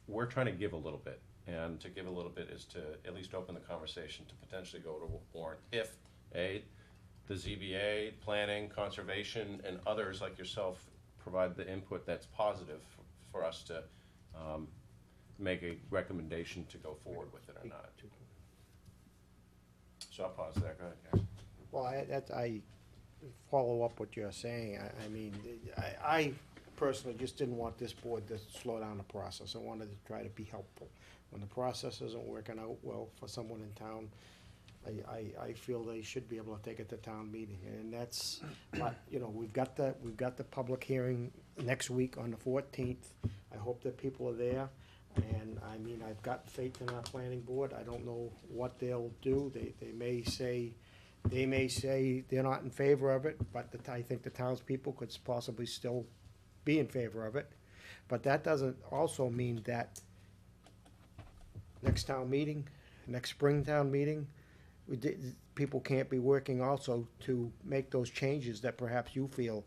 we're trying to give a little bit. And to give a little bit is to at least open the conversation to potentially go to a warrant if, the ZBA, planning, conservation, and others like yourself provide the input that's positive for us to make a recommendation to go forward with it or not. So I'll pause there. Go ahead, Gary. Well, I follow up what you're saying. I mean, I personally just didn't want this board to slow down the process. I wanted to try to be helpful. When the process isn't working out well for someone in town, I feel they should be able to take it to town meeting, and that's, but, you know, we've got the public hearing next week on the 14th. I hope that people are there, and I mean, I've got faith in our planning board. I don't know what they'll do. They may say they're not in favor of it, but I think the townspeople could possibly still be in favor of it. But that doesn't also mean that next town meeting, next spring town meeting, people can't be working also to make those changes that perhaps you feel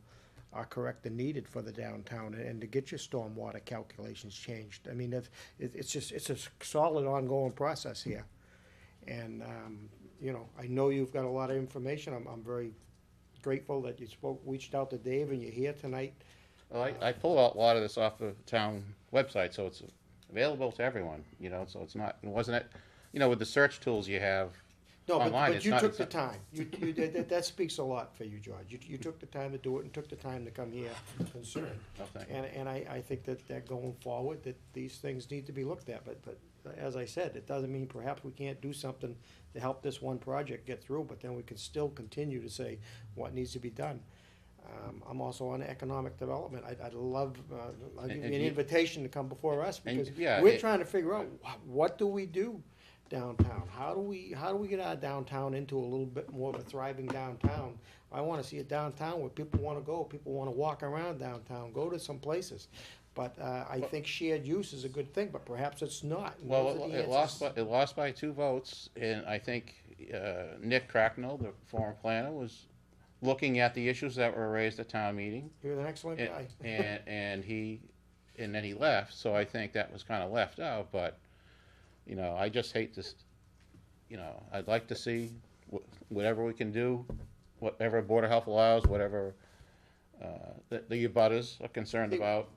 are correct and needed for the downtown, and to get your stormwater calculations changed. I mean, it's a solid ongoing process here. And, you know, I know you've got a lot of information. I'm very grateful that you reached out to Dave and you're here tonight. Well, I pulled out a lot of this off the town website, so it's available to everyone, you know, so it's not, it wasn't it, you know, with the search tools you have online. But you took the time. That speaks a lot for you, George. You took the time to do it and took the time to come here concerned. Oh, thank you. And I think that going forward, that these things need to be looked at. But as I said, it doesn't mean perhaps we can't do something to help this one project get through, but then we can still continue to say what needs to be done. I'm also on economic development. I'd love, I'll give you an invitation to come before us, because we're trying to figure out what do we do downtown? How do we get our downtown into a little bit more of a thriving downtown? I wanna see a downtown where people wanna go, people wanna walk around downtown, go to some places. But I think shared use is a good thing, but perhaps it's not. And those are the It lost by 2 votes, and I think Nick Cracknell, the former planner, was looking at the issues that were raised at town meeting. You're an excellent guy. And then he left, so I think that was kind of left out, but, you know, I just hate this, you know, I'd like to see whatever we can do, whatever Board of Health allows, whatever the abutters are concerned about,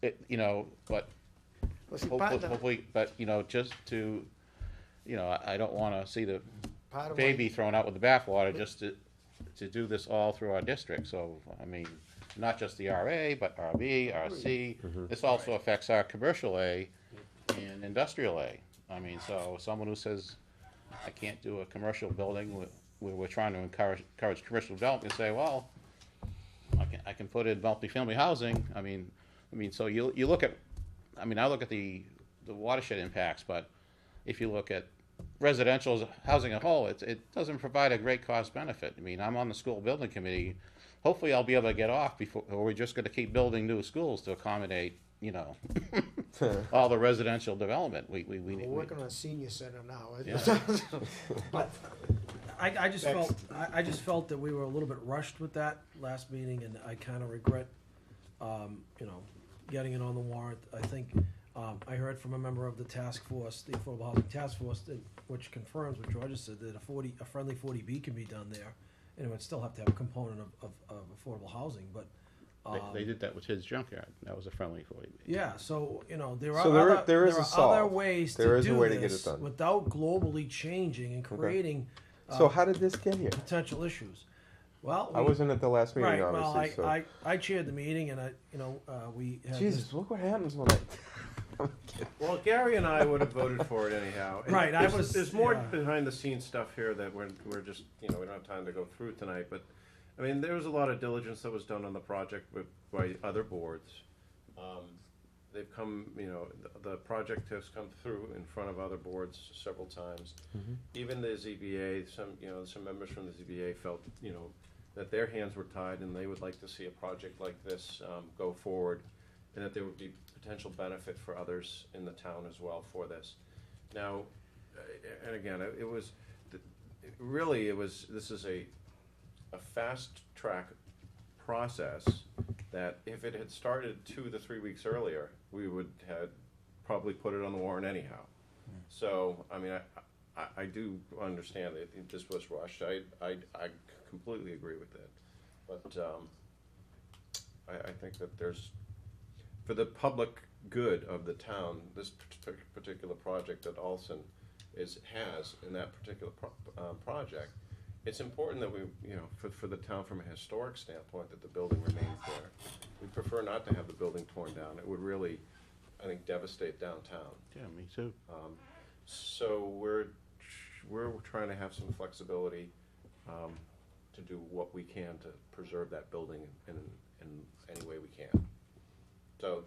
it, you know, but hopefully, but, you know, just to, you know, I don't want to see the baby thrown out with the bathwater just to do this all through our district. So, I mean, not just the RA, but RB, RC. This also affects our commercial A and industrial A. I mean, so someone who says, I can't do a commercial building, where we're trying to encourage commercial development, say, well, I can put in multifamily housing. I mean, so you look at, I mean, I look at the watershed impacts, but if you look at residential housing as a whole, it doesn't provide a great cost benefit. I mean, I'm on the school building committee. Hopefully I'll be able to get off before, or we're just gonna keep building new schools to accommodate, all the residential development. We're working on a senior center now. Yeah. But I just felt that we were a little bit rushed with that last meeting, and I kind of regret, getting it on the warrant. I think, I heard from a member of the task force, the Affordable Housing Task Force, which confirms what George said, that a friendly 40B can be done there, and it would still have to have a component of affordable housing, but. They did that with his junkyard. That was a friendly 40B. Yeah, so, there So there are there is there a are solve. other ways There to is a do way to get it this done. without globally changing and creating So how did this get here? potential issues. Well, I wasn't at the last meeting, right. Well, obviously, so. I chaired the meeting, and we had Jesus, look what happens when I. Well, Gary and I would have voted for it anyhow. And Right, there's more yeah. behind the scenes stuff here that we're just, we don't have time to go through tonight, but, I mean, there was a lot of diligence that was done on the project by other boards. They've come, the project has come through in front of other boards several times. Even the ZBA, some members from the ZBA felt, that their hands were tied and they would like to see a project like this go forward, and that there would be potential benefit for others in the town as well for this. Now, and again, this is a fast track process that if it had started 2 to 3 weeks earlier, we would have probably put it on the warrant anyhow. So, I mean, I do understand that this was rushed. I completely agree with that. But I think that there's, for the public good of the town, this particular project that Olson has in that particular project, it's important that we, for the town from a historic standpoint, that the building remains there. We prefer not to have the building torn down. It would really, I think, devastate downtown. Yeah, me too. So we're trying to have some flexibility to do what we can to preserve that building in any way we can. So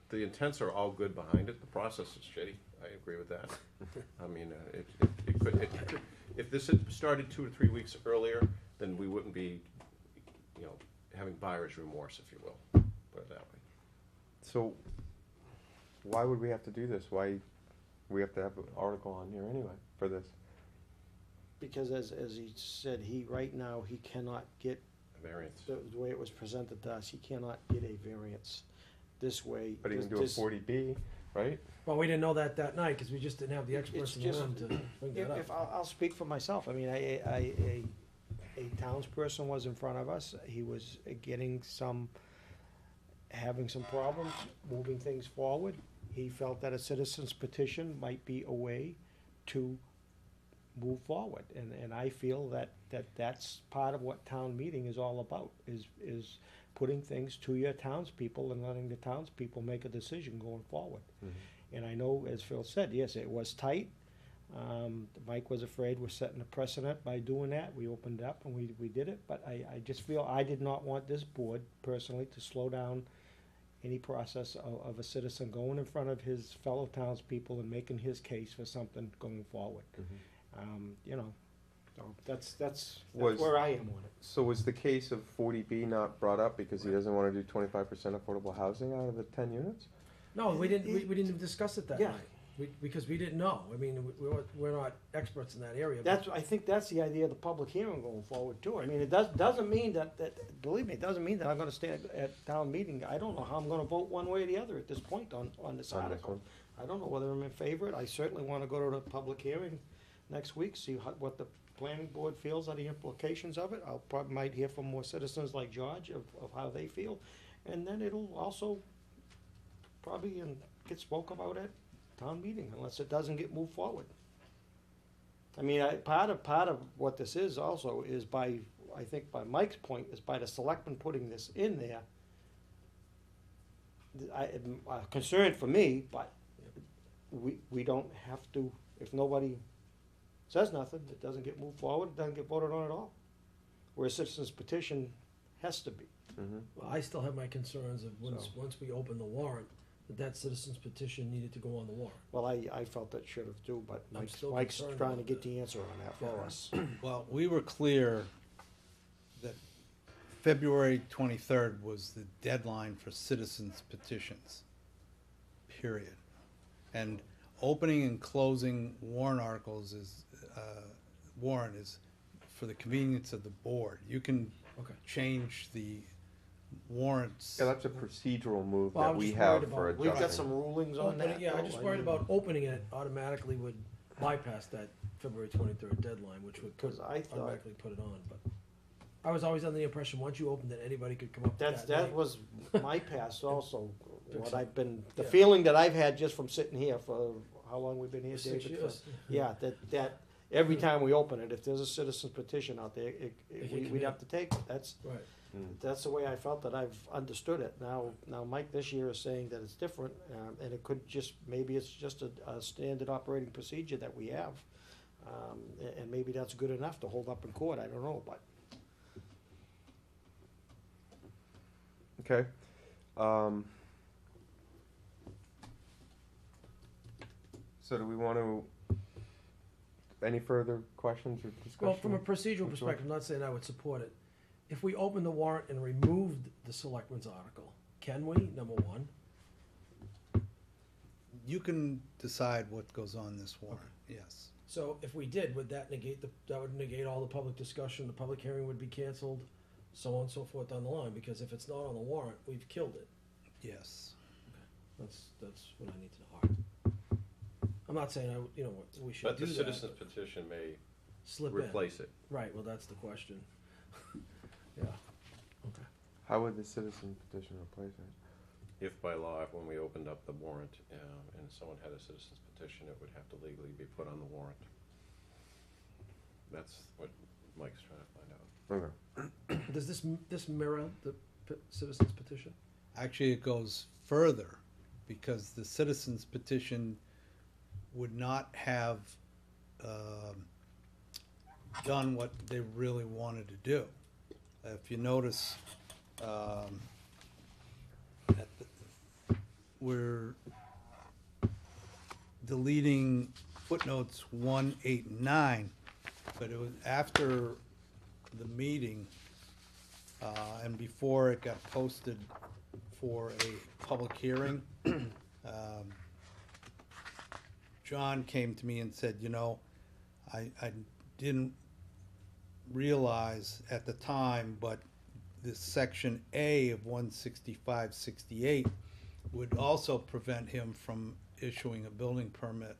the intents are all good behind it. The process is shitty. I agree with that. I mean, if this had started 2 or 3 weeks earlier, then we wouldn't be, having buyer's remorse, if you will, put it that way. So, why would we have to do this? Why we have to have an article on here anyway for this? Because as he said, right now, he cannot get, A variance. the way it was presented to us, he cannot get a variance this way. But he can do a 40B, right? Well, we didn't know that night, because we just didn't have the experts in the just- room to bring that If, up. I'll speak for myself, I mean, a townsperson was in front of us, he was having some problems moving things forward. He felt that a citizen's petition might be a way to move forward, and I feel that's part of what town meeting is all about, is putting things to your townspeople and letting the townspeople make a decision going forward. And I know, as Phil said, yes, it was tight. Mike was afraid we're setting a precedent by doing that. We opened up and we did it, but I just feel I did not want this board personally to slow down any process of a citizen going in front of his fellow townspeople and making his case for something going forward. So that's where I am on it. So was the case of 40B not brought up because he doesn't want to do 25% affordable housing out of the 10 units? No, we didn't even discuss it that Yeah. night, because we didn't know. I mean, we're not experts in that area. I think that's the idea of the public hearing going forward too. I mean, it doesn't mean that, believe me, it doesn't mean that I'm gonna stay at town meeting. I don't know how I'm gonna vote one way or the other at this point on this On this article. one? I don't know whether I'm in favor. I certainly wanna go to the public hearing next week, see what the planning board feels are the implications of it. I'll probably might hear from more citizens like George of how they feel. And then it'll also probably get spoke about at town meeting, unless it doesn't get moved forward. I mean, part of what this is also is I think by Mike's point, is by the selectmen putting this in there. A concern for me, but we don't have to, if nobody says nothing, it doesn't get moved forward, it doesn't get voted on at all. Where a citizen's petition has to be. Well, I still have my concerns of once, So- once we open the warrant, that citizen's petition needed to go on the warrant. Well, I felt that should have too, but I'm still Mike's concerned trying to about get that. the answer on that for us. Well, we were clear that February 23rd was the deadline for citizens petitions, period. And opening and closing warrant articles is, warrant is for the convenience of the board. You can Okay. change the warrants. Yeah, that's a procedural move Well, I that was we just have worried for about- We've got adjusting. some rulings on that. Yeah, I'm though, just I worried mean, about opening it automatically would bypass that February 23rd deadline, which would Because I thought, automatically put it on, but I was always under the impression, once you opened it, anybody could come up that that night. that was my past also, Fix what it. I've been, the Yeah. feeling that I've had just from sitting here for, how long we've been here, 6 David? years. Yeah, that, every time we open it, if there's a citizen's petition out there, we'd have to take it, Right. that's the way I felt that I've understood it. Now Mike this year is saying that it's different, and it could just, maybe it's just a standard operating procedure that we have. And maybe that's good enough to hold up in court, I don't know, but. Okay. So do we want to, any further questions or discussion? Well, from a procedural Which perspective, I'm not saying I would support it. If we open the warrant and removed the selectmen's article, can we, number one? You can decide what goes on this warrant, yes. So if we did, would that negate that would negate all the public discussion, the public hearing would be canceled, so on and so forth down the line, because if it's not on the warrant, we've killed it. Yes. That's what I need to know. I'm not saying we should But do the that. citizen's petition may Slip in. replace it. Right, well, that's the question. Yeah, okay. How would the citizen petition replace it? If by law, when we opened up the warrant, and someone had a citizen's petition, it would have to legally be put on the warrant. That's what Mike's trying to find out. Okay. Does this mirror the citizen's petition? Actually, it goes further, because the citizens petition would not have done what they really wanted to do. If you notice, we're deleting footnotes 1, 8, and 9, but it was after the meeting, and before it got posted for a public hearing, John came to me and said, I didn't realize at the time, but this section A of 165-68 would also prevent him from issuing a building permit,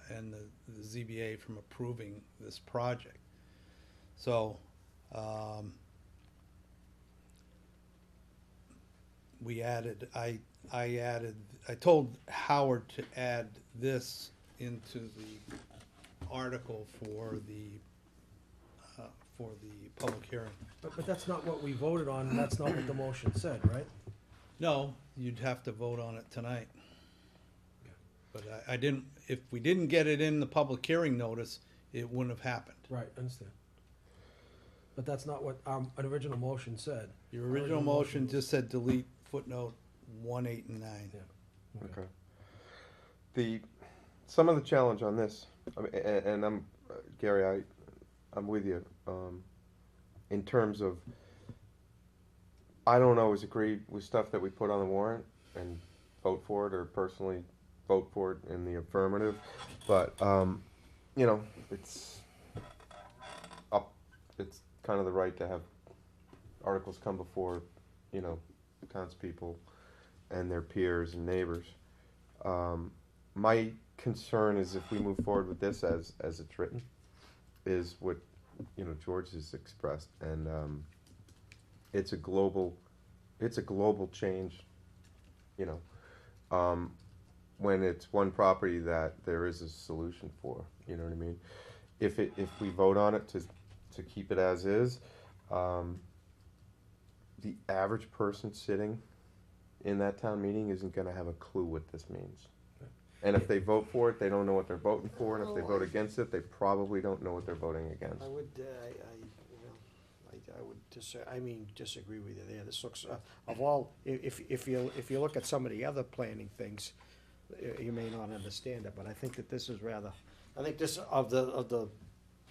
and the ZBA from approving this project. So, we added, I told Howard to add this into the article for the public hearing. But that's not what we voted on, and that's not what the motion said, right? No, you'd have to vote on it tonight. But I didn't, if we didn't get it in the public hearing notice, it wouldn't have happened. Right, understand. But that's not what our original motion said. Your original motion just said delete footnote 1, 8, and 9. Yeah. Okay. Some of the challenge on this, I mean, and I'm, Gary, I'm with you, in terms of, I don't always agree with stuff that we put on the warrant and vote for it, or personally vote for it in the affirmative, but, it's kind of the right to have articles come before, townspeople and their peers and neighbors. My concern is if we move forward with this as it's written, is what, George has expressed, and it's a global change, when it's one property that there is a solution for, you know what I mean? If we vote on it to keep it as is, the average person sitting in that town meeting isn't gonna have a clue what this means. And if they vote for it, they don't know what they're voting for, and if they vote against it, they probably don't know what they're voting against. I would, I would disagree with you there. This looks, of all, if you look at some of the other planning things, you may not understand it, but I think that this is rather, I think this, of the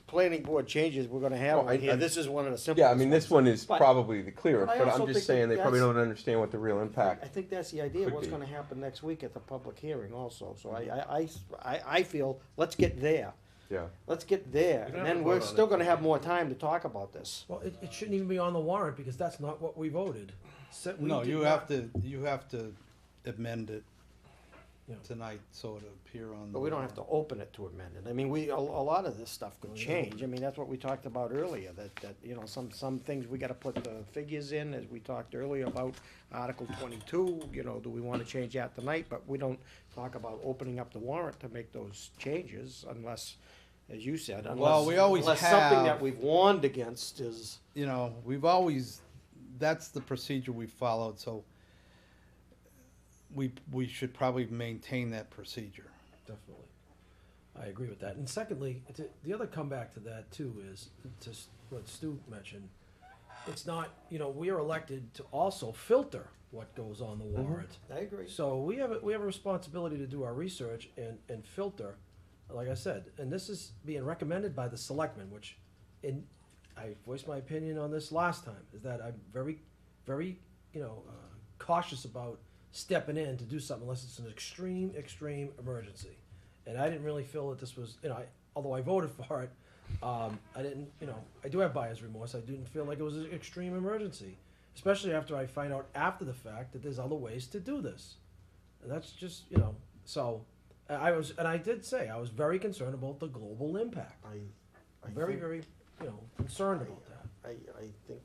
planning board changes we're gonna have Oh, on here, this is one of the simplest. Yeah, I mean, this one is But- probably the clearest, but I but also I'm just think saying they that probably that's- don't understand what the real I impact. think that's the idea, could what's be. gonna happen next week at the public hearing also, so I feel, let's get there. Yeah. Let's get there, You don't and have then to we're vote on still it gonna have tonight. more time to talk about this. Well, it shouldn't even be on the warrant, because that's not what we voted. We No, did you not- have to amend it Yeah. tonight, so it'll appear on. But we don't have to open it to amend it. I mean, a lot of this stuff could change. I mean, that's what we talked about earlier, that, you know, some things we gotta put the figures in, as we talked earlier about Article 22, you know, do we wanna change that tonight? But we don't talk about opening up the warrant to make those changes unless, as you said, Well, we always unless something have- that we've warned against is. You know, that's the procedure we followed, so we should probably maintain that procedure. Definitely. I agree with that. And secondly, the other comeback to that too is, what Stu mentioned, it's not, you know, we are elected to also filter what goes on the warrant. I agree. So we have a responsibility to do our research and filter, like I said, and this is being recommended by the selectmen, which, I voiced my opinion on this last time, is that I'm very, very, cautious about stepping in to do something unless it's an extreme emergency. And I didn't really feel that this was, although I voted for it, I didn't, I do have buyer's remorse. I didn't feel like it was an extreme emergency, especially after I find out after the fact that there's other ways to do this. And that's just, so I did say I was very concerned about the global impact. I Very, think- very, concerned about that. I think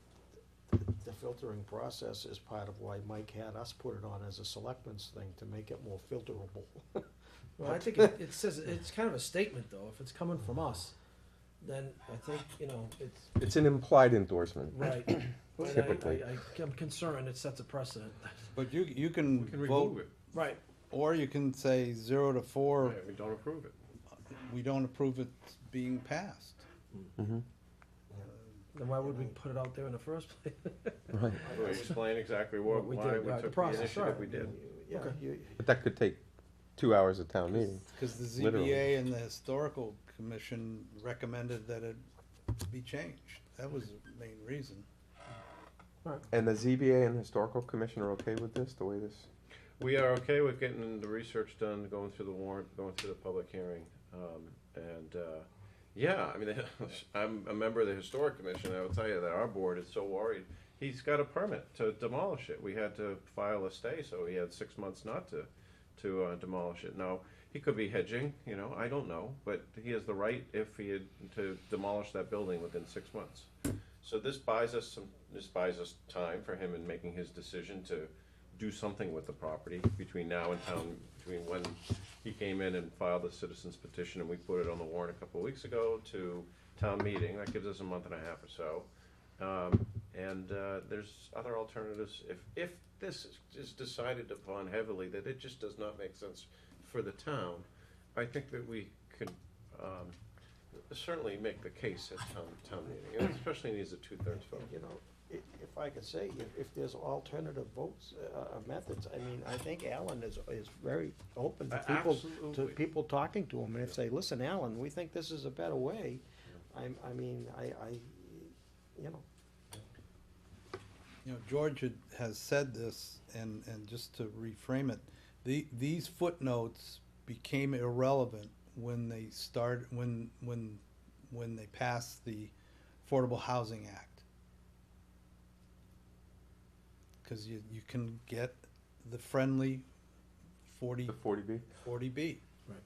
the filtering process is part of why Mike had us put it on as a selectmen's thing, to make it more filterable. Well, I think it says, it's kind of a statement though. If it's coming from us, then I think, it's, It's an implied endorsement. right. But Typically. I'm concerned it sets a precedent. But you We can can vote, remove it. Right. or you can say 0 to 4, Yeah, we don't approve it. we don't approve it being passed. Mhm. Then why would we put it out there in the first place? Right. We explain exactly What we why did, we right, the took the process, initiative right. we did. Yeah, Okay. But that could take 2 hours of town meeting. Because the Literally. ZBA and the Historical Commission recommended that it be changed. That was the main reason. And the ZBA and the Historical Commission are okay with this, the way this? We are okay with getting the research done, going through the warrant, going through the public hearing. Yeah, I mean, I'm a member of the Historic Commission, I will tell you that our board is so worried. He's got a permit to demolish it. We had to file a stay, so he had 6 months not to demolish it. Now, he could be hedging, I don't know, but he has the right, if he had, to demolish that building within 6 months. So this buys us time for him in making his decision to do something with the property between now and between when he came in and filed the citizen's petition and we put it on the warrant a couple of weeks ago to town meeting. That gives us a month and a half or so. There's other alternatives. If this is decided upon heavily that it just does not make sense for the town, I think that we could certainly make the case at town meeting, and especially needs a 2/3 vote. If I could say, if there's alternative votes, methods, I mean, I think Alan is very open to Absolutely. people talking to him, and if they, listen, Alan, we think this is a better way, I mean, George has said this, and just to reframe it, these footnotes became irrelevant when they when they passed the Affordable Housing Act. Because you can get the friendly 40. The 40B? 40B. Right.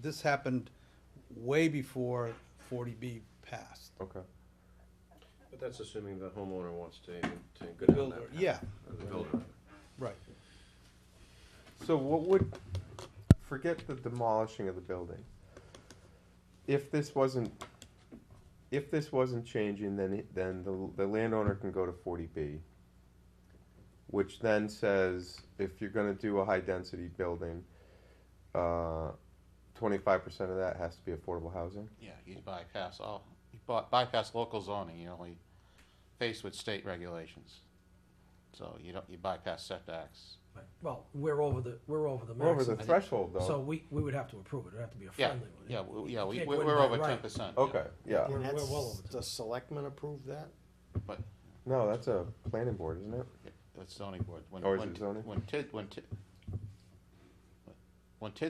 This happened way before 40B passed. Okay. But that's assuming the homeowner wants to go down Builder, that path. yeah. Or the builder. Right. So forget the demolishing of the building. If this wasn't changing, then the landowner can go to 40B, which then says if you're gonna do a high-density building, 25% of that has to be affordable housing? Yeah, you bypass bypass local zoning, you're only faced with state regulations. So you bypass setbacks. Right. Well, we're over the We're over the maximum. threshold, So though. we would have to approve it, it'd have to be a Yeah, friendly one. yeah, You can't go in we're by over right. 10%. Okay, yeah. We're And that's, well over the selectmen approve that? But No, that's a planning board, isn't it? it's zoning board. Or is it zoning? When TIDS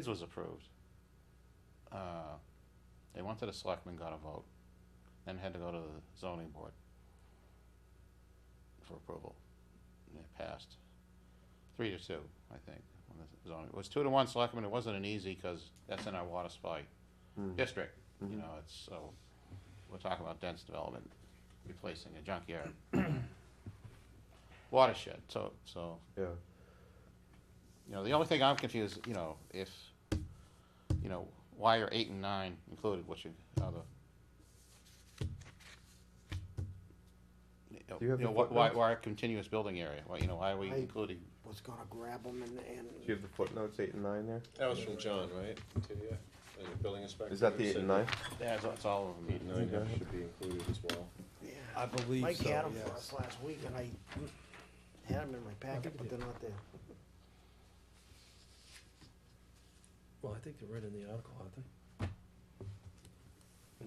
was approved, they went to the selectmen, got a vote, then had to go to the zoning board for approval. And it passed 3-2, I think. When the zoning, it was 2-1 selectmen. It wasn't an easy, because that's in our water supply district. You know, it's, so we're talking about dense development, replacing a junkyard. Watershed, so, Yeah. you know, the only thing I'm confused, you know, if, you know, why are 8 and 9 included, which are Do you have the why footnotes? a continuous building area? Why, you know, why are we I- including? Was gonna grab them and Do you have the footnotes 8 and 9 there? That was from John, right? To you, as a building inspector. Is that the 8 and 9? Yeah, it's all of them. 8 and 9 should be included as well. yeah. I believe Mike so, had them for yes. us last week, and I had them in my packet, but they're not there. Well, I think they're right in the article, aren't they?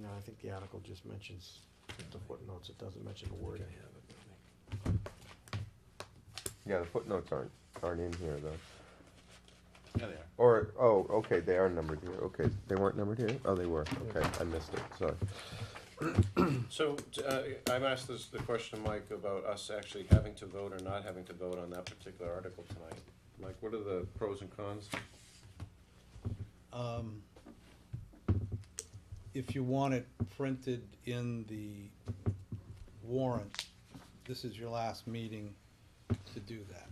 No, I think the article just mentions the footnotes, it doesn't mention the word. I have it with me. Yeah, the footnotes aren't in here, though. Yeah, they are. Or, oh, okay, they are numbered here. Okay, they weren't numbered here? Oh, they were. Okay, I missed it, sorry. So, I've asked the question, Mike, about us actually having to vote or not having to vote on that particular article tonight. Mike, what are the pros and cons? If you want it printed in the warrant, this is your last meeting to do that.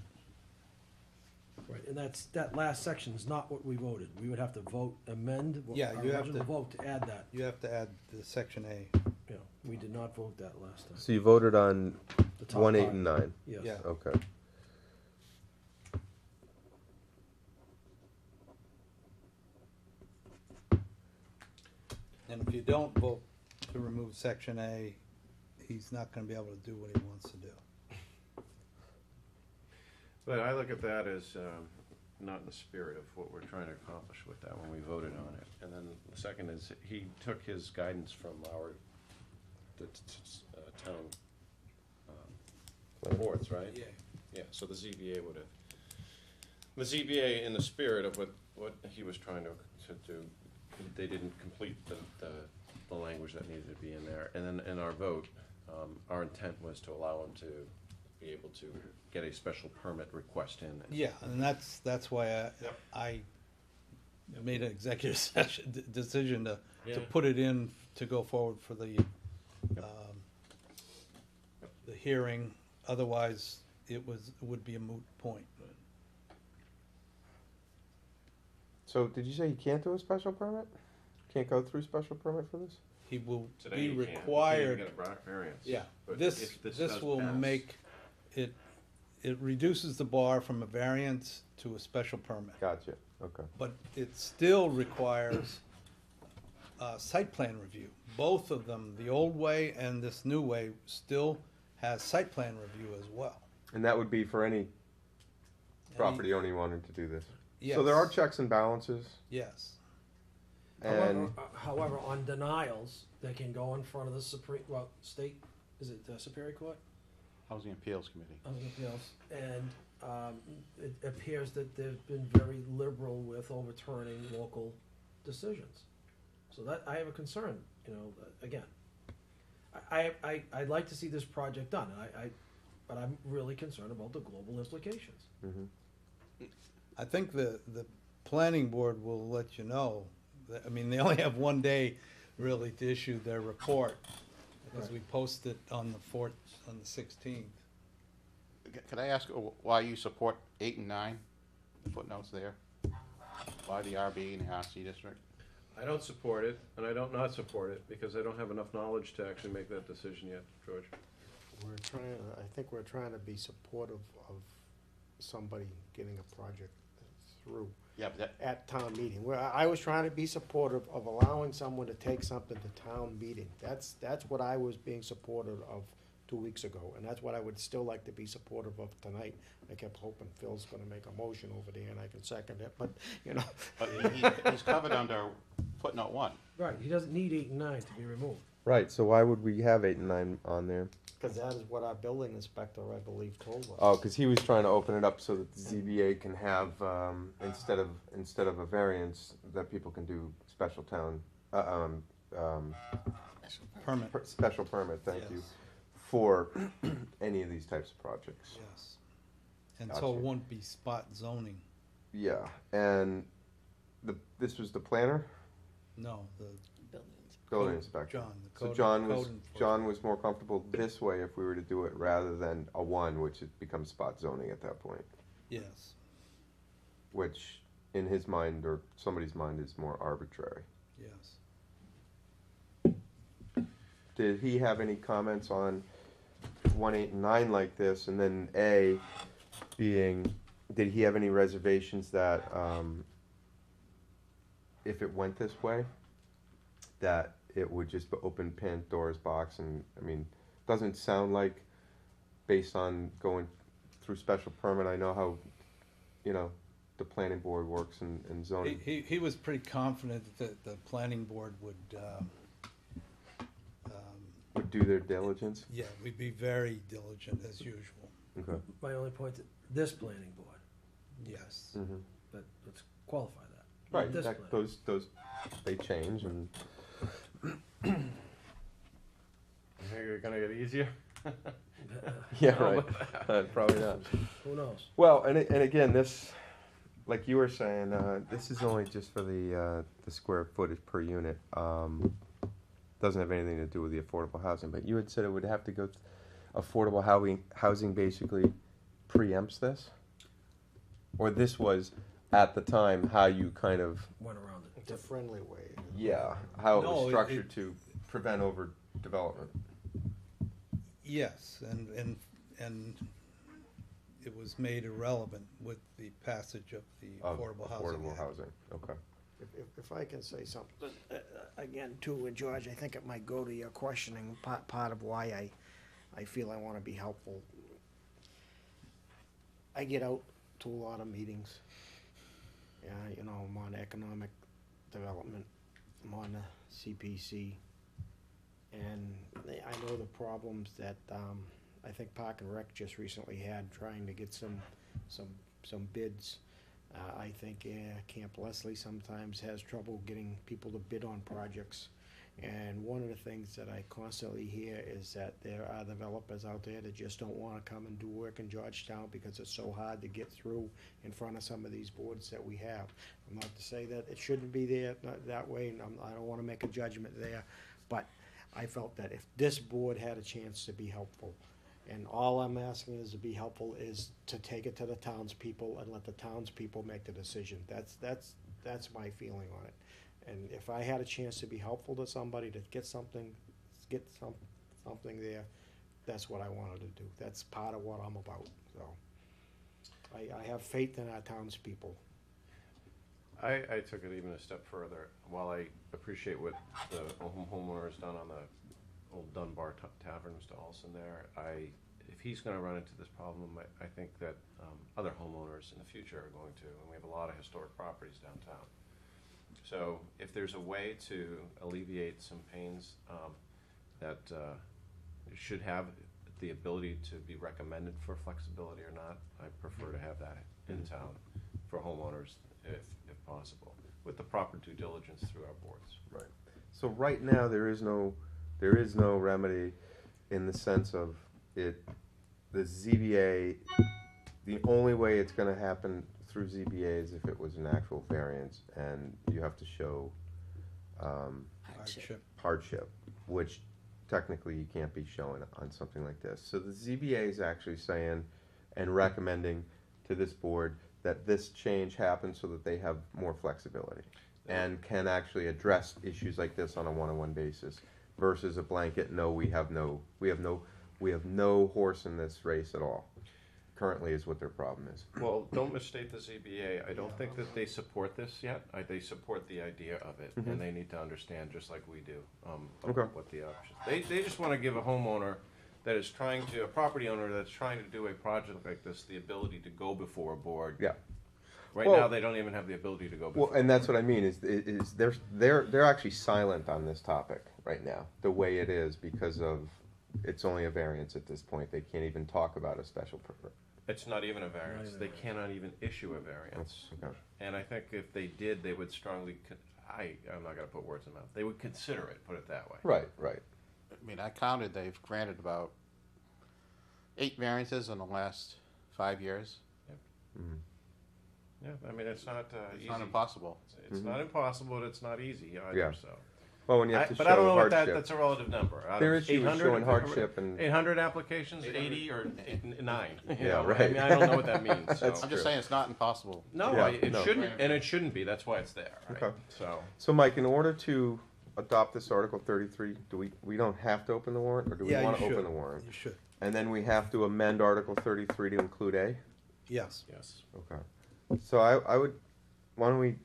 Right, and that last section is not what we voted. We would have to vote, amend Yeah, our you have original to- vote to add that. You have to add the section A. You know, we did not vote that last time. So you voted on The top 1, 8, part. and 9? Yes. Yeah. Okay. And if you don't vote to remove section A, he's not gonna be able to do what he wants to do. But I look at that as not in the spirit of what we're trying to accomplish with that when we voted on it. And then the second is, he took his guidance from town boards, right? Yeah. Yeah, so the ZBA would have, the ZBA, in the spirit of what he was trying to do, they didn't complete the language that needed to be in there. And then in our vote, our intent was to allow him to be able to get a special permit request in. Yeah, and that's why I made an executive session decision to Yeah. put it in to go forward for the hearing. Otherwise, it would be a moot point. So did you say you can't do a special permit? Can't go through special permit for this? He will Today be you can't. You can't even required. get a variance. Yeah, But this if does will pass- make it, it reduces the bar from a variance to a special permit. Gotcha, okay. But it still requires site plan review. Both of them, the old way and this new way, still has site plan review as well. And that would be for any property owner wanting to do this? Yes. So there are checks and balances, Yes. and, However, on denials, they can go in front of the state, is it the Superior Court? Housing Appeals Committee. Housing Appeals, and it appears that they've been very liberal with overturning local decisions. So that, I have a concern, you know, again. I'd like to see this project done, but I'm really concerned about the global implications. I think the planning board will let you know. I mean, they only have one day really to issue their report, because we post it on the 16th. Could I ask why you support 8 and 9, the footnotes there? Why the RB and the RC district? I don't support it, and I don't not support it, because I don't have enough knowledge to actually make that decision yet, George. I think we're trying to be supportive of somebody getting a project through. Yeah, but that, at town meeting. Where I was trying to be supportive of allowing someone to take something to town meeting. That's what I was being supportive of 2 weeks ago, and that's what I would still like to be supportive of tonight. I kept hoping Phil's gonna make a motion over there and I can second it, but, you know. but he's covered under footnote 1. Right, he doesn't need 8 and 9 to be removed. Right, so why would we have 8 and 9 on there? Cause that is what our building inspector, I believe, told us. Oh, because he was trying to open it up so that the ZBA can have, instead of a variance, that people can do special town, Permit, special permit, thank you, Yes. for any of these types of projects. yes. And so it Gotcha. won't be spot zoning, Yeah, and this was the planner, no, the building inspector. John, the So code. John code was, enforcement. John was more comfortable this way if we were to do it rather than a 1, which it becomes spot zoning at that point, Yes, which in his mind or somebody's mind is more arbitrary. yes. Did he have any comments on 1, 8, and 9 like this? And then A being, did he have any reservations that if it went this way, that it would just open Pandora's box? And I mean, doesn't sound like, based on going through special permit, I know how, the planning board works and zoning. He was pretty confident that the planning board would, Would do their diligence. yeah, we'd be very diligent as usual, Okay. My only point, this planning board, yes. Mm-hmm. but let's qualify that. Right, This that, plan. those, they change and. You think you're gonna get easier? Yeah, right. Probably not. Who knows? Well, and again, this, like you were saying, this is only just for the square footage per unit. Doesn't have anything to do with the affordable housing, but you had said it would have to go, affordable housing basically preempts this? Or this was, at the time, how you kind of, Went around it. It's a friendly way. yeah, how it No, was it- structured to prevent overdevelopment. Yes, and it was made irrelevant with the passage of the Of Affordable Housing Affordable Act. housing, okay. If I can say something, again, too, and George, I think it might go to your questioning, part of why I feel I wanna be helpful. I get out to a lot of meetings. Yeah, I'm on economic development, I'm on the CPC. And I know the problems that, I think Park and Rec just recently had trying to get some bids. I think Camp Leslie sometimes has trouble getting people to bid on projects. And one of the things that I constantly hear is that there are developers out there that just don't wanna come and do work in Georgetown because it's so hard to get through in front of some of these boards that we have. I'm not to say that it shouldn't be there that way, and I don't wanna make a judgment there, but I felt that if this board had a chance to be helpful, and all I'm asking is to be helpful is to take it to the townspeople and let the townspeople make the decision. That's my feeling on it. And if I had a chance to be helpful to somebody to get something there, that's what I wanted to do. That's part of what I'm about, so. I have faith in our townspeople. I took it even a step further. While I appreciate what the homeowner's done on the old Dunbar Tavern, Mr. Olson there, if he's gonna run into this problem, I think that other homeowners in the future are going to, and we have a lot of historic properties downtown. So if there's a way to alleviate some pains that should have the ability to be recommended for flexibility or not, I prefer to have that in town for homeowners if possible, with the proper due diligence through our boards. Right. So right now, there is no remedy in the sense of it, the ZBA, the only way it's gonna happen through ZBA is if it was an actual variance, and you have to show, hardship, which technically you can't be showing on something like this. So the ZBA is actually saying and recommending to this board that this change happens so that they have more flexibility and can actually address issues like this on a one-on-one basis versus a blanket, no, we have no horse in this race at all. currently is what their problem is. Well, don't misstate the ZBA. I don't think that they support this yet. They support the idea of it, and they need to understand, just like we do, Okay. what the options. They just want to give a homeowner that is trying to, a property owner that's trying to do a project like this, the ability to go before a board. Yeah. Right Well- now, they don't even have the ability to go Well, before. and that's what I mean, is they're actually silent on this topic right now, the way it is, because of, it's only a variance at this point. They can't even talk about a special permit. It's not even a variance. They cannot even issue a variance. Okay. And I think if they did, they would strongly, I'm not gonna put words in mouth. They would consider it, put it that way. Right, right. I mean, I counted, they've granted about 8 variances in the last 5 years. Mhm. Yeah, I mean, it's not It's easy. not impossible. It's not impossible, but it's not easy Yeah. either, so. Well, when you have to But I don't show know what hardship. that's a relative number. Out Their of issue is 800 showing hardship and- 800 applications, 80 or 9. Yeah, I right. mean, I don't know what that means, so. That's I'm true. just saying it's not impossible. No, Yeah, it no. shouldn't, and it shouldn't be, that's why it's there, right? Okay. So, So, Mike, in order to adopt this Article 33, we don't have to open the warrant, or do we Yeah, you want to should. open the warrant? You should, And then we have to amend Article 33 to include A? yes. yes. Okay. So I would, why don't we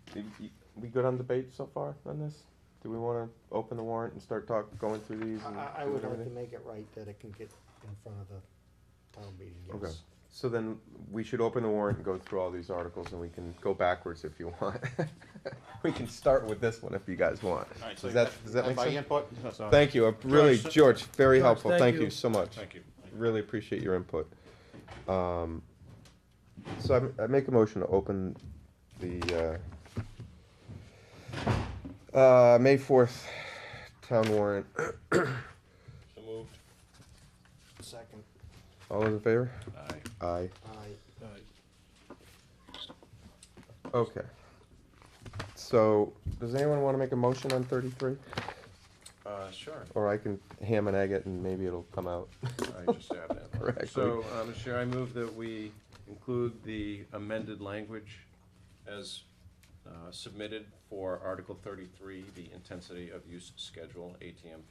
good on debate so far on this? Do we want to open the warrant and start going through these? and I doing would like to everything? make it right that it can get in front of the town meeting, yes. Okay. So then we should open the warrant and go through all these articles, and we can go backwards if you want. We can start with this one if you guys want. All right, so Does that make my sense? input? Thank you. Really, George, very George, helpful. thank Thank you. you so much. Thank you. Really appreciate your input. So I make a motion to open the May 4th town warrant. So moved. Second, All those in favor? Aye. Aye. aye. Okay. So, does anyone want to make a motion on 33? Sure. Or I can ham and egg it and maybe it'll come out. I just add that. Correctly. So, Mr. Chair, I move that we include the amended language as submitted for Article 33, the intensity of use schedule, ATM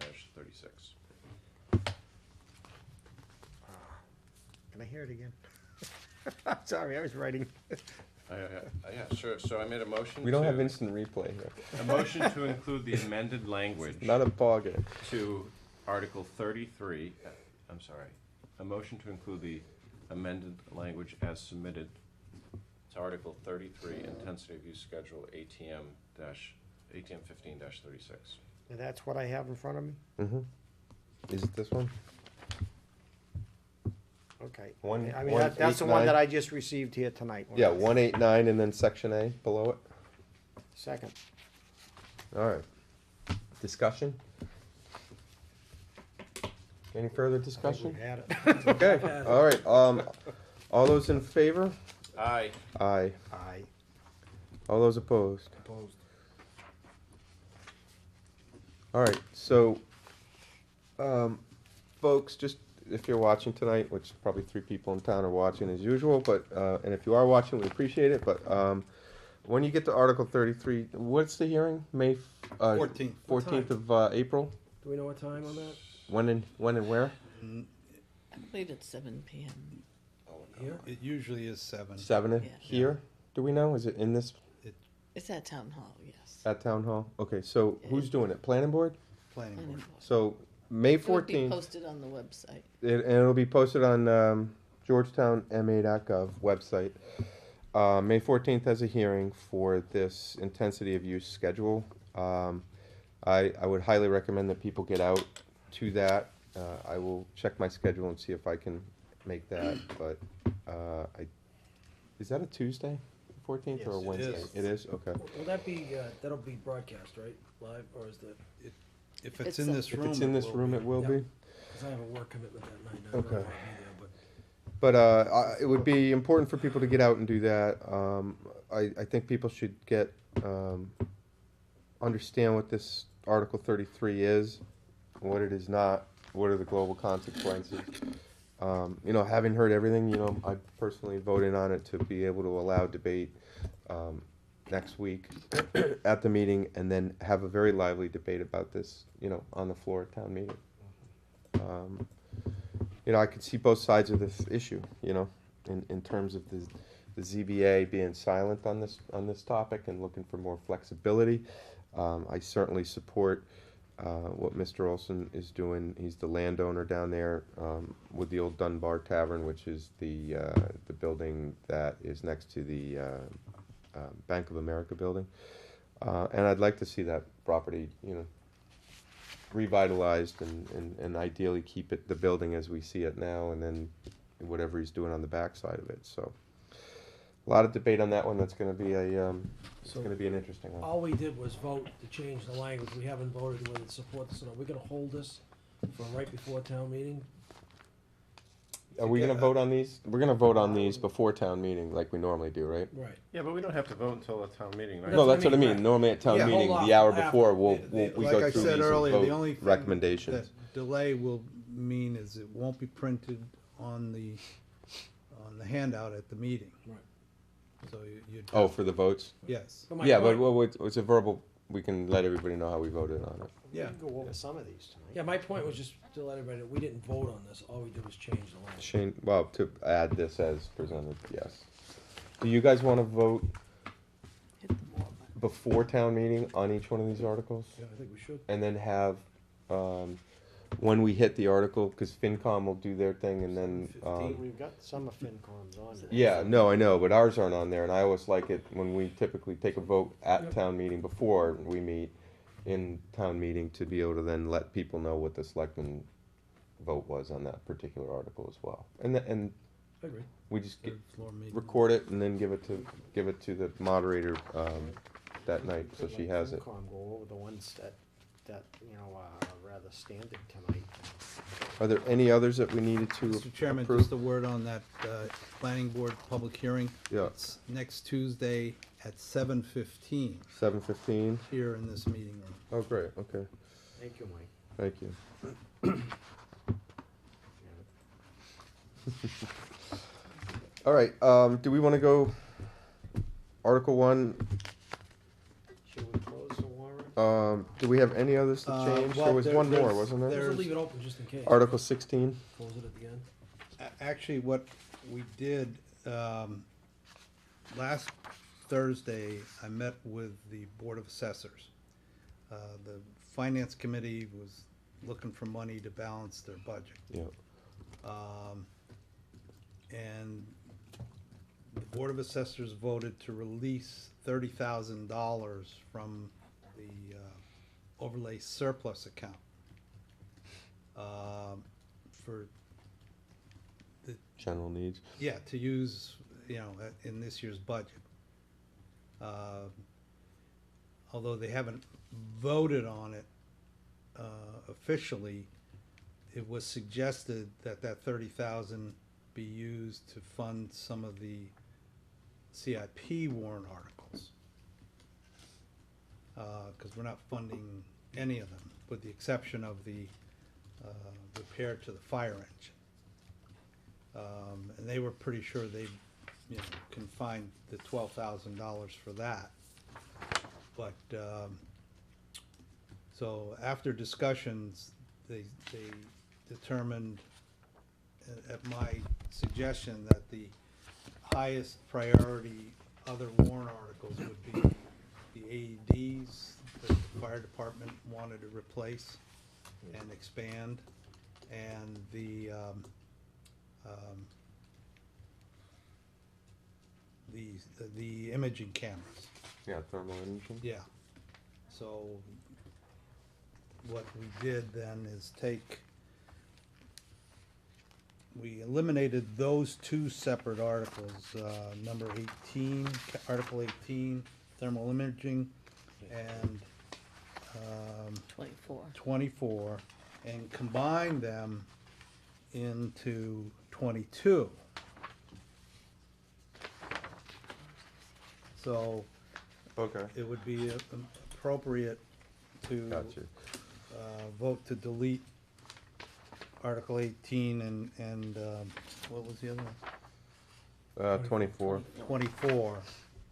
15-36. Can I hear it again? Sorry, I was writing. Yeah, sure. So I made a motion We don't have to, instant replay here. a motion to include the amended language Not a ball game. to Article 33, I'm sorry, a motion to include the amended language as submitted to Article 33, intensity of use schedule, ATM 15-36. And that's what I have in front of me? Mm-hmm. Is it this one? Okay. One- I mean, one, that's the eight, one nine. that I just received here tonight. Yeah, 189 and then section A below it. Second. All right. Discussion? Any further I think discussion? we've had it. Okay, all right, all those in favor? Aye. Aye. Aye. All those opposed? Opposed. All right, so, folks, just if you're watching tonight, which probably 3 people in town are watching as usual, but, and if you are watching, we appreciate it, but, when you get to Article 33, what's the hearing? May, 14th. 14th of, April? Do we know what time on that? When and where? I believe it's 7 PM. Here? It usually is 7. 7 Yeah. here? Do we know? Is it in this, It's at Town Hall, yes. at Town Hall? Okay, so who's doing it? Planning board? Planning Planning board. board. So, May It would be 14th. posted on the website. And it'll be posted on georgetownma.gov website. May 14th has a hearing for this intensity of use schedule. I would highly recommend that people get out to that. I will check my schedule and see if I can make that, but is that a Tuesday, 14th, or a Yes, it Wednesday? is. It is? Okay. Will that be, that'll be broadcast, right? Live, or is that, If It's it's in a- this If room. it's in this room, it will Yeah. be. because I have a work commitment that night, and I don't Okay. want to be there, but. But it would be important for people to get out and do that. I think people should get understand what this Article 33 is, what it is not, what are the global consequences. Having heard everything, I personally voted on it to be able to allow debate next week at the meeting, and then have a very lively debate about this, on the floor at town meeting. you know, I could see both sides of this issue, you know, in terms of the ZBA being silent on this topic and looking for more flexibility. I certainly support what Mr. Olson is doing. He's the landowner down there with the old Dunbar Tavern, which is the building that is next to the Bank of America building. And I'd like to see that property, you know, revitalized and ideally keep it, the building as we see it now, and then whatever he's doing on the back side of it. So a lot of debate on that one. That's going to be it's So- going to be an interesting one. All we did was vote to change the language. We haven't voted whether to support this or not. We're gonna hold this for right before town meeting. Are we going to vote on these? We're going to vote on these before town meeting, like we normally do, right? Right. Yeah, but we don't have to vote until the town meeting, right? No, that's what I mean. right. Normally at town Yeah, meeting, hold the off hour after. before, we Like go I through said these earlier, and the vote only thing recommendations. that delay will mean is it won't be printed on the handout at the meeting. Right. So you'd. Oh, for the votes? Yes, But my Yeah, point- but well, it's a verbal, we can let everybody know how we voted on it. yeah. Go over some of these tonight. Yeah, my point was just to let everybody know, we didn't vote on this. All we did was change the language. Shane, well, to add this as presented, yes. Do you guys want to vote Hit the more button. before town meeting on each one of these articles? Yeah, I think we should. And then have, when we hit the article, because FinCom will do their thing, and then, We've got some of FinCom's on there. yeah, no, I know, but ours aren't on there, and I always like it when we typically take a vote at Yep. town meeting before we meet in town meeting to be able to then let people know what the selectmen vote was on that particular article as well. And I agree. we just get, Third floor meeting. record it and then give it to the moderator, that night, so she has it. FinCom go over the ones that, you know, are rather standard tonight. Are there any others that we needed to Mr. Chairman, approve? just a word on that planning board public hearing. Yeah. It's next Tuesday at 7:15 7:15? here in this meeting room. Oh, great, okay, Thank you, Mike. thank you. All right, do we wanna go Article 1? Should we close the warrant? Do we have any others to change? well, There was one more, there's- wasn't there? Let's There's- leave it open just in case. Article 16? Close it at the end. Actually, what we did, last Thursday, I met with the Board of Assessors. The Finance Committee was looking for money to balance their budget. Yeah. And the Board of Assessors voted to release $30,000 from the overlay surplus account for General needs? yeah, to use, you know, in this year's budget. Although they haven't voted on it officially, it was suggested that that 30,000 be used to fund some of the CIP warrant articles. Because we're not funding any of them, with the exception of the repair to the fire engine. And they were pretty sure they, you know, can find the $12,000 for that. But, so after discussions, they determined, at my suggestion, that the highest priority other warrant articles would be the AEDs that the fire department wanted to replace and expand, and the imaging cameras. Yeah, thermal imaging? Yeah. So what we did then is we eliminated those two separate articles, number 18, Article 18, thermal imaging, and 24. 24, and combined them into 22. So Okay, it would be appropriate to gotcha. vote to delete Article 18 and what was the other one? 24, 24,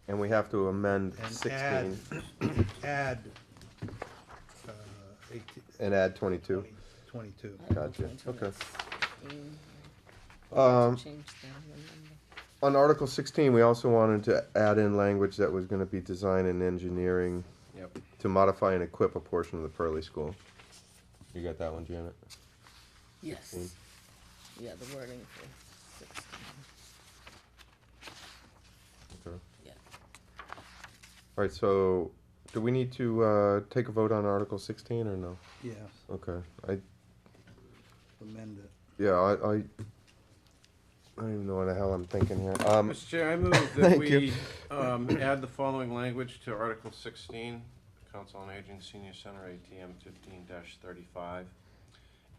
and we have to amend and 16 add 18, and add 22. 22. Gotcha, okay. 16. Um, Change the number. On Article 16, we also wanted to add in language that was gonna be design and engineering Yep. to modify and equip a portion of the Pearly School. You got that one, Janet? Yes. 16. Yeah, the wording for 16. Okay. Yeah. All right, so do we need to take a vote on Article 16 or no? Yes, Okay, amend it. yeah, I don't even know what the hell I'm thinking here. Mr. Chair, I move that Thank you. we add the following language to Article 16, Council on Aging Senior Center ATM 15-35.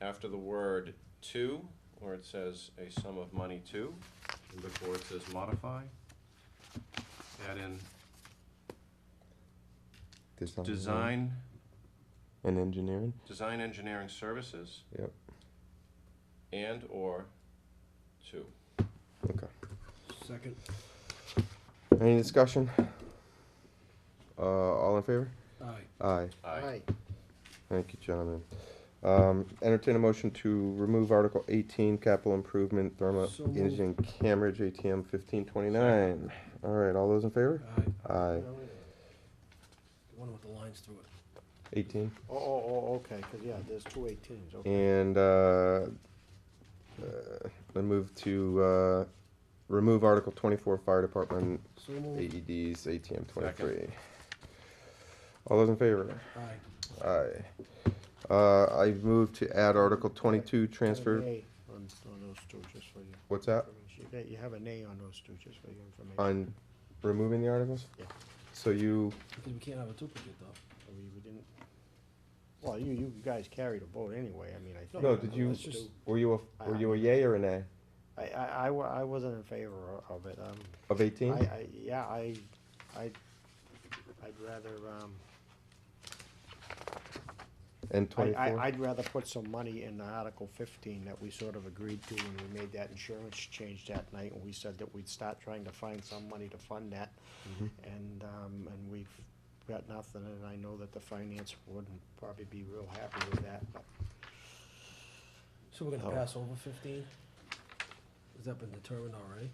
After the word "to," where it says a sum of money to, and before it says modify, add in design and engineering. engineering services, Yep. and/or to. Okay. Second. Any discussion? All in favor? Aye. Aye. Aye. Thank you, gentlemen. Entertain a motion to remove Article 18, capital improvement, thermal So moved. imaging Cambridge, ATM 1529. All right, all those in favor? Aye. Aye. The one with the lines through it. 18. Okay, cause yeah, there's 2 18s, okay. And then move to remove Article 24, fire department, So moved. AEDs, ATM 23. All those in favor? Aye. Aye. I move to add Article 22, Have a transfer. nay on those two, just for you. What's that? You have a nay on those two, just for your information. On removing the articles? Yeah. So you, Because we can't have a duplicate though. We didn't, well, you guys carried a vote anyway, I mean, I think. no, did you, let's just- were you a yay or a nay I wasn't in favor of it, of 18? I'd rather, And 24? I'd rather put some money in the Article 15 that we sort of agreed to when we made that insurance change that night, and we said that we'd start trying to find some money to fund that. Mhm. And we've got nothing, and I know that the finance wouldn't probably be real happy with that, but So we're gonna Oh. pass over 15? Has that been determined already?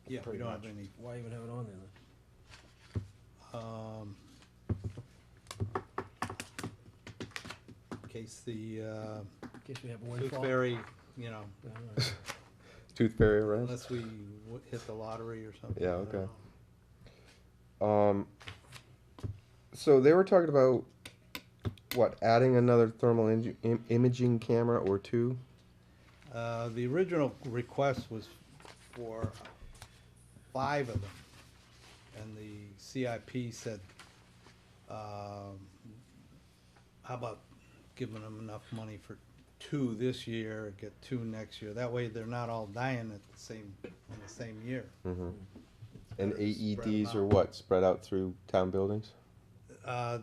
Yeah, we Pretty don't have much. any, Why even have it on there then? in case the, In case we have a Tooth windfall? Fairy, you know, Yeah, all right. Tooth fairy arrest? unless we hit the lottery or something. Yeah, I don't okay. know. So they were talking about, what, adding another thermal imaging camera or two? The original request was for 5 of them, and the CIP said, how about giving them enough money for 2 this year, get 2 next year, that way they're not all dying at in the same year. Mm-hmm. And Better spread 'em AEDs are out. what, spread out through town buildings?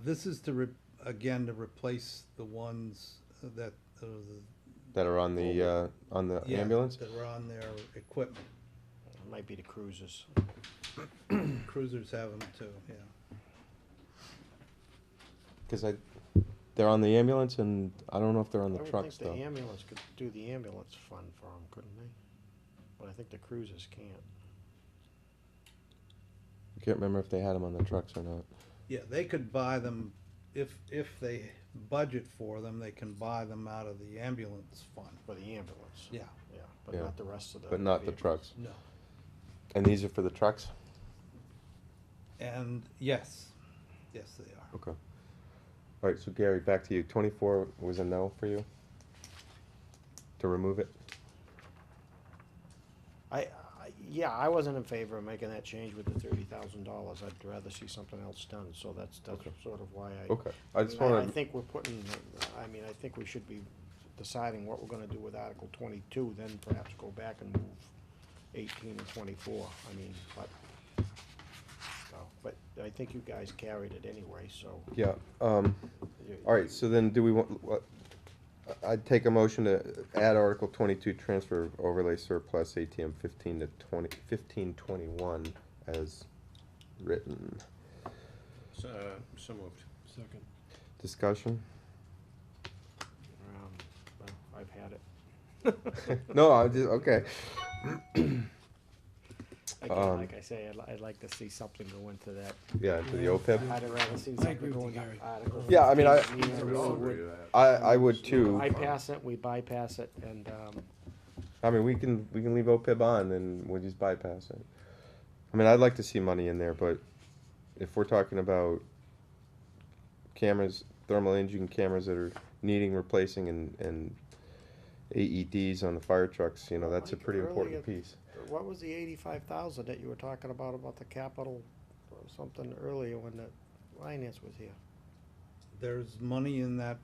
This is to again, to replace the ones that, That are on the yeah, ambulance? that were on their equipment. it might be the cruisers. Cruisers have them too, yeah. Because they're on the ambulance, and I don't know if they're on the I would trucks, think though. the ambulance could do the ambulance fund for them, couldn't they? But I think the cruisers can't. I can't remember if they had them on the trucks or not. Yeah, they could buy them, if they budget for them, they can buy them out of the ambulance fund. For the ambulance. Yeah, Yeah, but Yeah. not the rest of the. But not the vehicles. trucks. no. And these are for the trucks? And yes, yes, they are. Okay. All right, so Gary, back to you. 24 was a no for you? To remove it? Yeah, I wasn't in favor of making that change with the $30,000. I'd rather see something else done, so that's sort of why I. Okay. I just I wanted, think we're putting, I think we should be deciding what we're gonna do with Article 22, then perhaps go back and move 18 and 24, but I think you guys carried it anyway, so. yeah. you- All right, so then do we want, I'd take a motion to add Article 22, transfer overlay surplus ATM 1521 as written. So moved. Second. Discussion? Well, I've had it. No, I just, okay. Again, like I say, I'd like to see something go into that. Yeah, into the OPEB. I'd rather see I something agree with go you, into Gary. Article Yeah, I mean, 15. I really would. I would too. Bypass it, we bypass it, and, I mean, we can leave OPEB on and we'll just bypass it. I mean, I'd like to see money in there, but if we're talking about cameras, thermal imaging cameras that are needing replacing and AEDs on the fire trucks, you know, that's a Mike, pretty earlier- important piece. what was the 85,000 that you were talking about the capital, or something earlier when the finance was here? There's money in that,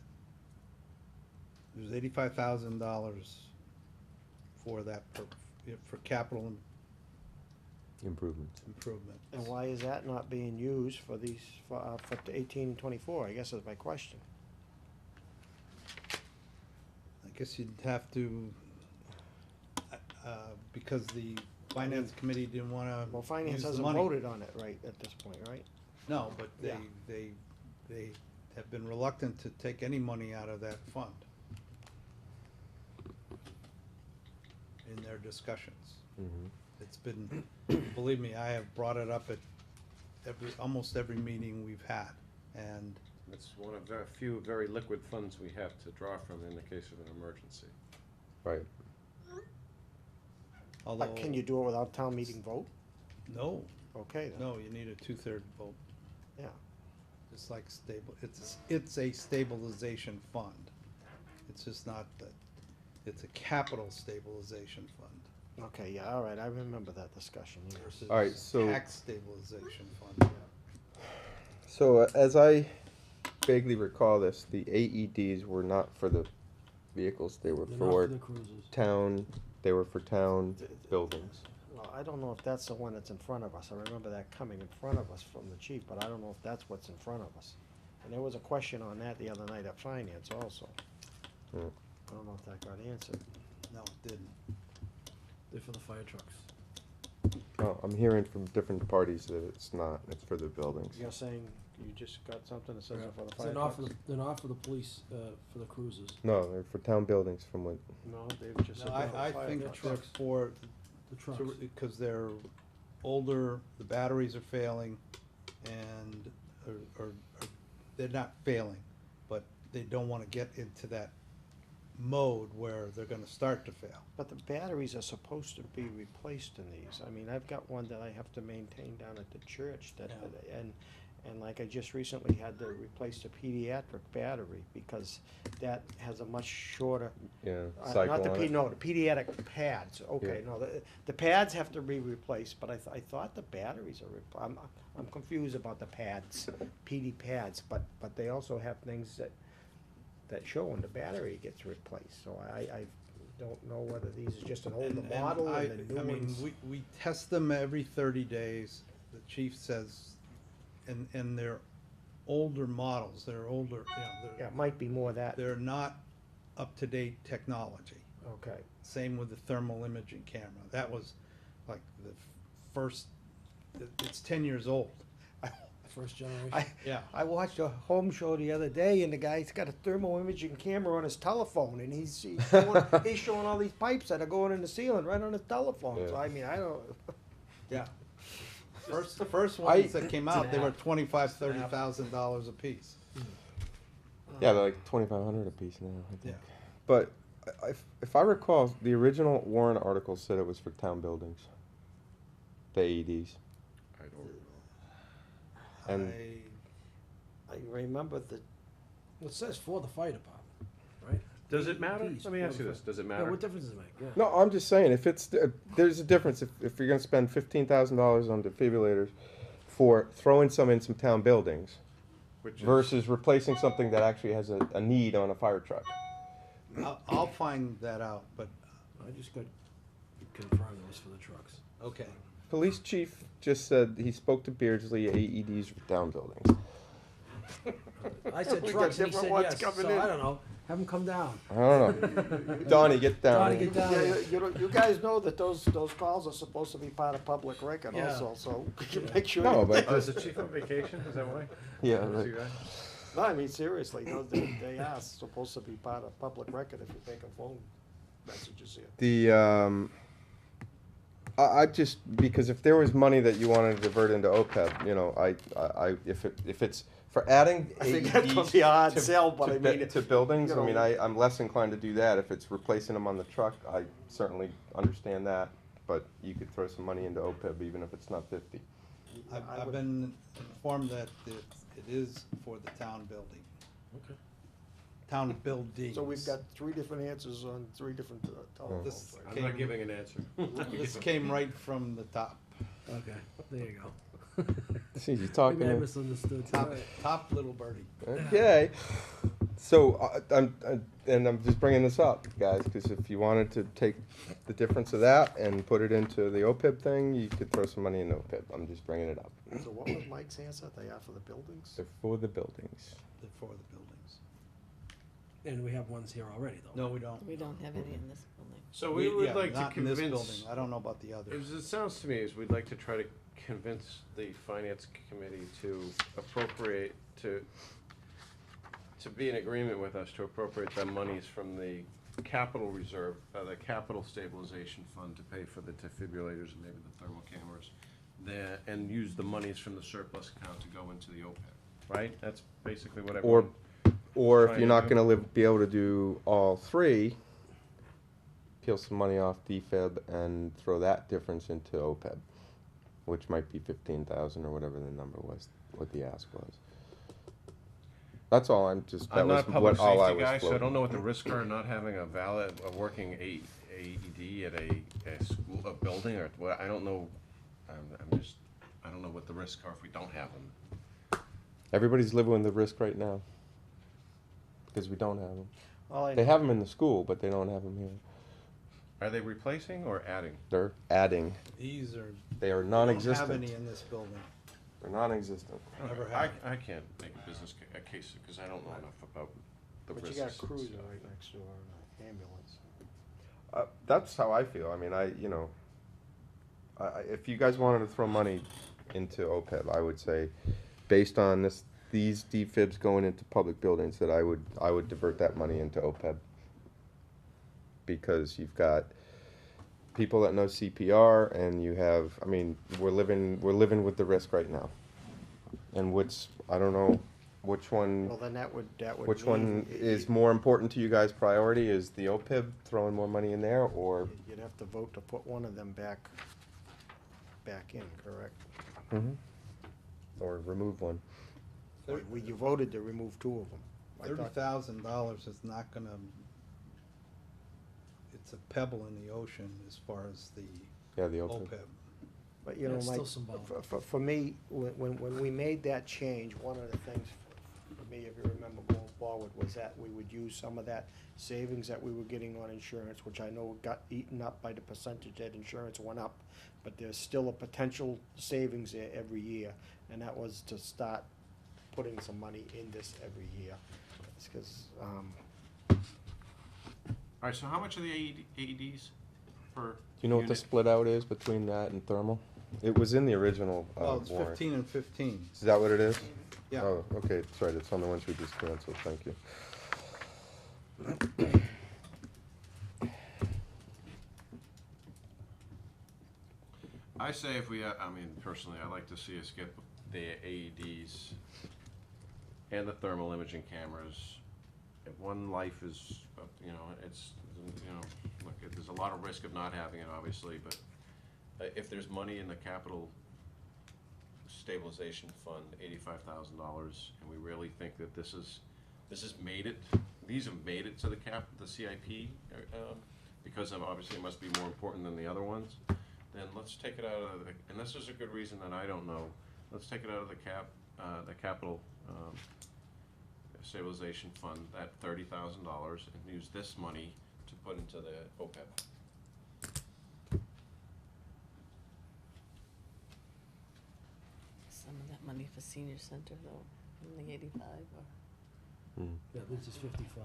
there's $85,000 for that, for capital Improvements. improvement. And why is that not being used for these, for 18 and 24, I guess is my question. I guess you'd have to, because the finance committee didn't wanna Well, finance use the hasn't money. voted on it right at this point, right? No, but Yeah. they have been reluctant to take any money out of that fund in their discussions. Mm-hmm. It's been, believe me, I have brought it up at almost every meeting we've had, and It's one of the few very liquid funds we have to draw from in the case of an emergency. Right. although. But can you do it without town meeting vote? No, Okay, then, no, you need a 2/3 vote. yeah. It's like it's a stabilization fund. It's just not that, it's a capital stabilization fund Okay, yeah, all right, I remember that discussion, yeah. versus All right, so- tax stabilization fund. So as I vaguely recall this, the AEDs were not for the vehicles, they were They're not for for the cruisers. town, they were for town buildings. Well, I don't know if that's the one that's in front of us. I remember that coming in front of us from the chief, but I don't know if that's what's in front of us. And there was a question on that the other night at finance also. Hmm. I don't know if that got answered. No, it didn't. They're for the fire trucks. Oh, I'm hearing from different parties that it's not, it's for the buildings. You're saying you just got something that says Yeah. it for the They're fire not for trucks? the, they're not for the police, for the cruisers. No, they're for town buildings from what, No, they've just No, said they're for the I fire think trucks. they're for, The trucks. because they're older, the batteries are failing, and, or they're not failing, but they don't wanna get into that mode where they're gonna start to fail. But the batteries are supposed to be replaced in these. I mean, I've got one that I have to maintain down at the church that, and like I just recently had to replace the pediatric battery because that has a much shorter, yeah, not cycle the on it. no, the pediatric pads, okay, Yeah. no, the pads have to be replaced, but I thought the batteries are, I'm confused about the pads, PD pads, but they also have things that show when the battery gets replaced, so I don't know whether these are just an older And model I and the new mean, ones. we test them every 30 days, the chief says, and they're older models, they're older, you know, Yeah, it might be more that, they're not up-to-date technology. okay. Same with the thermal imaging camera, that was like the first, it's 10 years old. First generation. Yeah. I watched a home show the other day, and the guy's got a thermal imaging camera on his telephone, and he's showing all these pipes that are going in the ceiling right on his telephone. So Yeah. I mean, I don't. Yeah. The first ones that came out, they were $25,000, $30,000 a piece. Yeah, they're like 2,500 a piece now, I think. Yeah. But if I recall, the original Warren article said it was for town buildings, the AEDs. I don't. And- I remember the. Well, it says for the fire department, right? Does it matter? AEDs Let me for ask the you this, does it Yeah, matter? what difference does it make? Yeah. No, I'm just saying, if it's, there's a difference if you're gonna spend $15,000 on defibrillators for throwing some in some town buildings Which is- versus replacing something that actually has a need on a fire truck. I'll find that out, but, I just got confirmed it was for the trucks. okay. Police chief just said he spoke to Beardsley, AEDs for town buildings. I said We got trucks, and he different said ones yes, coming so in. I don't know, have him come down. I don't know. Donnie, get down. Donnie, get down. You guys know that those calls are supposed to be part of public record Yeah. also, so could you make sure? No, you- but Oh, is the chief on vacation, is that why? Yeah, Is right. he right? No, I mean, seriously, they are supposed to be part of public record if you make a phone. messages here. The, I just, because if there was money that you wanted to divert into OPEB, you know, if it's for adding I think that would be a hard sell, but I mean, to buildings, you I mean, know. I'm less inclined to do that. If it's replacing them on the truck, I certainly understand that, but you could throw some money into OPEB even if it's not 50. I've been informed that it is for the town building, Okay. town buildings. So we've got 3 different answers on 3 different telephones. This right? I'm not giving an answer. This came right from the top. Okay, there you go. See, you're talking. Maybe I misunderstood. Top little birdie. Okay. So I'm just bringing this up, guys, because if you wanted to take the difference of that and put it into the OPEB thing, you could throw some money in OPEB. I'm just bringing it up. So what was Mike's answer? They are for the buildings? They're for the buildings. For the buildings. And we have ones here already, though. No, we don't. We don't have any in this building. So we would yeah, like to not in this convince. building. I don't know about the others. It sounds to me as we'd like to try to convince the finance committee to appropriate, to be in agreement with us to appropriate the monies from the capital reserve, the capital stabilization fund to pay for the defibrillators and maybe the thermal cameras, and use the monies from the surplus account to go into the OPEB, right? That's basically what Or, everyone. or if trying you're to not do. going to be able to do all 3, peel some money off DFib and throw that difference into OPEB, which might be 15,000 or whatever the number was, what the ask was. That's all. I'm not a public all I safety was guy, so I floating. don't know what the risks are not having a working AED at a school, a building, or what, I don't know. I don't know what the risks are if we don't have them. Everybody's living with the risk right now because we don't have them. Well, They have them in the school, but they don't have them here. Are they replacing or adding? They're adding. These are. They are We non-existent. don't have any in this building. They're non-existent. Never I have. I can't make a business case, because I don't know enough about the but risks. you got a cruiser right next door and an ambulance. That's how I feel. I mean, if you guys wanted to throw money into OPEB, I would say, based on these defibs going into public buildings, that I would divert that money into OPEB. Because you've got people that know CPR, and you have, I mean, we're living with the risk right now. And I don't know which one. Well, then that would Which mean one is more important to you guys' priority? Is the OPEB throwing more money in there, or? You'd have to vote to put one of them back in, correct? Mhm. Or remove one? You voted to remove 2 of them. I thought- $30,000 is not gonna. It's a pebble in the ocean as far as the Yeah, the OPEB. OPEB. But you know, It's Mike, still symbolic. for me, when we made that change, one of the things for me, if you remember going forward, was that we would use some of that savings that we were getting on insurance, which I know got eaten up by the percentage that insurance went up, but there's still a potential savings there every year, and that was to start putting some money in this every year. It's 'cause, All right, so how much are the AEDs per Do you know what the unit? split out is between that and thermal? It was in the original Well, it's warrant. 15 and 15. Is that what it is? Yeah. Oh, okay, that's right, it's on the ones we just canceled, thank you. I say if we, I mean, personally, I'd like to see us get the AEDs and the thermal imaging cameras. If one life is, it's, look, there's a lot of risk of not having it, obviously, but if there's money in the capital stabilization fund, $85,000, and we really think that this has made it, these have made it to the CIP, because obviously it must be more important than the other ones, then let's take it out of unless there's a good reason that I don't know, let's take it out of the capital stabilization fund, that $30,000, and use this money to put into the OPEB. Some of that money for senior center though, in the 85 or, Yeah, this is 55.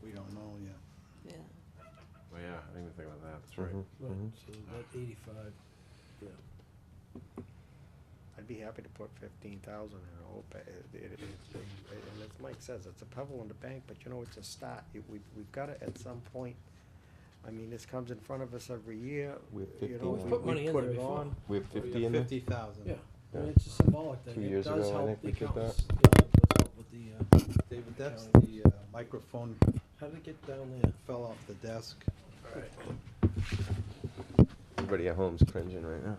We don't know yet. yeah. Well, yeah, I didn't even think about that, that's right. Mhm. Right, so that 85, yeah. I'd be happy to put 15,000 in OPEB. And as Mike says, it's a pebble in the bank, but it's a start. We've got to, at some point, I mean, this comes in front of us every year. We have You 50 know, in we- there. Put money we in put there it before. on. We have 50 in there? 50,000. Yeah, I Yeah. mean, it's a symbolic thing. 2 It years does ago, I help think the we did that. accountants. Yeah, it does help with the, David, that's the microphone how did it get down there? fell off the desk. Everybody at home's cringing right now.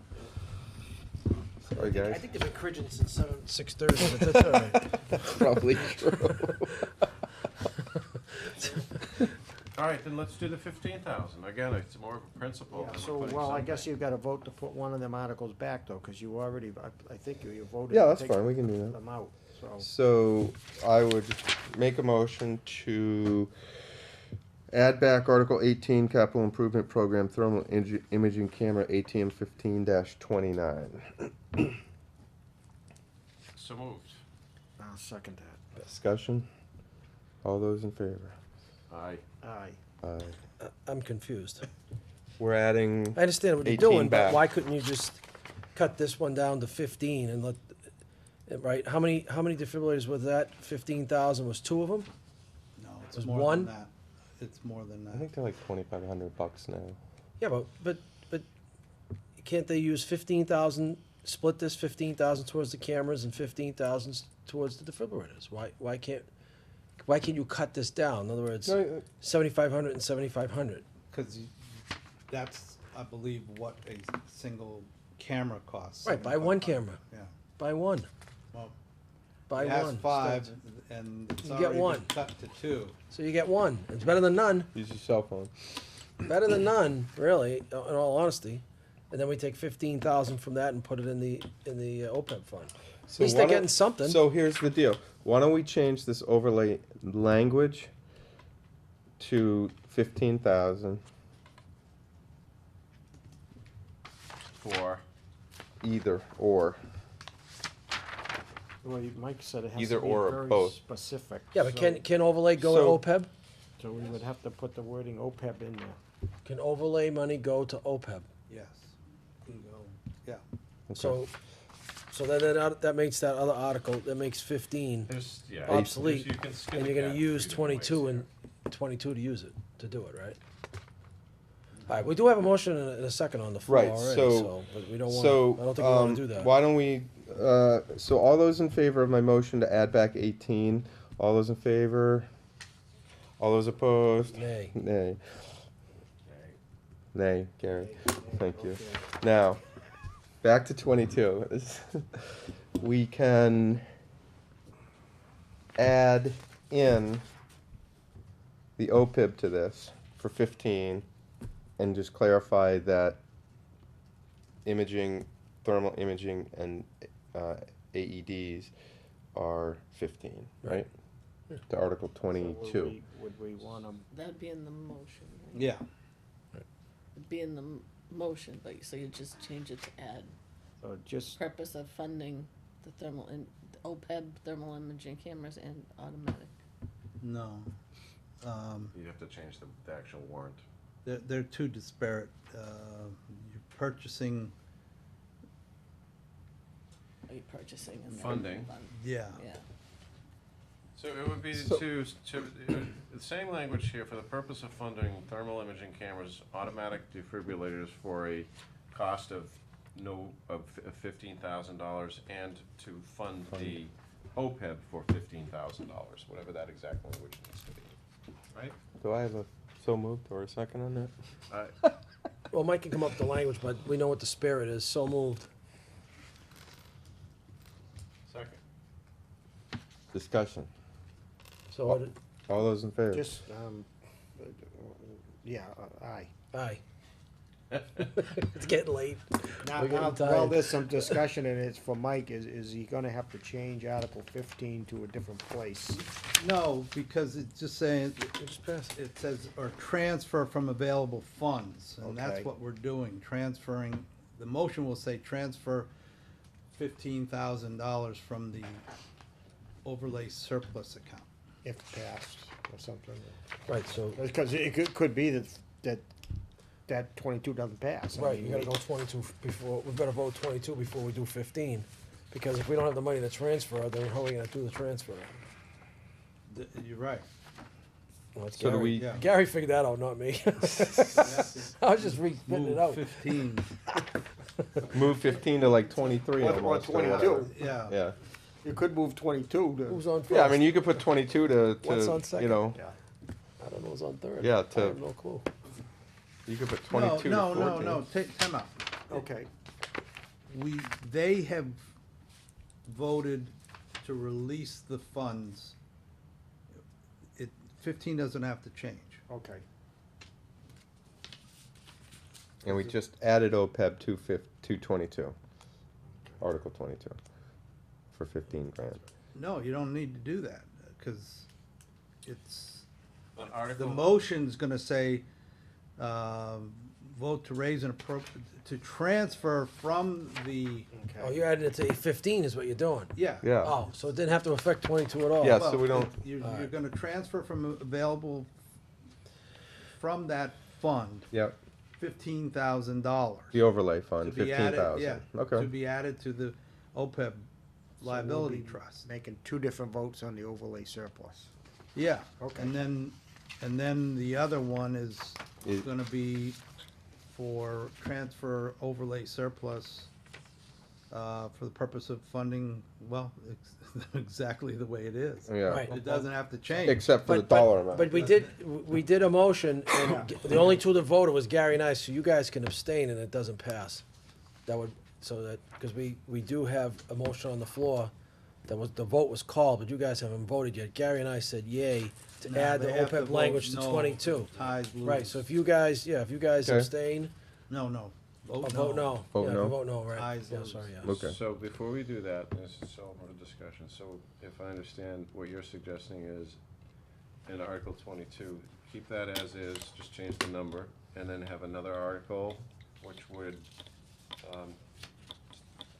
Sorry, I guys. think they've been cringing since 6:30, but that's all right. That's probably true. All right, then let's do the 15,000. Again, it's more of a principle. Yeah, than so, putting well, I something. guess you've got to vote to put one of them articles back, though, because you already, I think you voted. Yeah, to that's take fine, we can do that. them out, so. So I would make a motion to add back Article 18, Capital Improvement Program, Thermal Imaging Camera, ATM 15-29. So moved. I'll second that. Discussion? All those in favor? Aye. Aye. Aye. I'm confused. We're adding, I understand what you're 18 doing, but back. why couldn't you just cut this one down to 15 and let, right, how many defibrillators was that? 15,000 was 2 of them? No, it's Was more one? than that. It's more than I that. think they're like $2,500 now. Yeah, but can't they use 15,000, split this 15,000 towards the cameras and 15,000 towards the defibrillators? Why can't you cut this down? In other words, 7,500 and 7,500. Because that's, I believe, what a single camera costs. Right, buy one camera. Yeah. Buy one. Well, Buy it has one. 5, and it's You get already one. been cut to 2. So you get one. It's better than none. Use your cell phone. Better than none, really, in all honesty. And then we take 15,000 from that and put it in the OPEB fund. So At least why they're don't- getting something. So here's the deal. Why don't we change this overlay language to 15,000 For, either or. Well, Mike said it has Either to be or or very both. specific. Yeah, but so- can overlay go So- to OPEB? So we would have to put the wording OPEB in there. Can overlay money go to OPEB? Yes. Can go, yeah. So that makes that other article, that makes 15 there's, yeah. obsolete, you can skin and the you're gonna cat use 3 different 22 ways and 22 to use it, to do it, right? All right, we do have a motion and a second on the floor Right, already, so- so, but we don't want, So, I don't think we wanna do that. why don't we, so all those in favor of my motion to add back 18, all those in favor? All those opposed? Nay. Nay. here. Nay, Gary. Thank you. Now, back to 22. We can add in the OPIB to this for 15 and just clarify that imaging, thermal imaging and AEDs are 15, right? To Article So 22. would we want them, That'd be in the motion, right? Yeah. It'd be in the motion, but, so you just change it to add, just, purpose of funding the OPEB, thermal imaging cameras and automatic. No. You'd have to change the actual warrant. They're too disparate. You're purchasing, Are you purchasing and then Funding. fund? yeah. Yeah. So it would be So- the same language here, for the purpose of funding thermal imaging cameras, automatic defibrillators for a cost of $15,000, and to fund the OPEB for $15,000, whatever that exact language needs to be, right? Do I have a so moved or a second on that? Well, Mike can come up with the language, but we know what the spirit is, so moved. Second. Discussion. So, what- All those in favor? just, yeah, aye. aye. It's getting late. Now, We're getting well, tired. there's some discussion, and it's for Mike, is he gonna have to change Article 15 to a different place? No, because it's just saying, Just pass it. it says, or transfer from available funds, and that's Okay. what we're doing, transferring, the motion will say transfer $15,000 from the overlay surplus account. If passed, or something. Right, so, Because it could be that 22 doesn't pass. I right, you mean, gotta go 22 before, we better vote 22 before we do 15. Because if we don't have the money to transfer, then how are we gonna do the transfer? You're right. No, it's So do Gary. we, Yeah. Gary figured that out, not me. I was just spitting it Move out. 15, move 15 to like 23 Or almost, or 22. whatever. yeah. Yeah. You could move 22 to. Who's on first? Yeah, I mean, you could put 22 What's on to, second? you know, Yeah. I don't know who's on third. Yeah, I to- have no clue. you could put No, 22 to 14. no, take, time out. Okay. They have voted to release the funds. 15 doesn't have to change. Okay. And we just added OPEB to 222, Article 22, for 15 grand. No, you don't need to do that, because it's, An the article, motion's gonna say, vote to raise and to transfer from the, Oh, you're adding it to 15 is what you're doing? yeah. Yeah. Oh, so it didn't have to affect 22 at all? Yeah, Well, so we don't, You're Alright. gonna transfer from available, from that fund, yeah, $15,000. the overlay fund, To be added, 15,000. yeah, to Okay. be added to the OPEB liability trust. Making two different votes on the overlay surplus. Yeah. Okay. And then the other one is Is- gonna be for transfer overlay surplus, for the purpose of funding, well, exactly the way it is. Yeah. Right. It doesn't have to change. Except for the dollar amount. But we did a motion, and the only two that voted was Gary and I, so you guys can abstain and it doesn't pass. That would, so that, because we do have a motion on the floor, the vote was called, but you guys haven't voted yet. Gary and I said yay to No, add the they have to OPEB vote language to no. 22. Ties lose. Right, so if you guys Okay. abstain, No, no. vote no. Vote Yeah, if no. you vote no, right. Ayes Yeah, lose. sorry, yeah. Okay. so before we do that, this is all for discussion, so if I understand, what you're suggesting is, in Article 22, keep that as is, just change the number, and then have another article, which would,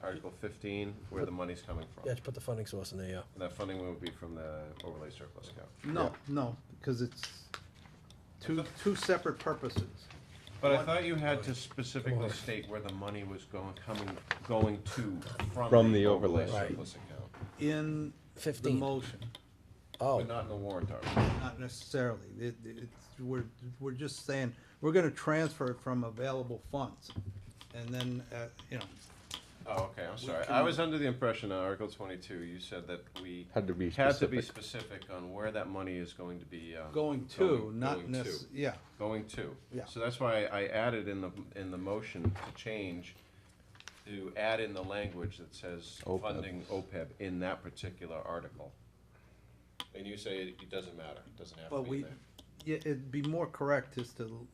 Article 15, where the money's coming from. Yeah, just put the funding source in there, yeah. And that funding would be from the overlay surplus account. No, because it's two separate purposes. But I thought you had to specifically state where the money was going to From the overlay. Right. surplus account, In the 15. motion, Oh, but not in the warrant article. not necessarily. We're just saying, we're gonna transfer it from available funds. And then, Oh, okay, I'm sorry. can- I was under the impression on Article 22, you said that we Had to be had to be specific. specific on where that money is going to be. going to, Going not to. necessarily, yeah. Going to. Yeah. So that's why I added in the motion to change, to add in the language that says OPEB. funding OPEB in that particular article. And you say it doesn't matter, it doesn't have to But be we, there. yeah, it'd be more correct is to,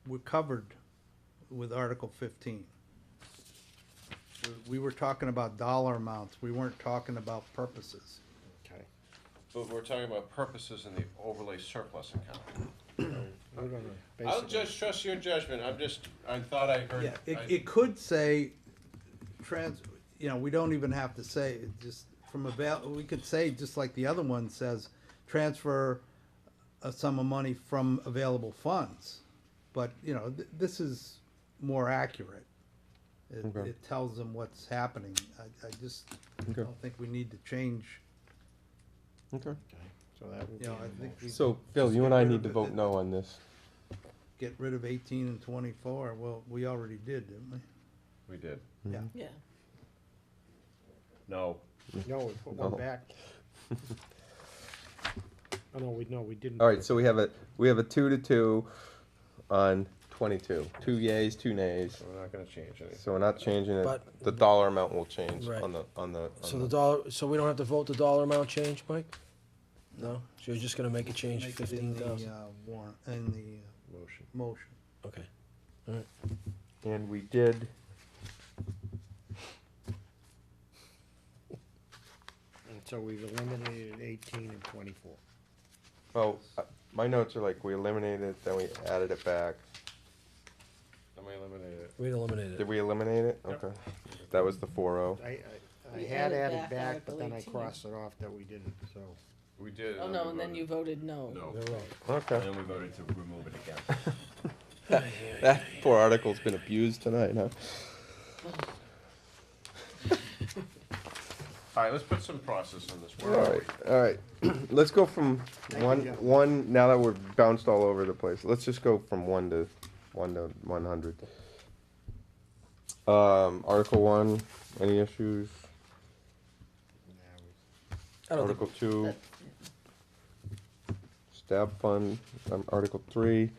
we're covered with Article 15. We were talking about dollar amounts, we weren't talking about purposes. Okay. But we're talking about purposes in the overlay surplus account. We're gonna I'll basically, just trust your judgment, I thought I heard. Yeah, it could say we don't even have to say, it just from we could say, just like the other one says, transfer a sum of money from available funds. But, this is more accurate. Okay. It tells them what's happening. I just Okay. don't think we need to change, Okay. so that will be I in think motion. we So, Bill, you and I need to vote no on this. get rid of 18 and 24. Well, we already did, didn't we? We did. Yeah. Yeah. No. No, we put No. one back. Oh, no, we didn't. All right, so we have a 2-2 on 22. 2 yays, 2 nays. So we're not gonna change anything. So we're not changing it. But- The dollar amount will change Right. on the. so the dollar, so we don't have to vote the dollar amount change, Mike? No? So you're just gonna make a change, Make it in the 15,000? warrant, in the Motion. motion. Okay. And we did. And so we've eliminated 18 and 24. Oh, my notes are like we eliminated it, then we added it back. Then we eliminated it. We'd eliminate Did it. we eliminate it? Yep. Okay. That was the 4-0. I We had added added back back, Article but then I 18. crossed it off that we didn't, so. We did. Oh, no, and then you voted no. No. You're right. Okay. And then we voted to remove it again. That poor article's been abused tonight, huh? All right, let's put some process on this. All Where are right, we? all right. Let's go from one, now that we're bounced all over the place, let's just go from 1 to 100. Article 1, any issues? I don't think, Article 2, That- stab fund, Article 3,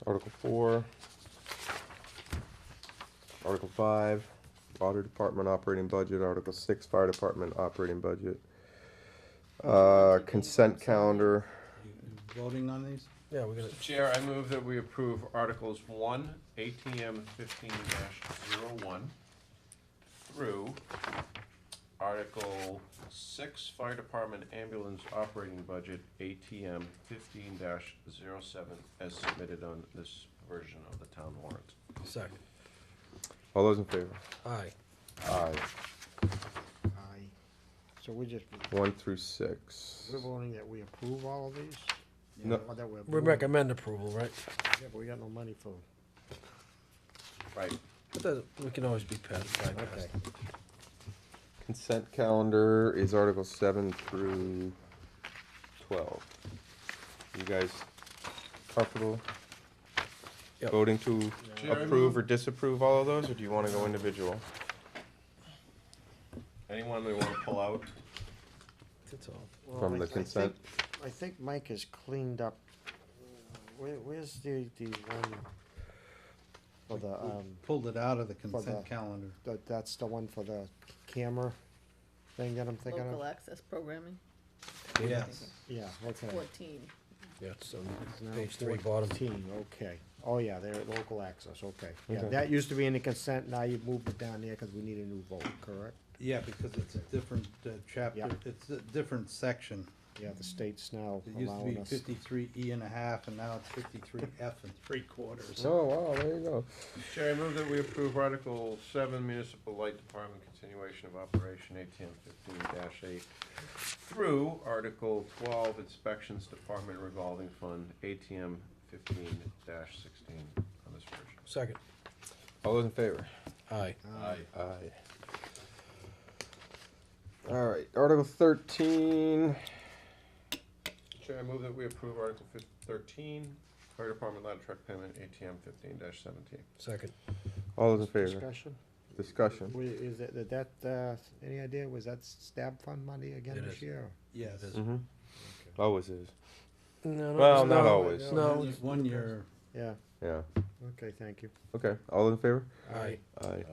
Article 4, Article 5, Water Department operating budget, Article 6, Fire Department operating budget. Consent calendar, You voting on these? yeah, we're gonna, Mr. Chair, I move that we approve Articles 1, ATM 15-01, through Article 6, Fire Department ambulance operating budget, ATM 15-07, as submitted on this version of the town warrant. second. all those in favor? Aye. Aye. Aye. So we just, 1 through 6. we're voting that we approve all of these? No. Or that we're We voting- recommend approval, right? Yeah, but we got no money for, Right. But we can always be bypassed. okay. Consent calendar is Article 7 through 12. You guys comfortable Yep. voting to Chair, I approve move- or disapprove all of those, or do you want to go individual? Anyone we want to pull out? That's all. Well, From the I consent? I think Mike has cleaned up, where's the one for the, Pulled it out of the the- consent calendar. that's the one for the camera thing that I'm thinking Local of? access programming, Yes. Yeah, okay. 14. Yeah, it's on It's now page 3, bottom. 14, okay. Oh, yeah, they're at local access, okay. Yeah, Okay. that used to be in the consent, now you've moved it down there because we need a new vote, correct? Yeah, because it's a different chapter, Yeah. it's a different section. Yeah, the state's now It used to allowing be us. 53E1/2, and now it's 53F3/4. Oh, wow, there you go. Chair, I move that we approve Article 7, Municipal Light Department continuation of operation, ATM 15-8, through Article 12, Inspections Department revolving fund, ATM 15-16, on this version. Second. All those in favor? Aye. Aye. All right, Article 13. Chair, I move that we approve Article 13, Fire Department ladder truck payment, ATM 15-17. Second. All those in favor? Discussion? Discussion. Is any idea, was that stab fund money again It this is. year? Yes. Mm-hmm. Always is. No, Well, not always. No. One year, Yeah, Yeah. okay, thank you. Okay, all those in favor? Aye. Aye.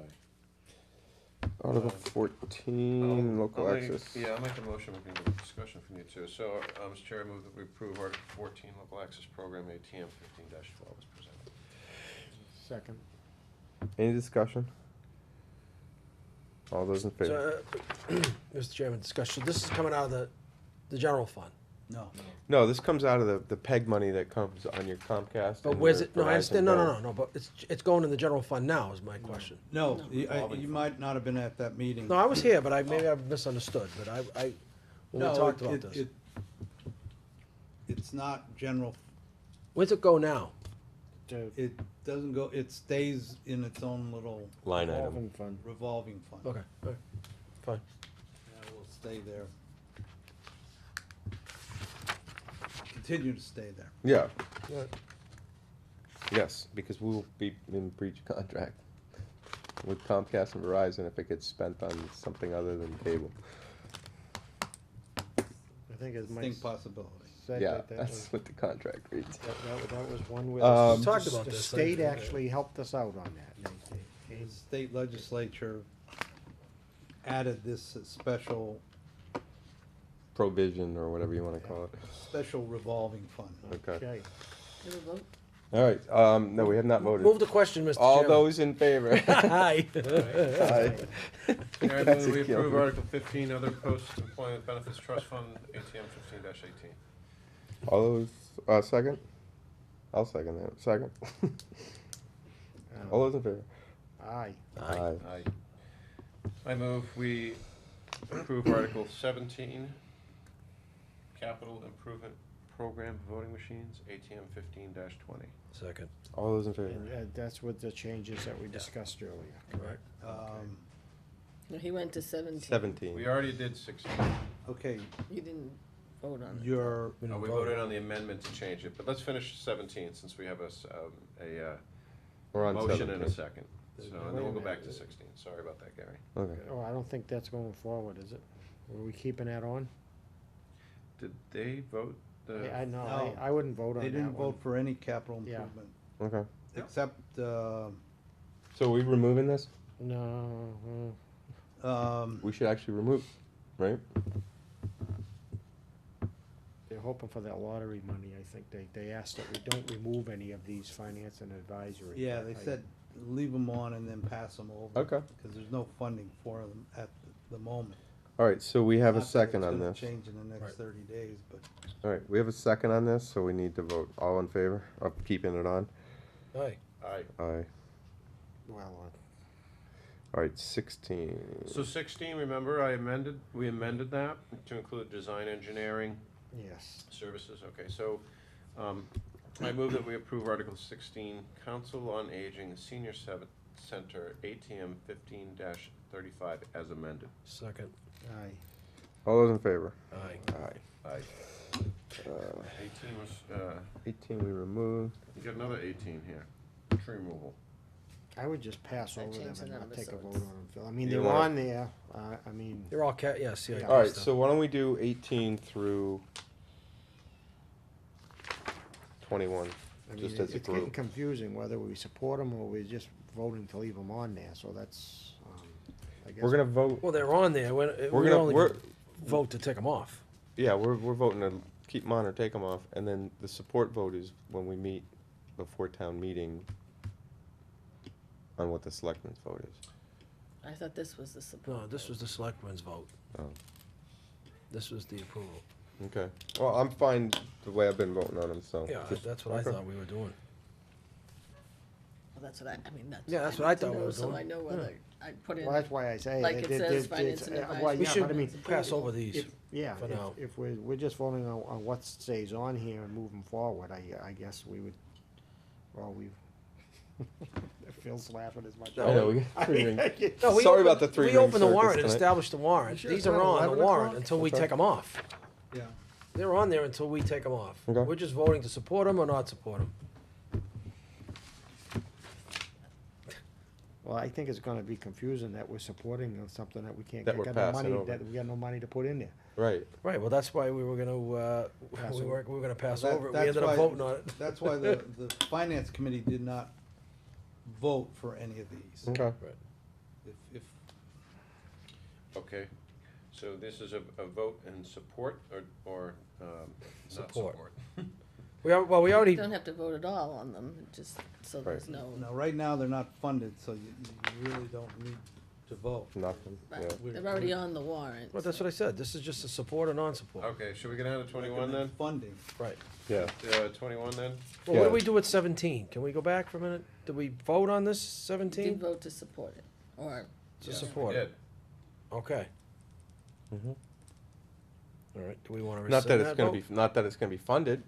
Article 14, local I'll make- access. Yeah, I'll make a motion, we can get a discussion from you too. So, Mr. Chair, I move that we approve Article 14, local access program, ATM 15-12 as presented. Second. Any discussion? All those in favor? So, Mr. Chairman, discussion, this is coming out of the general fund. no. No, this comes out of the PEG money that comes on your Comcast. But and where's your it, no, I Verizon understand, bill. no, but it's going in the general fund now, is my question. No, you might not have been at that meeting. No, I was here, but maybe I misunderstood, but when we No, talked about this. It's not general, Where's it go now? it doesn't go, it stays in its own little Line item. Revolving fund. revolving fund. Okay, all right, fine. And it will stay there. Continue to stay there. Yeah, All right. yes, because we will be in breach of contract with Comcast and Verizon if it gets spent on something other than cable. I think as Mike Distinct possibility. said, Yeah, that that's was, what the contract reads. that was one where Um, We talked about the this. state actually helped us out on that. The state legislature added this special Provision, or whatever you wanna call it. special revolving fund. Okay. Okay. Did we vote? All right, no, we have not Move voted. the question, Mr. All Chairman. those in favor? Aye. Aye. Chair, I move That's that a we killer. approve Article 15, other post-employment benefits trust fund, ATM 15-18. All those, second? I'll second that, second. All those in favor? Aye. Aye. Aye. I move we approve Article 17, capital improvement program voting machines, ATM 15-20. Second, All those in favor? And that's with the changes that we discussed earlier. correct. No, he went to 17. 17. We already did 16. Okay, You didn't vote on it. you're, We Oh, didn't we vote. voted on the amendment to change it, but let's finish 17 since we have We're a on motion and a 17. second. So, and then we'll go back to 16. Sorry about that, Gary. Okay. Oh, I don't think that's going forward, is it? Were we keeping that on? Did they vote the? I know, No. I wouldn't vote on they that didn't one. vote for any capital Yeah. improvement, Okay. except, So are we removing this? No, We should actually remove, right? they're hoping for that lottery money, I think. They asked that we don't remove any of these finance and advisory. yeah, they said leave them on and then pass them over. Okay. Because there's no funding for them at the moment. All right, so we have a Not that second it's on gonna this. change in the Right. next 30 days, but All right, we have a second on this, so we need to vote. All in favor of keeping it on? Aye. Aye. Aye. Well, All right, 16. So 16, remember, we amended that to include design engineering yes. services. Okay, so I move that we approve Article 16, Council on Aging Senior Center ATM 15-35 as amended. Second. Aye. All those in favor? Aye. Aye. Aye. 18 was, 18 we removed. you got another 18 here, tree removal. I would just pass I over them changed the and not number, take a so vote on it's- them, Phil. I mean, You they're don't wanna- on there, I mean, They're all yes, yeah. Yeah. All right, so why don't we do 18 through 21, I mean, just as a it's getting group? confusing whether we support them or we're just voting to leave them on there, so that's, I guess. We're gonna vote, Well, they're on there. We're We're gonna- only we're- vote to take them off. yeah, we're voting to keep them on or take them off, and then the support vote is when we meet before town meeting on what the selectmen's vote is. I thought this was the support. No, this was the selectmen's vote. Oh, This was the approval. okay. Well, I'm fine the way I've been voting on them, so. Yeah, just- that's what I okay. thought we were doing. Well, that's what I mean, that's. Yeah, that's I what I need to thought we know were So doing. I know whether I put in. Well, that's why I say. Like it says finance and well, advisory. We yeah, should but I mean, pass over these. yeah, for now. if we're just voting on what stays on here and moving forward, I guess we would, well, Phil's laughing as much. I know, we got I three mean, rings. No, we Sorry opened- about the three We ring opened the circus warrant and tonight. established the warrant. Sure, These it's are not on the 11 warrant o'clock? until we Okay. take them off. yeah. They're on there until we take them off. Okay. We're just voting to support them or not support them. Well, I think it's gonna be confusing that we're supporting something that we can't, That we're got no passing money, over. that we got no money to put in there. Right. Right, well, that's why we were gonna, Pass we over. were gonna pass That- over it. We that's ended up why- voting on it. That's why the finance committee did not vote for any of these. Okay. If, Okay, so this is a vote in support or not Support. support? We already, You don't have to vote at all on them, just so there's Right. no, now, right now, they're not funded, so you really don't need to vote. Nothing, right, yeah. We're- they're already on the warrant. well, that's what I said. This is just a support or non-support. Okay, should we get down to 21 then? Funding. Right. Yeah. 21 then? Well, what Yeah. do we do with 17? Can we go back for a minute? Did we vote on this You 17? did vote to support it, or, To Yes, we support did. it. Okay. Mhm. All right, do we wanna Not rescind that it's that gonna vote? be, not that it's gonna be funded,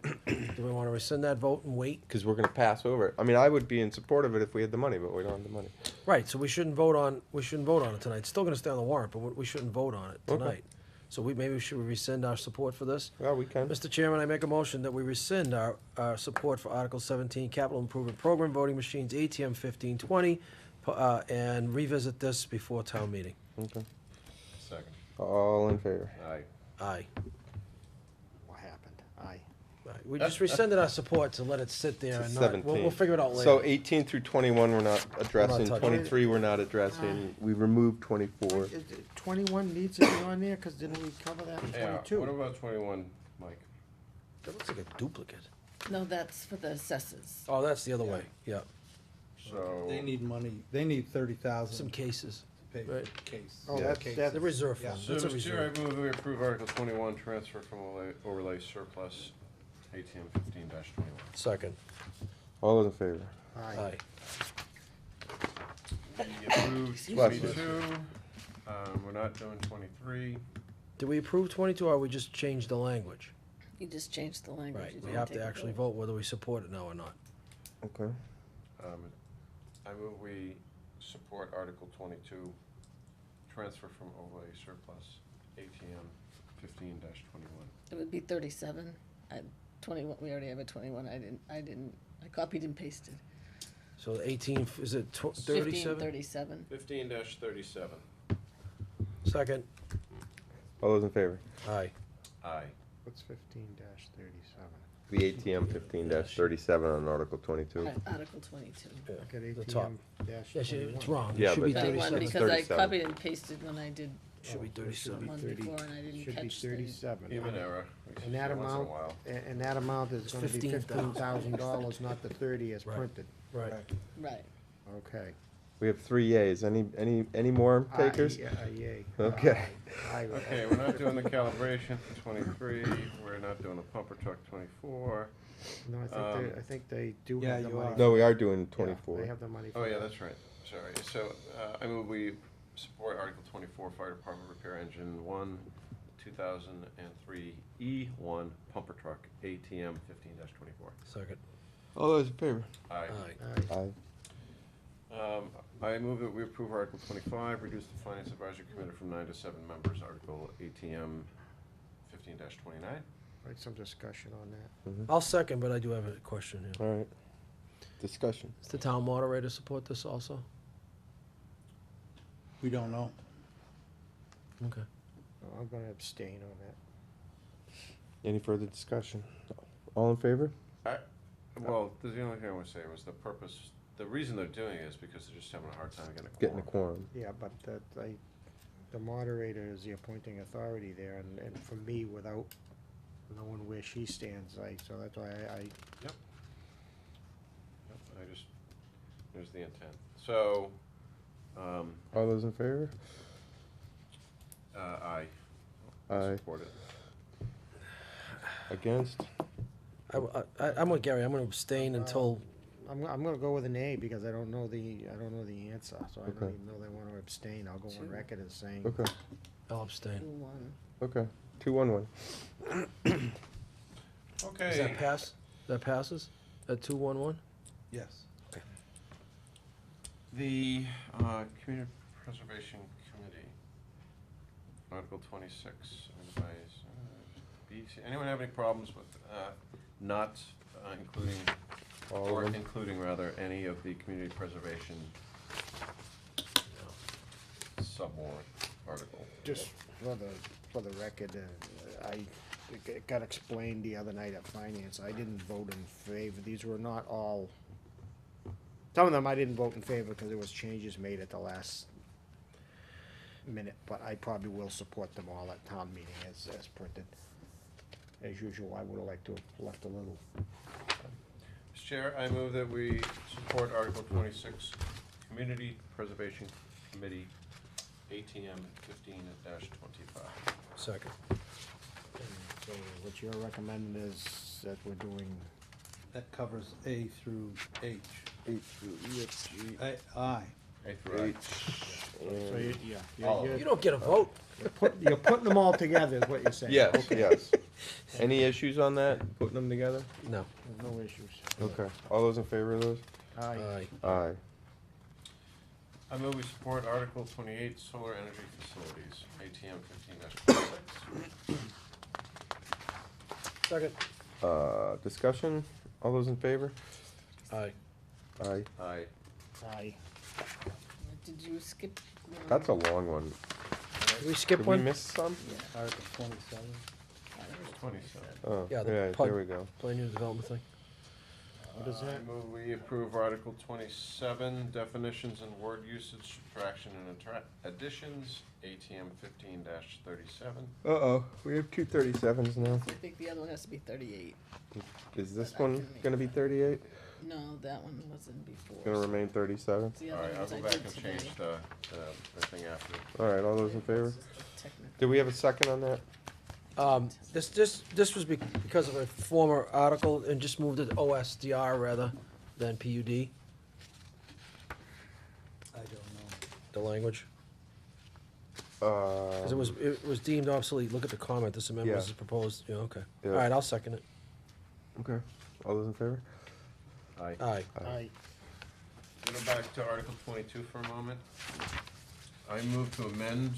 Do we wanna rescind that vote and wait? because we're gonna pass over it. I mean, I would be in support of it if we had the money, but we don't have the money. Right, so we shouldn't vote on it tonight. It's still gonna stay on the warrant, but we shouldn't vote on it Okay. tonight. So maybe we should rescind our support for this? Well, we can. Mr. Chairman, I make a motion that we rescind our support for Article 17, Capital Improvement Program, voting machines, ATM 1520, and revisit this before town meeting. Okay. Second. All in favor? Aye. Aye. What happened? Aye. Right, we just rescinded our support to let it sit there To and not, we'll 17. figure it out later. So 18 through 21, we're not addressing. touching. 23, we're not addressing. We removed 24. 21 needs to be on there, cause didn't we cover that in Yeah, 22? what about 21, Mike? That looks like a duplicate. no, that's for the assessors. Oh, that's the other way, yeah. So. They need money, they need 30,000 Some to cases. pay for right. the case. Oh, Yeah, that's- case. that's- The reserve Yeah. fund, So, that's a Mr. Chair, I reserve. move that we approve Article 21, transfer from overlay surplus, ATM 15-21. Second, All those in favor? aye. We approved Bless you. 22, we're not doing 23. Did we approve 22, or we just changed the language? You just changed the language. Right, You we didn't have take to a actually vote whether we support it now or not. Okay. I move we support Article 22, transfer from overlay surplus, ATM 15-21. It would be 37. 21, we already have a 21. I copied and pasted. So 18, is it 37? 1537. 15-37. Second. All those in favor? Aye. Aye. What's 15-37? The ATM 15-37 on Article 22. Article 22. Yeah, Look at the top. ATM dash Yeah, it's 21. wrong. Yeah, It should be but- That one, 37. because I 37. copied and pasted when I did Should be Oh, it should 37. be one 30 before and I didn't Should be catch the. 37. Human error. We And see that once in a amount, while. and that amount is gonna be 15,000. $15,000, not the 30 as Right. printed. Right. Right. Okay. We have 3 yeas. Any more takers? Yay. Okay. Aye. Okay, we're not doing the calibration for 23, we're not doing the pumper truck 24. No, I think they do Yeah, have the you money. are. No, we are doing Yeah, 24. They have the money for Oh, yeah, that. that's right, sorry. So, I move we support Article 24, Fire Department Repair Engine 1, 2003 E1 pumper truck, ATM 15-24. Second. All those in favor? Aye. Aye. Aye. I move that we approve Article 25, reduce the Finance Advisory Committee from 9 to 7 members, Article ATM 15-29. Right, some discussion on that. I'll second, but I do have a question here. All right. Discussion. Does the town moderator support this also? We don't know. Okay. I'm gonna abstain on that. Any further discussion? All in favor? Well, the only thing I want to say was the reason they're doing it is because they're just having a hard time getting a Getting a quorum. quorum. Yeah, but the moderator is the appointing authority there, and for me, without knowing where she stands, so that's why Yep, there's the intent. So, All those in favor? I Aye. support it. Against? I'm with Gary. I'm going to abstain until. I'm gonna go with an A because I don't know the answer, so I Okay. don't even know they wanna abstain. I'll go on Two. record as saying. Okay. I'll abstain. 2-1. Okay. 2-1-1. Does Okay. that pass? That passes? At 2-1-1? Yes. The Community Preservation Committee, Article 26, advise, anyone have any problems with not including, All or of them? including rather, any of the community preservation sub-warrant article? Just for the record, it got explained the other night at finance. I didn't vote in favor. These were not all, some of them I didn't vote in favor because there was changes made at the last minute, but I probably will support them all at town meeting as printed. As usual, I would've liked to have left a little. Mr. Chair, I move that we support Article 26, Community Preservation Committee, ATM 15-25. Second. So what you're recommending is that we're doing That covers A through H. H through E, F, G, I. A through I. H. So and- All of you're You don't get a vote. you're putting them all together is what you're saying. Yes, Okay. yes. Any issues on that, putting them together? No. There's no issues. Okay. All those in favor of those? Aye. Aye. Aye. I move we support Article 28, Solar Energy Facilities, ATM 15-26. Second. Discussion? All those in favor? Aye. Aye. Aye. Aye. Did you skip? That's a long one. Did we skip Did we one? miss some? Article 27. 27. Oh, Yeah, the yeah, PUD. there we go. Plan unit development thing. What is that? I move we approve Article 27, Definitions and Word Usage, Subtraction and Additions, ATM 15-37. Uh-oh, we have 237s now. I think the other one has to be 38. Is this But I one can make gonna be that. 38? No, that one wasn't before. Gonna remain 37? It's the All other right, I'll ones go I back did and today. change the thing after. All right, all those in favor? This is the technical. Do we have a second on that? This was because of a former article and just moved it to OSDR rather than PUD, I don't know. the language. Because it was deemed obsolete. Look at the comment. This amendment Yeah. is proposed. Yeah, okay. Yeah. All right, I'll second it. Okay. All those in favor? Aye. Aye. Aye. Go back to Article 22 for a moment. I move to amend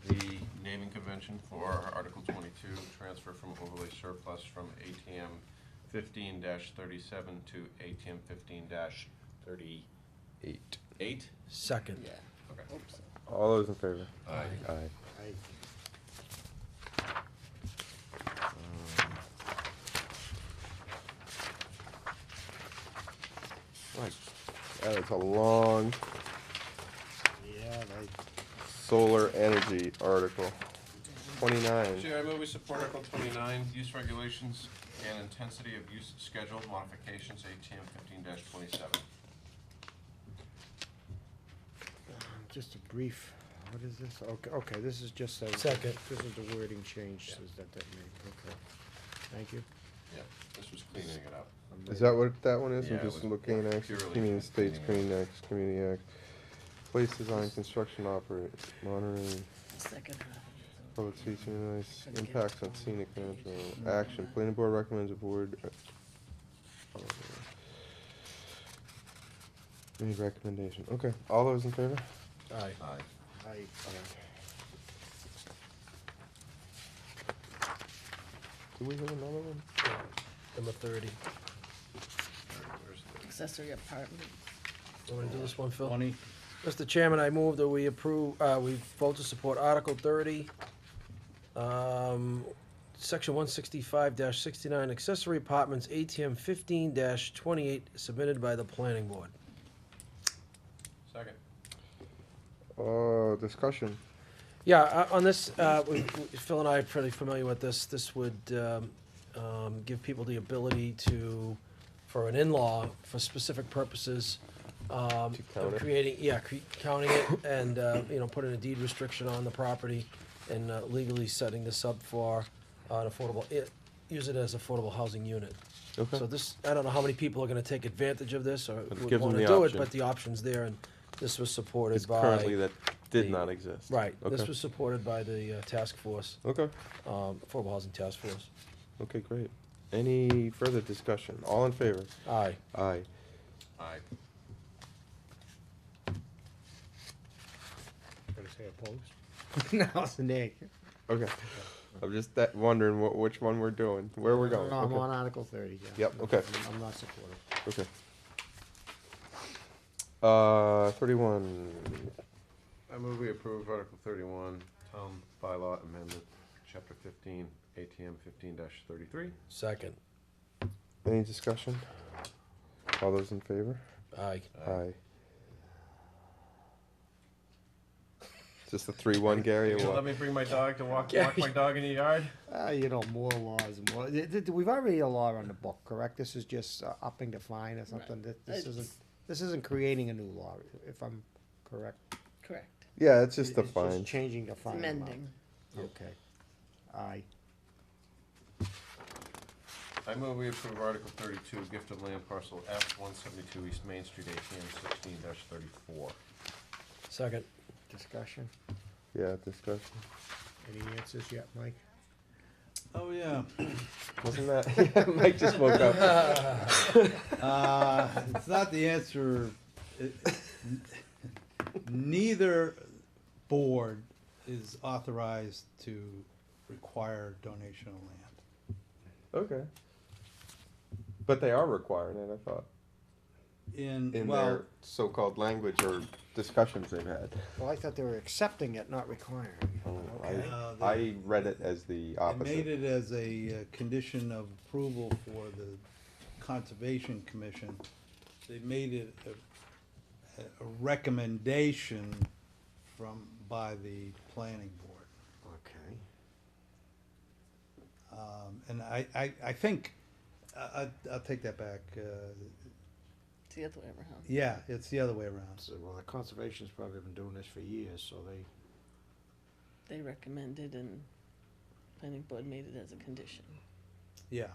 the naming convention for Article 22, transfer from overlay surplus from ATM 15-37 to ATM 15-38. Second. Okay. All those in favor? Aye. Aye. Right. That is a long Yeah, they, solar energy article. 29. Chair, I move we support Article 29, use regulations and intensity of use schedule modifications, ATM 15-27. just a brief, what is this? Okay, this is just a. Second. This is the wording change, says that made, okay. Thank you. Yeah, this was cleaning it up. Is that what that one is? Yeah, I'm it just was looking at purely Community States, cleaning Community Acts, Community Act. Place design, construction, operate, monitoring, Second half. public safety, nice, impacts on scenic natural, action, planning board recommends a board. Made recommendation, okay, all those in favor? Aye. Aye. Do we have another one? Number 30. Where's the- Accessory apartment. You wanna do this one, Phil? 20, Mr. Chairman, I move that we approve, we vote to support Article 30, Section 165-69, accessory apartments, ATM 15-28, submitted by the planning board. Second. Discussion. Yeah, on this, Phil and I are pretty familiar with this. This would give people the ability to, for an in-law, for specific purposes, count of it. creating, counting it and, putting a deed restriction on the property and legally setting this up for an affordable, use it as affordable housing unit. Okay. So this, I don't know how many people are gonna take advantage of this or But it would gives them wanna the do it, option. but the option's there, and this was supported It's by. currently that did the- not exist. Right, this Okay. was supported by the task force, Okay, Affordable Housing Task Force. okay, great. Any further discussion? All in favor? Aye. Aye. Aye. Gonna say opposed? No, it's a nay. Okay. I'm just wondering which one we're doing, where we're going. No, I'm Okay. on Article 30, yeah. Yep, okay. I'm not supportive. Okay. 31. I move we approve Article 31, Town Bylaw Amendment, Chapter 15, ATM 15-33. Second. Any discussion? All those in favor? Aye. Aye. Just the 3-1, Gary, You or gonna let what? me bring my dog to walk Gary. my dog in the yard? More laws and more. We've already a law on the book, correct? This is just upping the fine or something. This isn't creating a new law, if I'm correct. Correct. Yeah, it's just the It's fine. changing the fine amount. Amending. Okay. Aye. I move we approve Article 32, gift of land parcel F 172 East Main Street, ATM 16-34. Second. Discussion. Yeah, discussion. Any answers yet, Mike? oh, yeah. Wasn't that? Yeah, Mike just woke up. It's not the answer. Neither board is authorized to require donation of land. Okay. But they are requiring it, I thought, in Well, their so-called language or discussions they've had. Well, I thought they were accepting it, not requiring it. Oh, Okay. I read it as the they opposite. made it as a condition of approval for the Conservation Commission. They made it a recommendation by the planning board. Okay. And I think, I'll take that back. It's the other way around. Yeah, it's the other way around. So, well, the conservation's probably been doing this for years, so they. They recommended and planning board made it as a condition. Yeah,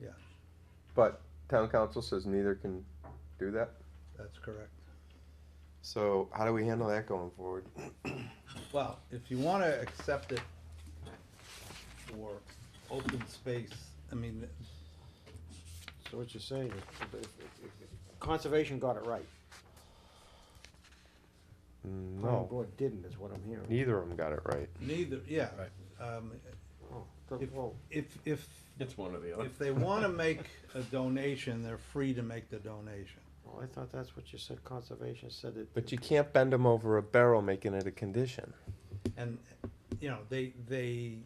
yeah, But town council says neither can do that. that's correct. So how do we handle that going forward? Well, if you wanna accept it for open space, I mean, So what you're saying is, if conservation got it right. Mm, Planning no, board didn't, is what I'm hearing. neither of them got it right. Neither, yeah. Oh, well, If It's one or the other. if they wanna make a donation, they're free to make the donation. I thought that's what you said, conservation said it. But you can't bend them over a barrel making it a condition. And, you know, it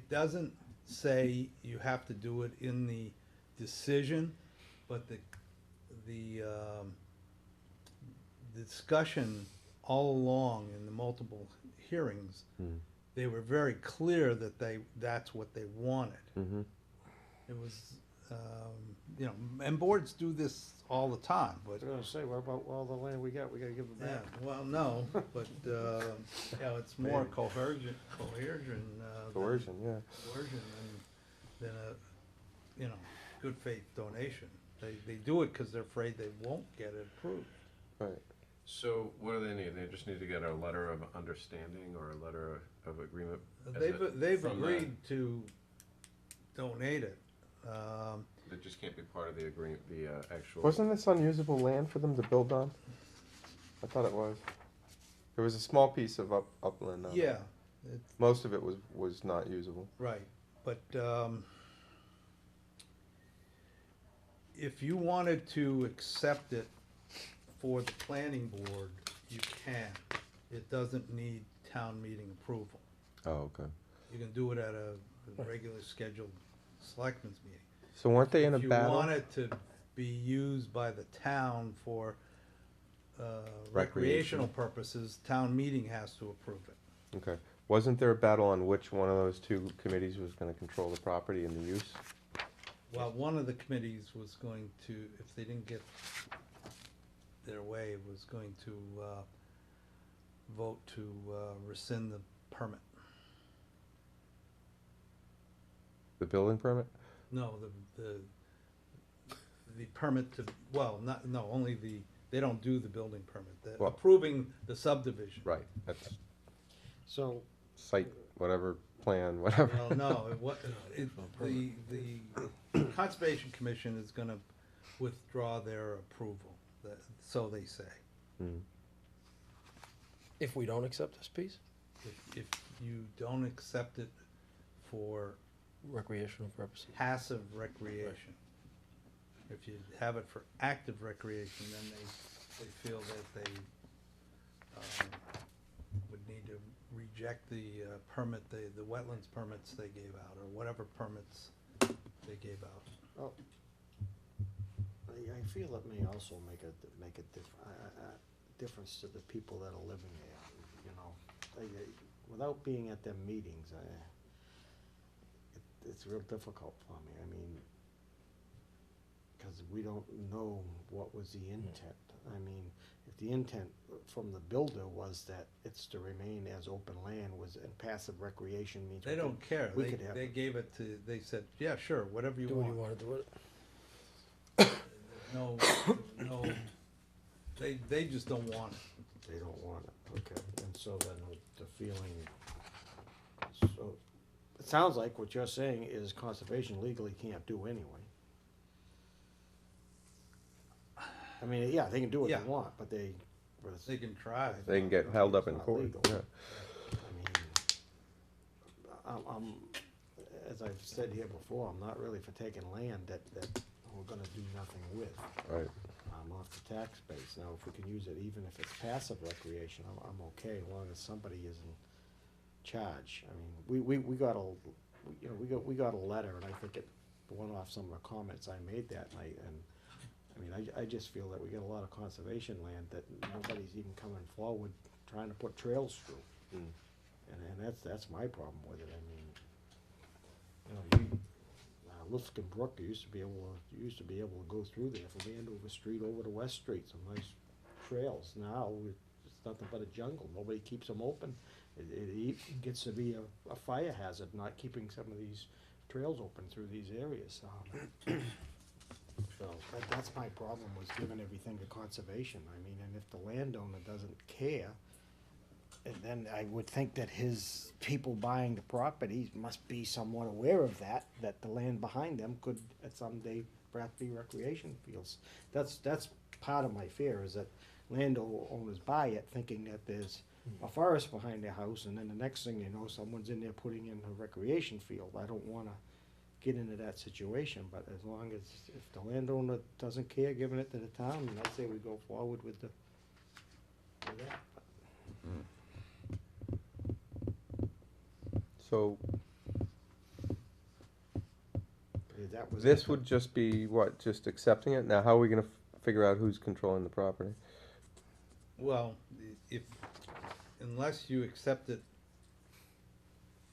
doesn't say you have to do it in the decision, but the discussion all along in the multiple hearings, they were very clear that that's what they wanted. Mm-hmm. It was, you know, and boards do this all the time, I but, was gonna say, what about all the land we got, we gotta give it yeah, back? well, no, but, you know, it's more coercion, Coercion, yeah. coercion than a, you know, good faith donation. They do it because they're afraid they won't get it approved. Right. So what do they need? They just need to get a letter of understanding or a letter of agreement? as a- They've from the- agreed to donate it. That just can't be part of the agreement, the actual. Wasn't this unusable land for them to build on? I thought it was. There was a small piece of upland on it. Yeah, Most of it was not usable. right, but, if you wanted to accept it for the planning board, you can. It doesn't need town meeting approval. Oh, okay. You can do it at a regular scheduled selectmen's meeting. So weren't they in a If you battle? want it to be used by the town for Recreation. recreational purposes, town meeting has to approve it. Okay. Wasn't there a battle on which one of those two committees was gonna control the property and the use? Well, one of the committees was going to, if they didn't get their way, was going to vote to rescind the permit. The building permit? No, the permit to, well, not, no, only they don't do the building permit. Well- Approving the subdivision. Right, that's So, site, whatever, plan, whatever. Well, no, the Conservation Commission is gonna withdraw their approval, so they say. Hmm. If we don't accept this piece, If you don't accept it for recreational purposes. passive recreation, if you have it for active recreation, then they feel that they would need to reject the permit, the wetlands permits they gave out, or whatever permits they gave out. oh, I feel it may also make a difference to the people that are living there, you know. Without being at them meetings, it's real difficult for me, I mean, because we don't know what was the intent. I mean, if the intent from the builder was that it's to remain as open land, was, and passive recreation means. They don't care, we could have they it. gave it to, they said, yeah, sure, whatever you Do what want. you wanna do with it. No, they just don't want it. They don't want it, okay, and so then the feeling, so, it sounds like what you're saying is conservation legally can't do anyway. I mean, yeah, they can do what Yeah. they want, but they. They can try. They can get held up It's in not court, legal. yeah. I mean, I'm, as I've said here before, I'm not really for taking land that we're gonna do nothing with. Right. Off the tax base. Now, if we can use it, even if it's passive recreation, I'm okay, as long as somebody is in charge. I mean, we got we got a letter, and I think it went off some of the comments I made that night, and, I mean, I just feel that we got a lot of conservation land that nobody's even coming forward trying to put trails through. And that's my problem with it, I mean, you know, Lifkin Brook, you used to be able to go through there from Andover Street over to West Street, some nice trails. Now, it's nothing but a jungle, nobody keeps them open. It gets to be a fire hazard, not keeping some of these trails open through these areas. So, that's my problem, was giving everything to conservation. I mean, and if the landowner doesn't care, And then I would think that his people buying the property must be somewhat aware of that the land behind them could at someday perhaps be recreation fields. That's part of my fear, is that landowners buy it thinking that there's a forest behind their house, and then the next thing you know, someone's in there putting in a recreation field. I don't wanna get into that situation, but as long as, if the landowner doesn't care, giving it to the town, then I'd say we go forward with that. So That was. this would just be what, just accepting it? Now, how are we gonna figure out who's controlling the property? Well, if, unless you accept it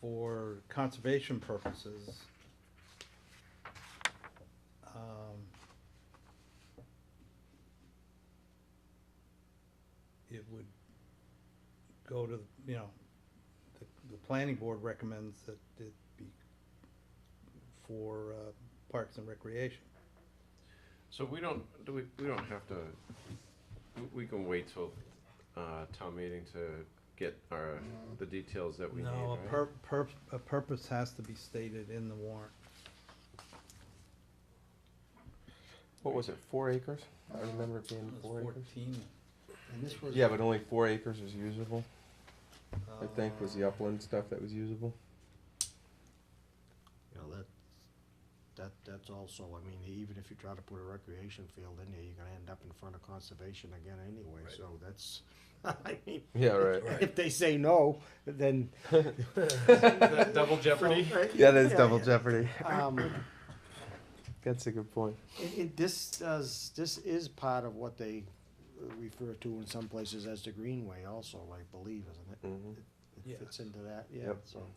for conservation purposes, it would go to, you know, the planning board recommends that it be for Parks and Recreation. So we don't have to, we can wait till, town meeting to get the details that we need, No, right? a purpose has to be stated in the warrant. What was it, 4 acres? I remember it being It was 4 acres. 14. And this was. Yeah, but only 4 acres is usable, I think, was the upland stuff that was usable. You know, that's also, I mean, even if you try to put a recreation field in there, you're gonna end up in front of conservation again anyway, so that's, I mean. Yeah, right. If they say no, then. Double jeopardy? Yeah, that's Yeah, double yeah. jeopardy. Um, That's a good point. this is part of what they refer to in some places as the greenway also, I believe, isn't it? Mhm. It Yeah. fits into that, yeah, Yep. so.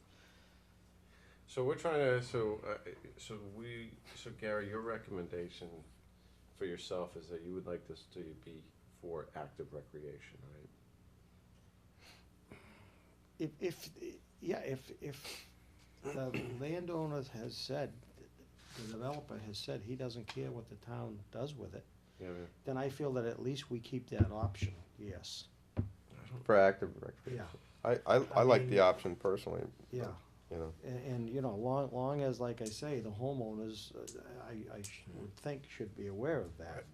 So we're trying to, so Gary, your recommendation for yourself is that you would like this to be for active recreation, right? If the landowner has said, the developer has said he doesn't care what the town does with it, Yeah, then I feel that at least we keep that option, yes. For active recreation. I like the option personally, Yeah, you know. and you know, long as, like I say, the homeowners, would think should be aware of that.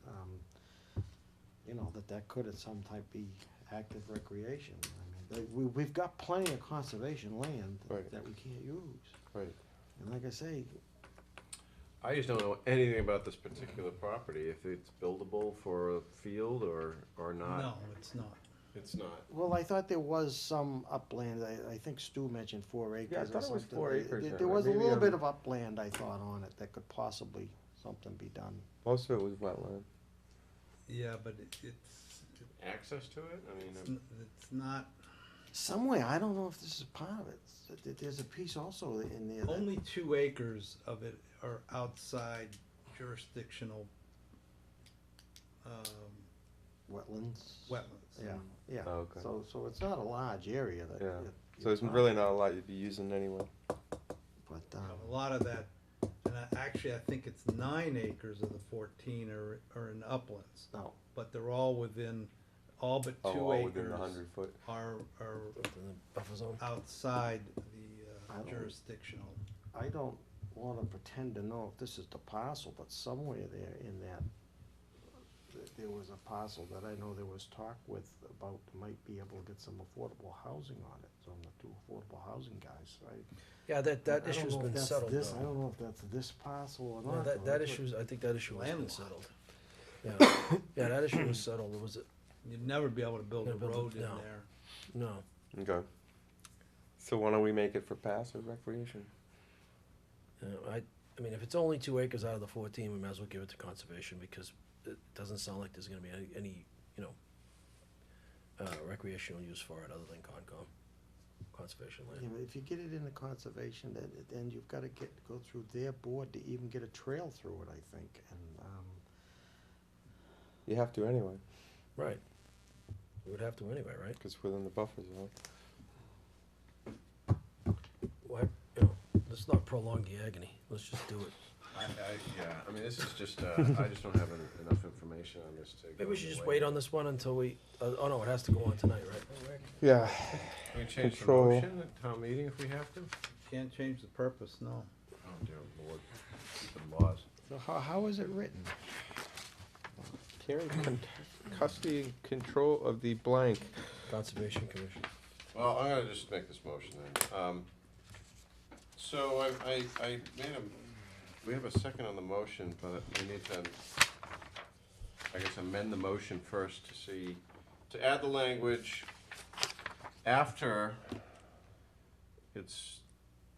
You know, that could at some type be active recreation. I mean, we've got plenty of conservation land Right. that we can't use. Right. And like I say, I just don't know anything about this particular property, if it's buildable for a field or not. No, it's not. It's not. well, I thought there was some upland, I think Stu mentioned 4 acres Yeah, I or thought it was something. 4 acres There there, was a maybe little I'm- bit of upland, I thought, on it, that could possibly something be done. Most of it was wetland. Yeah, but Access to it? I mean, it's not, Somewhere, I don't know if this is part of it, there's a piece also in there that. only 2 acres of it are outside jurisdictional, Wetlands? wetlands. Yeah, yeah, Oh, okay. so it's not a large area that. Yeah. you're So there's talking really not a lot you'd be using anyway. But, A lot of that, and actually, I think it's 9 acres of the 14 are in uplands, no, but they're all within, all but 2 Oh, all acres within the 100-foot. are Within the buffer zone. outside I the don't- jurisdictional. I don't wanna pretend to know if this is the parcel, but somewhere there in that, there was a parcel that I know there was talk with about, might be able to get some affordable housing on it, so the 2 affordable housing guys, Yeah, I that don't issue's know if been that's settled this- I though. don't know if that's this parcel or No, not. that though. issue's, I think that issue has been Landlocked. settled. Yeah, yeah, that issue was settled, it was, You'd never be able to build a Never build a- road in no. there. no, Okay. So why don't we make it for passive recreation? I mean, if it's only 2 acres out of the 14, we might as well give it to conservation, because it doesn't sound like there's gonna be any, you know, recreational use for it other than conservation Yeah, land. but if you get it into conservation, then you've gotta go through their board to even get a trail through it, I think, and, You have to anyway, Right. We would have to anyway, right? because within the buffer zone. Why, you know, let's not prolong the agony, let's just do it. Yeah, I mean, this is just, I just don't have enough information on this to. Maybe we should just wait on this one until we, oh no, it has to go on tonight, right? Yeah. Can we change the Control. motion at town meeting if we have to? Can't change the purpose, no. Oh dear lord, stupid laws. So how is it written? Carry custody and control of the blank. Conservation Commission. Well, I'm gonna just make this motion then. So I made we have a second on the motion, but we need to, I guess, amend the motion first to see, to add the language after it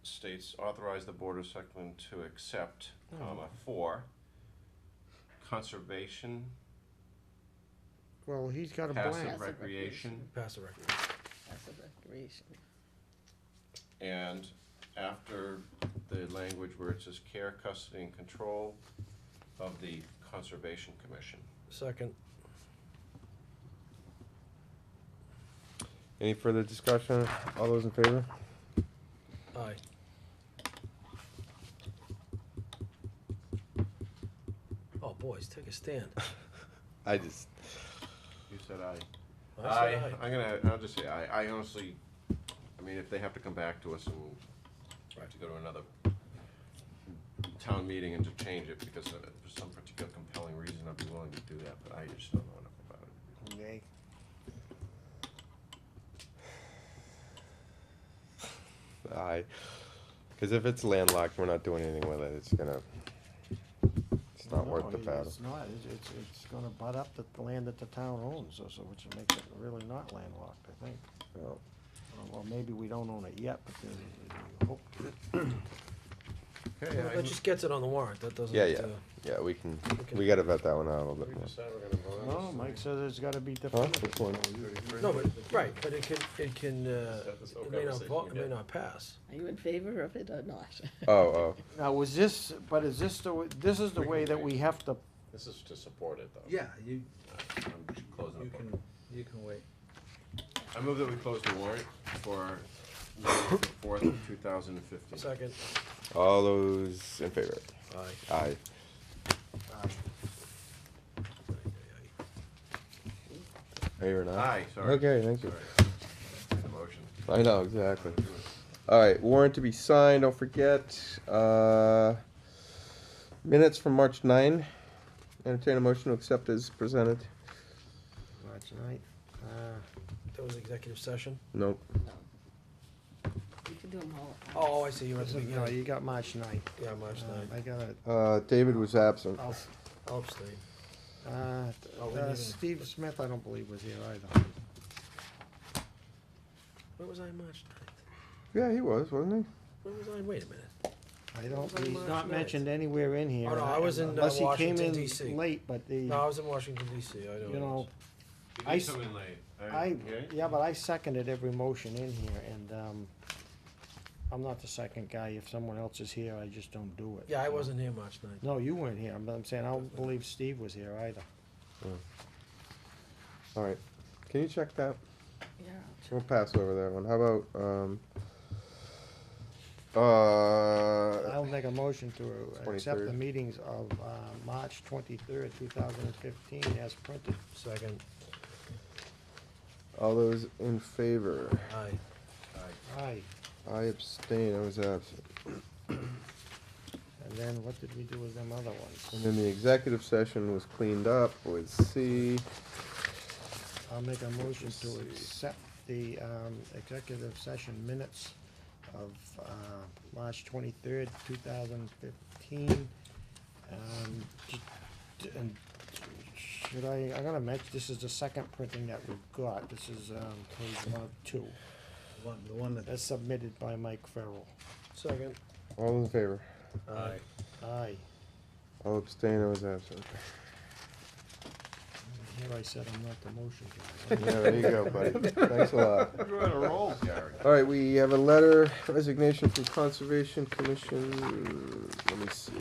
states authorize the Board of Selectmen to accept, for conservation, Well, he's got a blank. passive recreation, Passive recreation. Passive recreation. and after the language where it says care, custody, and control of the Conservation Commission. Second. Any further discussion? All those in favor? Aye. Oh, boys, take a stand. I just, You said aye. I said aye. I'll just say aye. I honestly, I mean, if they have to come back to us and have to go to another town meeting and to change it because of for some particular compelling reason, I'd be willing to do that, but I just don't know enough about it. Nay. aye. Because if it's landlocked, we're not doing anything with it. It's gonna, it's not worth the battle. It's not, it's gonna butt up the land that the town owns, so which will make it really not landlocked, I think. No. Well, maybe we don't own it yet, but we hope. Okay, Well, that just gets it on the warrant, that doesn't. Yeah, yeah. Yeah, we gotta vet that one out a little bit we more. decide we're gonna vote on No, this? Mike says it's gotta be Huh? definitive. Which one? No, but, right, but it can, this whole it may not conversation vote, it may again. not pass. Are you in favor of it or not? Oh, Now, was this, but is this this is the way that we have to, This is to support it, though. Yeah, you, I'm closing you the can, vote. you can wait. I move that we close the warrant for November 4th, 2015. Second. oh. All those in favor? Aye. Aye. Are you or not? Aye, sorry. Okay, thank you. Sorry. The motion. I know, exactly. All right, warrant to be signed, don't forget. Minutes from March 9. Entertain a motion to accept as presented. March 9th, That was executive session? Nope. You can do them all at once. Oh, I see, you're at the you beginning. you got March 9th. Yeah, March I 9th. gotta, David was absent. I'll abstain. uh, we need a- Steve Smith, I don't believe was here either. Where was I March 9th? Yeah, he was, wasn't he? Where was I, wait a minute. I don't, on he's March not 9th? mentioned anywhere in here. Oh, no, I was in, Unless he came Washington, in DC. late, but the, No, I was in Washington DC, I know. you know, You I did s- come in late. yeah, but I seconded every motion in here, and, I'm not the second guy. If someone else is here, I just don't do it. Yeah, I wasn't here March 9th. No, you weren't here, but I'm saying, I don't believe Steve was here either. All right, can you check that? Yeah. We'll pass over that one. How about, I'll make a motion to accept the 23rd. meetings of, March 23rd, 2015 as printed. Second. all those in favor? Aye. Aye. I abstain, I was absent. And then what did we do with them other ones? And then the executive session was cleaned up with C. I'll make a motion to accept the executive session minutes of March 23rd, 2015. And should I'm gonna mention, this is the second printing that we've got. This is page 1 of 2. The one that, That's submitted by Mike Farrell. Second. All those in favor? Aye. Aye. I'll abstain, I was absent. Here I said I'm not the motion guy. Yeah, there you go, buddy. Thanks a lot. You're on a roll, Gary. All right, we have a letter, resignation from Conservation Commission. Let me see.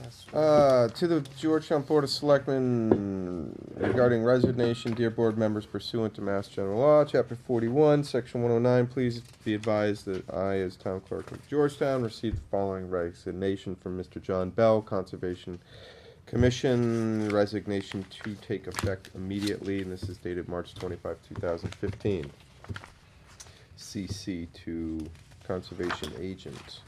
That's To the Georgetown Board of Selectmen regarding resignation, dear board members pursuant to Mass General Law, Chapter 41, Section 109, please be advised that I, as Town Clerk of Georgetown, received the following resignation from Mr. John Bell, Conservation Commission, resignation to take effect immediately, and this is dated March 25, 2015. CC to Conservation Agent.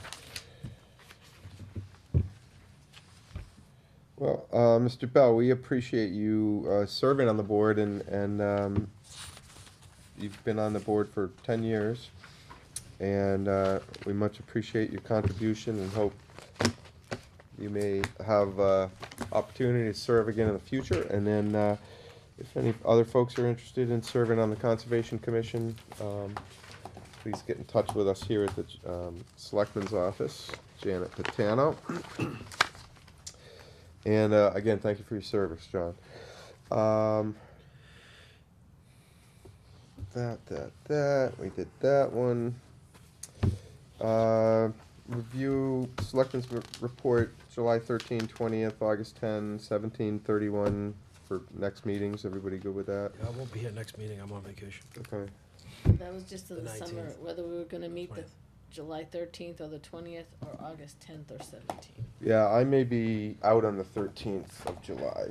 Well, Mr. Bell, we appreciate you serving on the board, and you've been on the board for 10 years, and we much appreciate your contribution and hope you may have opportunity to serve again in the future. And then if any other folks are interested in serving on the Conservation Commission, please get in touch with us here at the Selectman's office, Janet Patano. And again, thank you for your service, John. We did that one. Review Selectmen's report, July 13, 20th, August 10, 17, 31 for next meetings. Everybody good with that? I won't be here next meeting, I'm on vacation. Okay. That was just in The the summer, 19th. whether we were gonna meet the 20th. July 13th or the 20th, or August 10th or 17th. Yeah, I may be out on the 13th of July.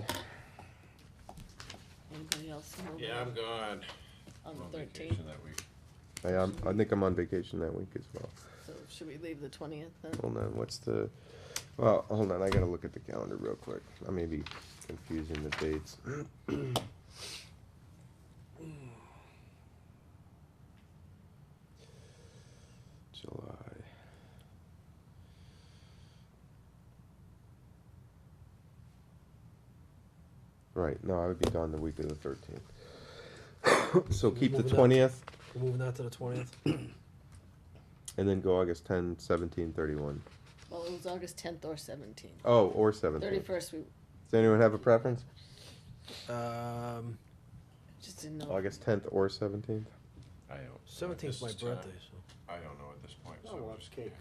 Anybody else know? Yeah, I'm gone. On I'm on the 13th, vacation that week. I think I'm on vacation that week as well. so should we leave the 20th then? Hold on, what's the, well, hold on, I gotta look at the calendar real quick. I may be confusing the dates. July. Right, no, I would be gone the week of the 13th. So keep the Moving that- 20th, We're moving that to the 20th? and then go August 10, 17, 31. Well, it was August 10th or 17th. Oh, or 17th. 31st, we Does anyone have a preference? just didn't know. August 10th or 17th? I don't. 17th's my This is, birthday, I don't know at this point, so Oh, well, we'll just cake.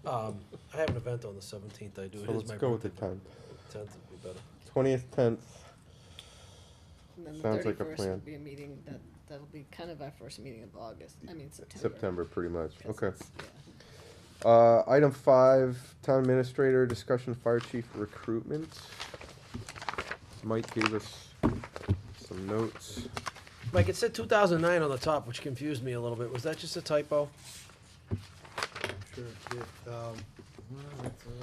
so. I have an event on the 17th, I do, it So is let's my go with the birthday. 10th. 10th would be better. 20th, 10th. And then the Sounds like a 31st plan. will be a meeting, that'll be kind of our first meeting of August, I mean September. September, pretty much. 'cause Okay. it's- yeah. Item 5, Town Administrator, discussion Fire Chief recruitment. Mike gave us some notes. Mike, it said 2009 on the top, which confused me a little bit. Was that just a typo? Sure,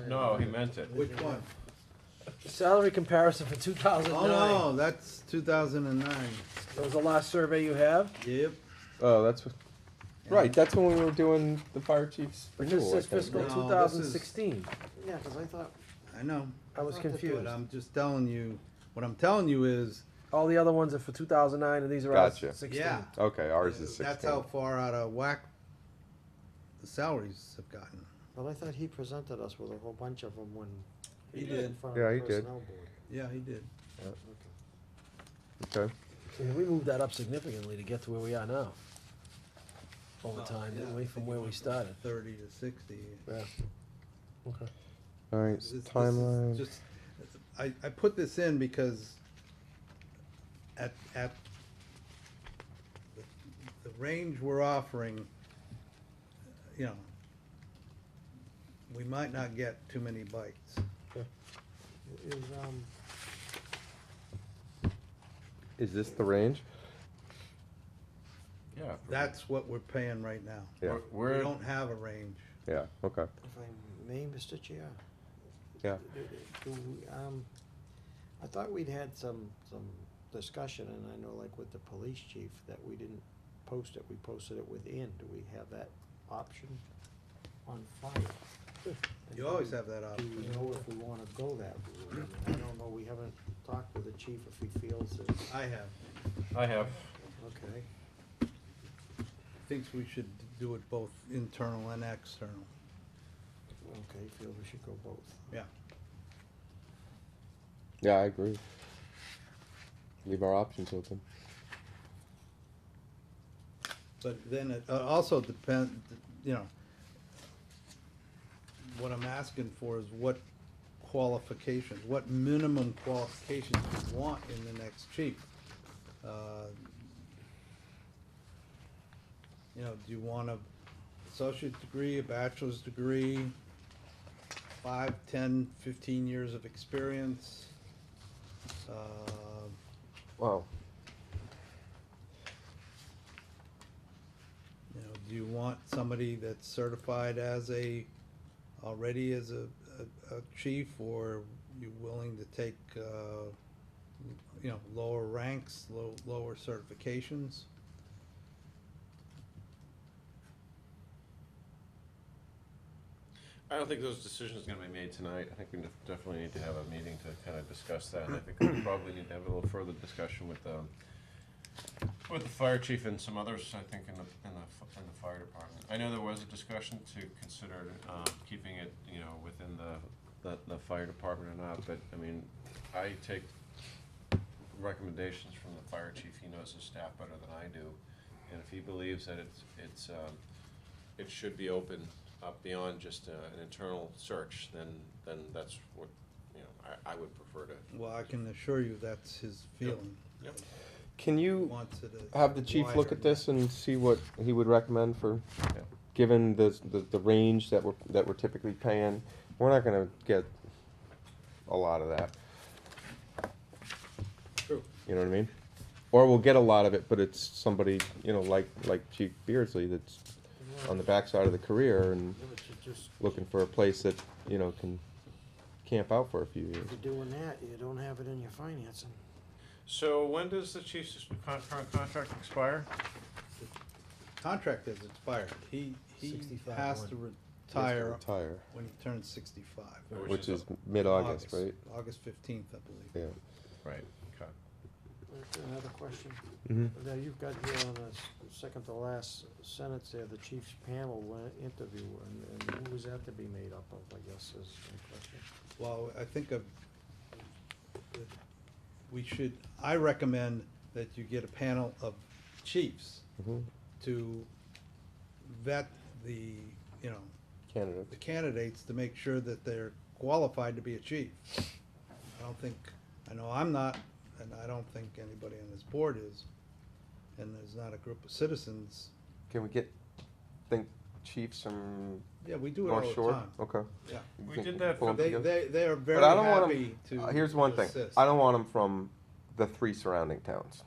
No, he meant it. which one? Salary comparison for 2009. Oh, no, that's 2009. That was the last survey you have? Yep. Oh, that's, right, that's when we were doing the fire chief's It just renewal, I says think. fiscal No, this is- 2016. Yeah, because I thought, I know. I was But confused. I'm just telling you, what I'm telling you is, All the other ones are for 2009 and these are Gotcha. all 16. yeah. Okay, ours is 16. That's how far out of whack the salaries have gotten. well, I thought he presented us with a whole bunch of them when. He did. in front of Yeah, the he did. personnel board. Yeah, he did. Okay. So we moved that up significantly to get to where we are now. Over time, didn't we, from where we started? 30 to 60. Yeah. Okay. All right, This is timeline. just- I put this in because at the range we're offering, you know, we might not get too many bites. Is, Is this the range? Yeah. That's what we're paying right now. Yeah. We We're, don't have a range. Yeah, okay. if I may, Mr. Chair. Yeah. Do we, I thought we'd had some discussion, and I know like with the police chief, that we didn't post it, we posted it within. Do we have that option on fire? You always have that Do option. we know if we wanna go that route? I mean, I don't know, we haven't talked with the chief if he feels that, I have. I have, okay. Thinks we should do it both internal and external. Okay, feel we should go both. Yeah. Yeah, I agree. Leave our options open. But then it also depends, you know, what I'm asking for is what qualifications, what minimum qualifications you want in the next chief. You know, do you want a associate degree, a bachelor's degree, 5, 10, 15 years of experience? Wow. You know, do you want somebody that's certified already as a chief, or you willing to take, you know, lower ranks, lower certifications? I don't think those decisions are gonna be made tonight. I think we definitely need to have a meeting to kind of discuss that. And I think we probably need to have a little further discussion with the fire chief and some others, I think, in the fire department. I know there was a discussion to consider, keeping it, you know, within the fire department or not, but, I mean, I take recommendations from the fire chief. He knows his staff better than I do. And if he believes that it should be open up beyond just an internal search, then that's what, you know, I would prefer to. Well, I can assure you that's his feeling. Yep. Can you Wants it have the chief look wider. at this and see what he would recommend for, given the range that we're typically paying? We're not gonna get a lot of that. True. You know what I mean? Or we'll get a lot of it, but it's somebody, you know, like Chief Beardsley that's on the backside of the career and Yeah, but you just, looking for a place that, you know, can camp out for a few years. if you're doing that, you don't have it in your financing. So when does the chief's current contract expire? Contract has expired. He 65 has one. to He has to retire retire, when he turns 65. which is mid-August, right? August 15th, I believe. Yeah. Right, okay. Another question. Mm-hmm. Now, you've got here on the second to last sentence there, the chief's panel interview, and who was that to be made up of, I guess, is my question. Well, I think I recommend that you get a panel of chiefs Mm-hmm. to vet the, you know, Candidate. the candidates to make sure that they're qualified to be a chief. I know I'm not, and I don't think anybody on this board is, and there's not a group of citizens. Can we think chiefs from Yeah, we do it all North the Shore? time. Okay. Yeah. We Think did that pull for them They, together? they are very But I don't want happy to here's one thing. assist. I don't want them from the 3 surrounding towns.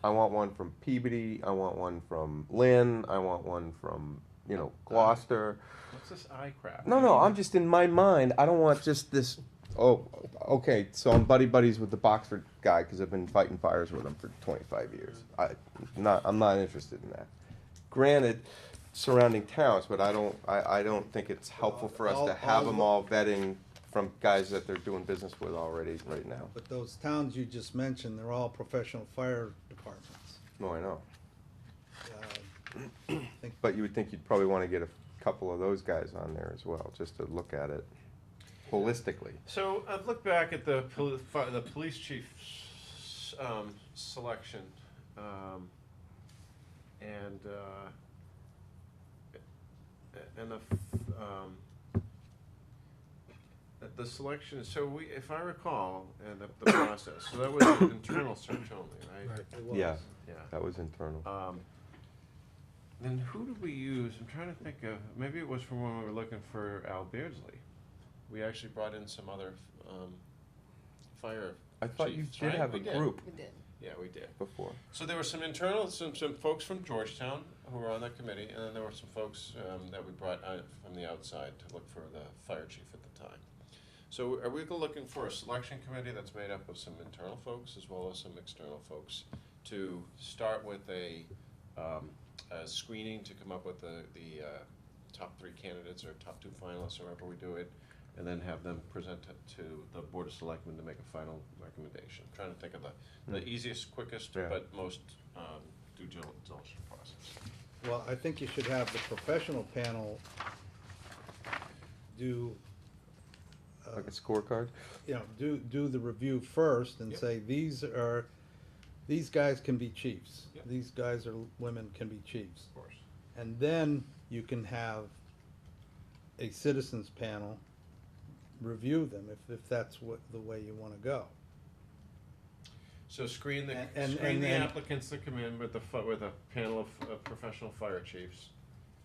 I want one from Peabody, I want one from Lynn, I want one from, you know, Gloucester. What's this eye crap? No, I'm just in my mind, I don't want just this, oh, okay, so I'm buddies with the Boxford guy because I've been fighting fires with him for 25 years. I'm not interested in that. Granted, surrounding towns, but I don't think it's helpful for us to have them all vetting from guys that they're doing business with already right now. But those towns you just mentioned, they're all professional fire departments. No, I know. I think But you would think you'd probably want to get a couple of those guys on there as well, just to look at it holistically. So I've looked back at the police chief's selection, and the selection. So if I recall, and the process. So that was an internal search only, right? It was. Yeah, Yeah. that was internal. Then who did we use? I'm trying to think of, maybe it was from when we were looking for Al Beardsley. We actually brought in some other fire I thought you chiefs, did right? have We a group We did. Yeah, we did. before. So there were some some folks from Georgetown who were on that committee, and then there were some folks that we brought out from the outside to look for the fire chief at the time. So are we looking for a selection committee that's made up of some internal folks as well as some external folks to start with a screening to come up with the top 3 candidates or top 2 finalists, or however we do it, and then have them present it to the Board of Selectmen to make a final recommendation. I'm trying to think of the easiest, quickest, Yeah. but most due diligence process. Well, I think you should have the professional panel do, Like a scorecard? you know, do the review first and Yep. say, these guys can be chiefs. Yep. These guys or women can be chiefs. Of course. And then you can have a citizens panel review them if that's what, the way you wanna go. So screen the, And screen the then- applicants that come in with with a panel of professional fire chiefs.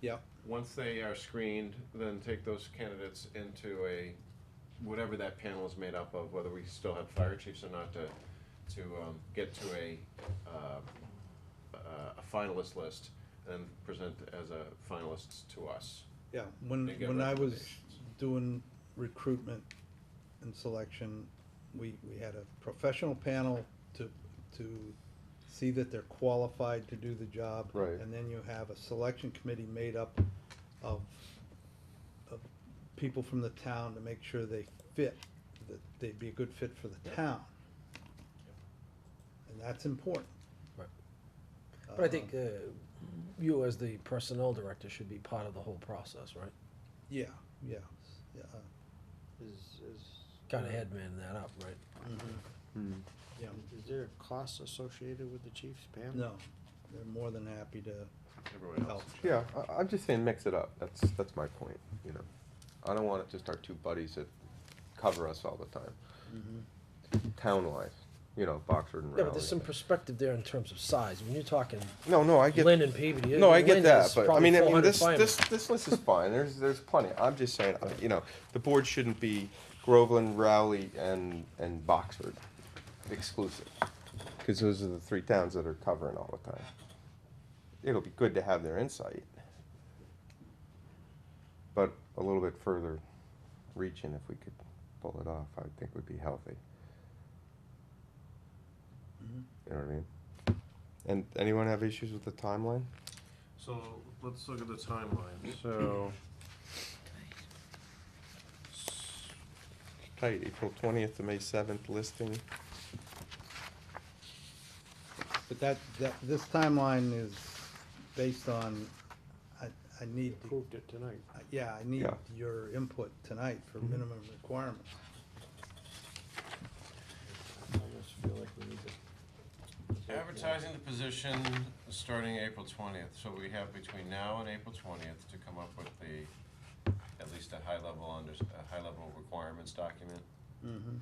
Yep. Once they are screened, then take those candidates into whatever that panel is made up of, whether we still have fire chiefs or not, to get to a finalist list and present as a finalists to us. Yeah, when And get I was recommendations. doing recruitment and selection, we had a professional panel to see that they're qualified to do the job. Right. And then you have a selection committee made up of people from the town to make sure they fit, that they'd be a good fit for the town. And that's important. Right. But I think you as the personnel director should be part of the whole process, right? Yeah. Kinda headman that up, right? Hmm. Yeah, Is there costs associated with the chief's panel? no, they're more than happy to Everyone help. else. Yeah, I'm just saying mix it up. That's my point, you know. I don't want it just our two buddies that cover us all the time. Town-wise, you know, Boxford and Yeah, Raleigh. but there's some perspective there in terms of size. When you're talking No, I get. Lynn and Peabody. No, I get Lynn that, has but I probably mean, 400 this firemen. this list is fine. There's plenty. I'm just saying, you know, the board shouldn't be Groveland, Rowley, and Boxford exclusive, because those are the three towns that are covering all the time. It'll be good to have their insight, but a little bit further reaching, if we could pull it off, I think would be healthy. You know what I mean? And anyone have issues with the timeline? So let's look at the timeline. So Tight, April 20th to May 7th listing. But this timeline is based on, I need, Approved it tonight. yeah, I need Yeah. your input tonight for minimum requirements. I almost feel like we need to. advertising the position starting April 20th. So we have between now and April 20th to come up with at least a high level requirements document. Mm-hmm.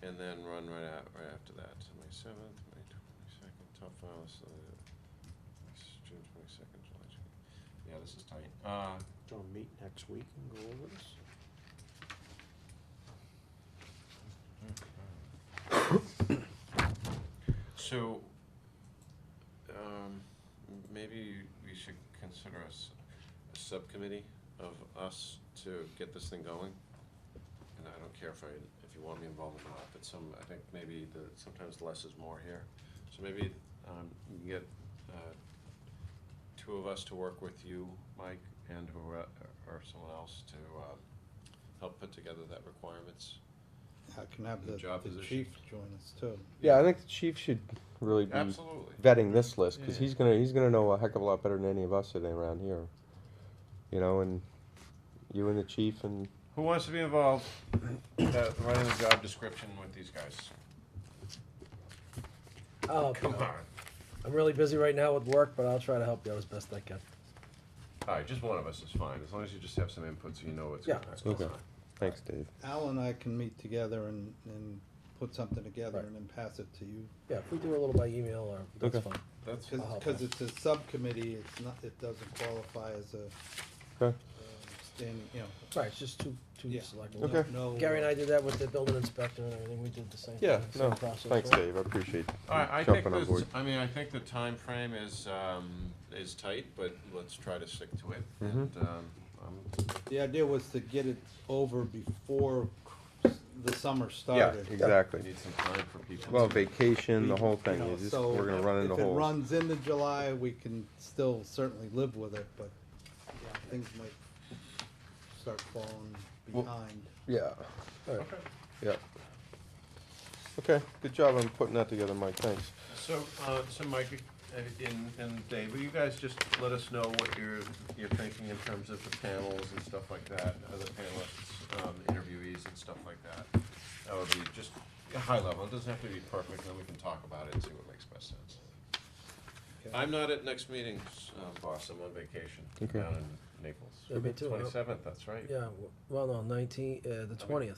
And then run right after that. So May 7th, May 22nd, top file, so June 22nd, July 20th. Yeah, this is tight. Do you wanna meet next week and go over this? So, maybe we should consider a subcommittee of us to get this thing going. And I don't care if you want me involved or not, but I think maybe sometimes less is more here. So maybe, you can get, two of us to work with you, Mike, and or someone else to, help put together that requirements. I can have The the job position. chief join us too. Yeah, I think the chief should really be Absolutely. vetting this list, because Yeah. he's gonna know a heck of a lot better than any of us sitting around here. You know, and you and the chief and, Who wants to be involved, writing the job description with these guys? Come on. I'm really busy right now with work, but I'll try to help you out as best I can. All right, just one of us is fine, as long as you just have some input so you know what's Yeah. going on. okay, thanks, Dave. Al and I can meet together and put something together Right. and then pass it to you. Yeah, if we do a little by email, or that's Okay. fine. That's, I'll help Because out. it's a subcommittee, it doesn't qualify as a Okay, standing, you know. Right, it's just two Yeah. selectmen. Okay. No. Gary and I did that with the building inspector and everything, we did the same thing. yeah, same no, process, thanks, right? Dave, I appreciate all right, you I think jumping on board. I think the timeframe is tight, but let's try to stick to it. Mhm. And, The idea was to get it over before the summer Yeah, started. we exactly. need some time for people. Well, to- vacation, the whole thing, You know, you just, so we're gonna run into If it holes. runs into July, we can still certainly live with it, but yeah, things might start falling Well- behind. Yeah, Okay. yeah. Okay, good job on putting that together, Mike, thanks. So Mike, and Dave, will you guys just let us know what you're thinking in terms of the panels and stuff like that, other panelists, interviewees and stuff like that? That would be just a high level, it doesn't have to be perfect, then we can talk about it and see what makes best sense. Okay. I'm not at next meeting, boss, I'm on vacation Okay. down in Naples. Yeah, me too. 27th, that's right. Yeah, well, no, the 20th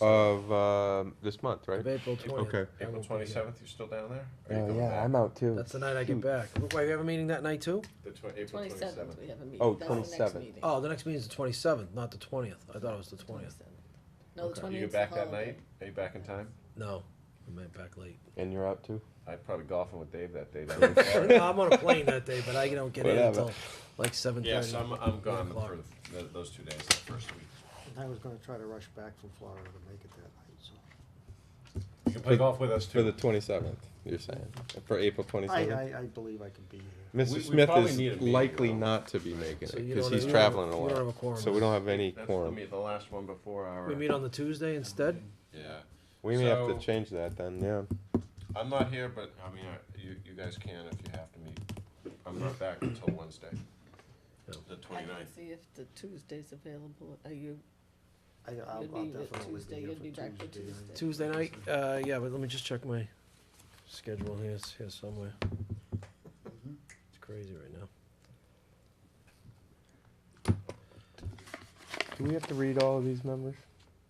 Of this month, right? of April 20th. Okay. I April won't be here. 27th, you're still down there? Or are you coming Yeah, back? I'm out too. That's the night I get Shoot. back. Wait, we have a meeting that night too? April 27th, we have a meeting. Oh, That's the next 27th. meeting. Oh, the next meeting is the 27th, not the 20th. I thought it was the 20th. 27th. No, the Okay. 20th You get is the back that holiday. night? Are you back in time? No, I made back late. And you're out too? I'd probably golfing with Dave that day. down in Florida. No, I'm on a plane that day, but I don't get in Whatever. until like 7:30. Yes, I'm gone 8 o'clock. for those 2 days, that first week. I was gonna try to rush back from Florida to make it that night, so. You can play golf with us For too. the 27th, you're saying? For April 27th? I believe I can be here. Mr. We Smith probably is need a meeting, likely though. not to be making So it you because don't he's have- traveling a you don't have a lot. quorum. So we don't have any That's quorum. the last one before our. We meet on the Tuesday instead? Yeah. We may have to So- change that then, yeah. I'm not here, but I mean, you guys can if you have to meet. I'm not back until Wednesday, the I can 29th. see if the Tuesday's available. Are you, I'll you'd be at definitely Tuesday, be here you'd for be back for Tuesday. Tuesday. Tuesday night? Yeah, but let me just check my schedule here. It's here somewhere. It's crazy right now. Do we have to read all of these numbers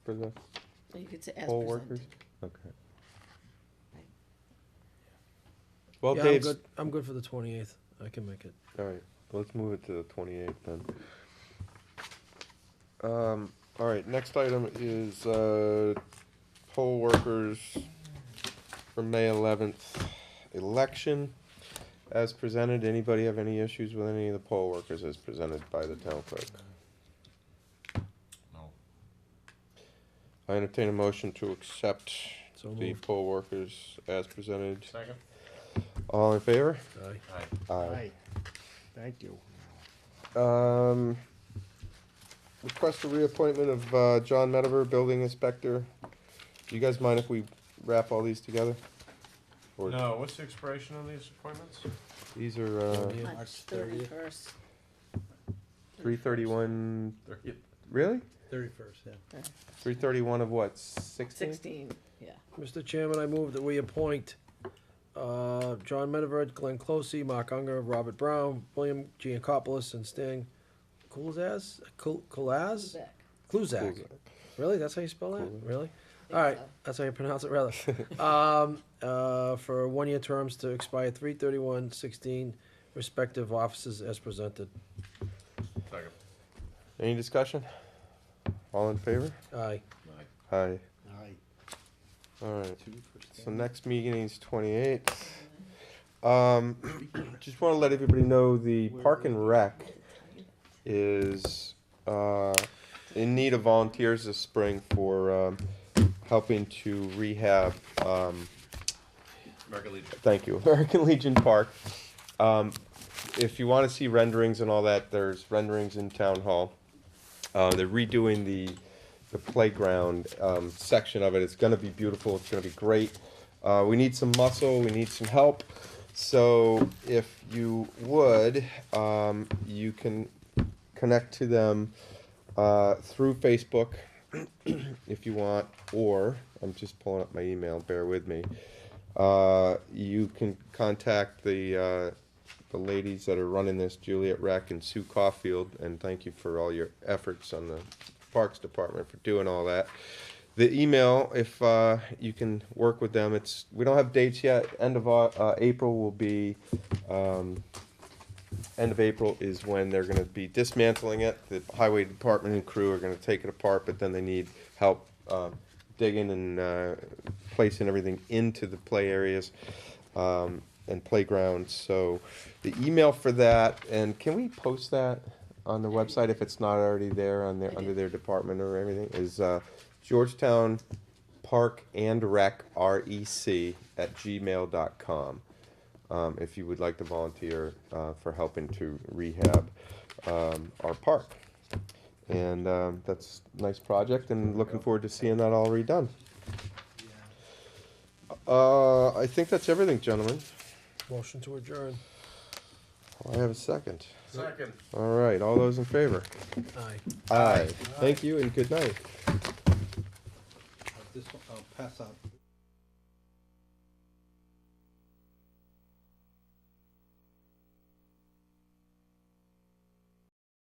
for the You could say as poll presented. workers? Okay. Well, Yeah, Dave's, I'm good for the 28th. I can make it. all right, let's move it to the 28th then. All right, next item is, poll workers for May 11th election. As presented, anybody have any issues with any of the poll workers as presented by the town clerk? No. I entertain a motion to accept So the moved. poll workers as presented. Second? All in favor? Aye. Aye. Aye. Thank you. Request a reappointment of John Mediver, building inspector. Do you guys mind if we wrap all these together? Or No, what's the expiration on these appointments? these are Yeah. March March 30th. 31st. 331, really? 31st, yeah. 331 of what, 16? 16, yeah. Mr. Chairman, I move that we appoint John Medivert, Glenn Closey, Mark Unger, Robert Brown, William Giancopoulos, and Stan Kulzaz? Kulaz? Back. Kluzak. Really? That's how you spell that? Kluzak. Really? Think All right, so. that's how you pronounce it, rather. For 1-year terms to expire 3/31/16, respective offices as presented. Second. Any discussion? All in favor? Aye. Aye. Aye. All right, so next meeting is 28th. Just want to let everybody know the Park and Rec is in need of volunteers this spring for helping to rehab, American Legion. thank you, American Legion Park. If you want to see renderings and all that, there's renderings in Town Hall. They're redoing the playground section of it. It's going to be beautiful. It's going to be great. We need some muscle. We need some help. So if you would, you can connect to them through Facebook if you want, or I'm just pulling up my email. Bear with me. You can contact the ladies that are running this, Juliet Reck and Sue Caulfield, and thank you for all your efforts on the Parks Department for doing all that. The email, if you can work with them, we don't have dates yet. End of April will be, end of April is when they're going to be dismantling it. The highway department and crew are going to take it apart, but then they need help digging and placing everything into the play areas and playgrounds. So the email for that, and can we post that on the website if it's not already there on their, under their department or everything, is Georgetown Park and Rec, REC @gmail.com. If you would like to volunteer for helping to rehab our park. And that's a nice project, and looking forward to seeing that all redone. I think that's everything, gentlemen. Motion to adjourn. I have a second. Second. All right, all those in favor? Aye. Aye. Thank you and good night. This one, I'll pass out.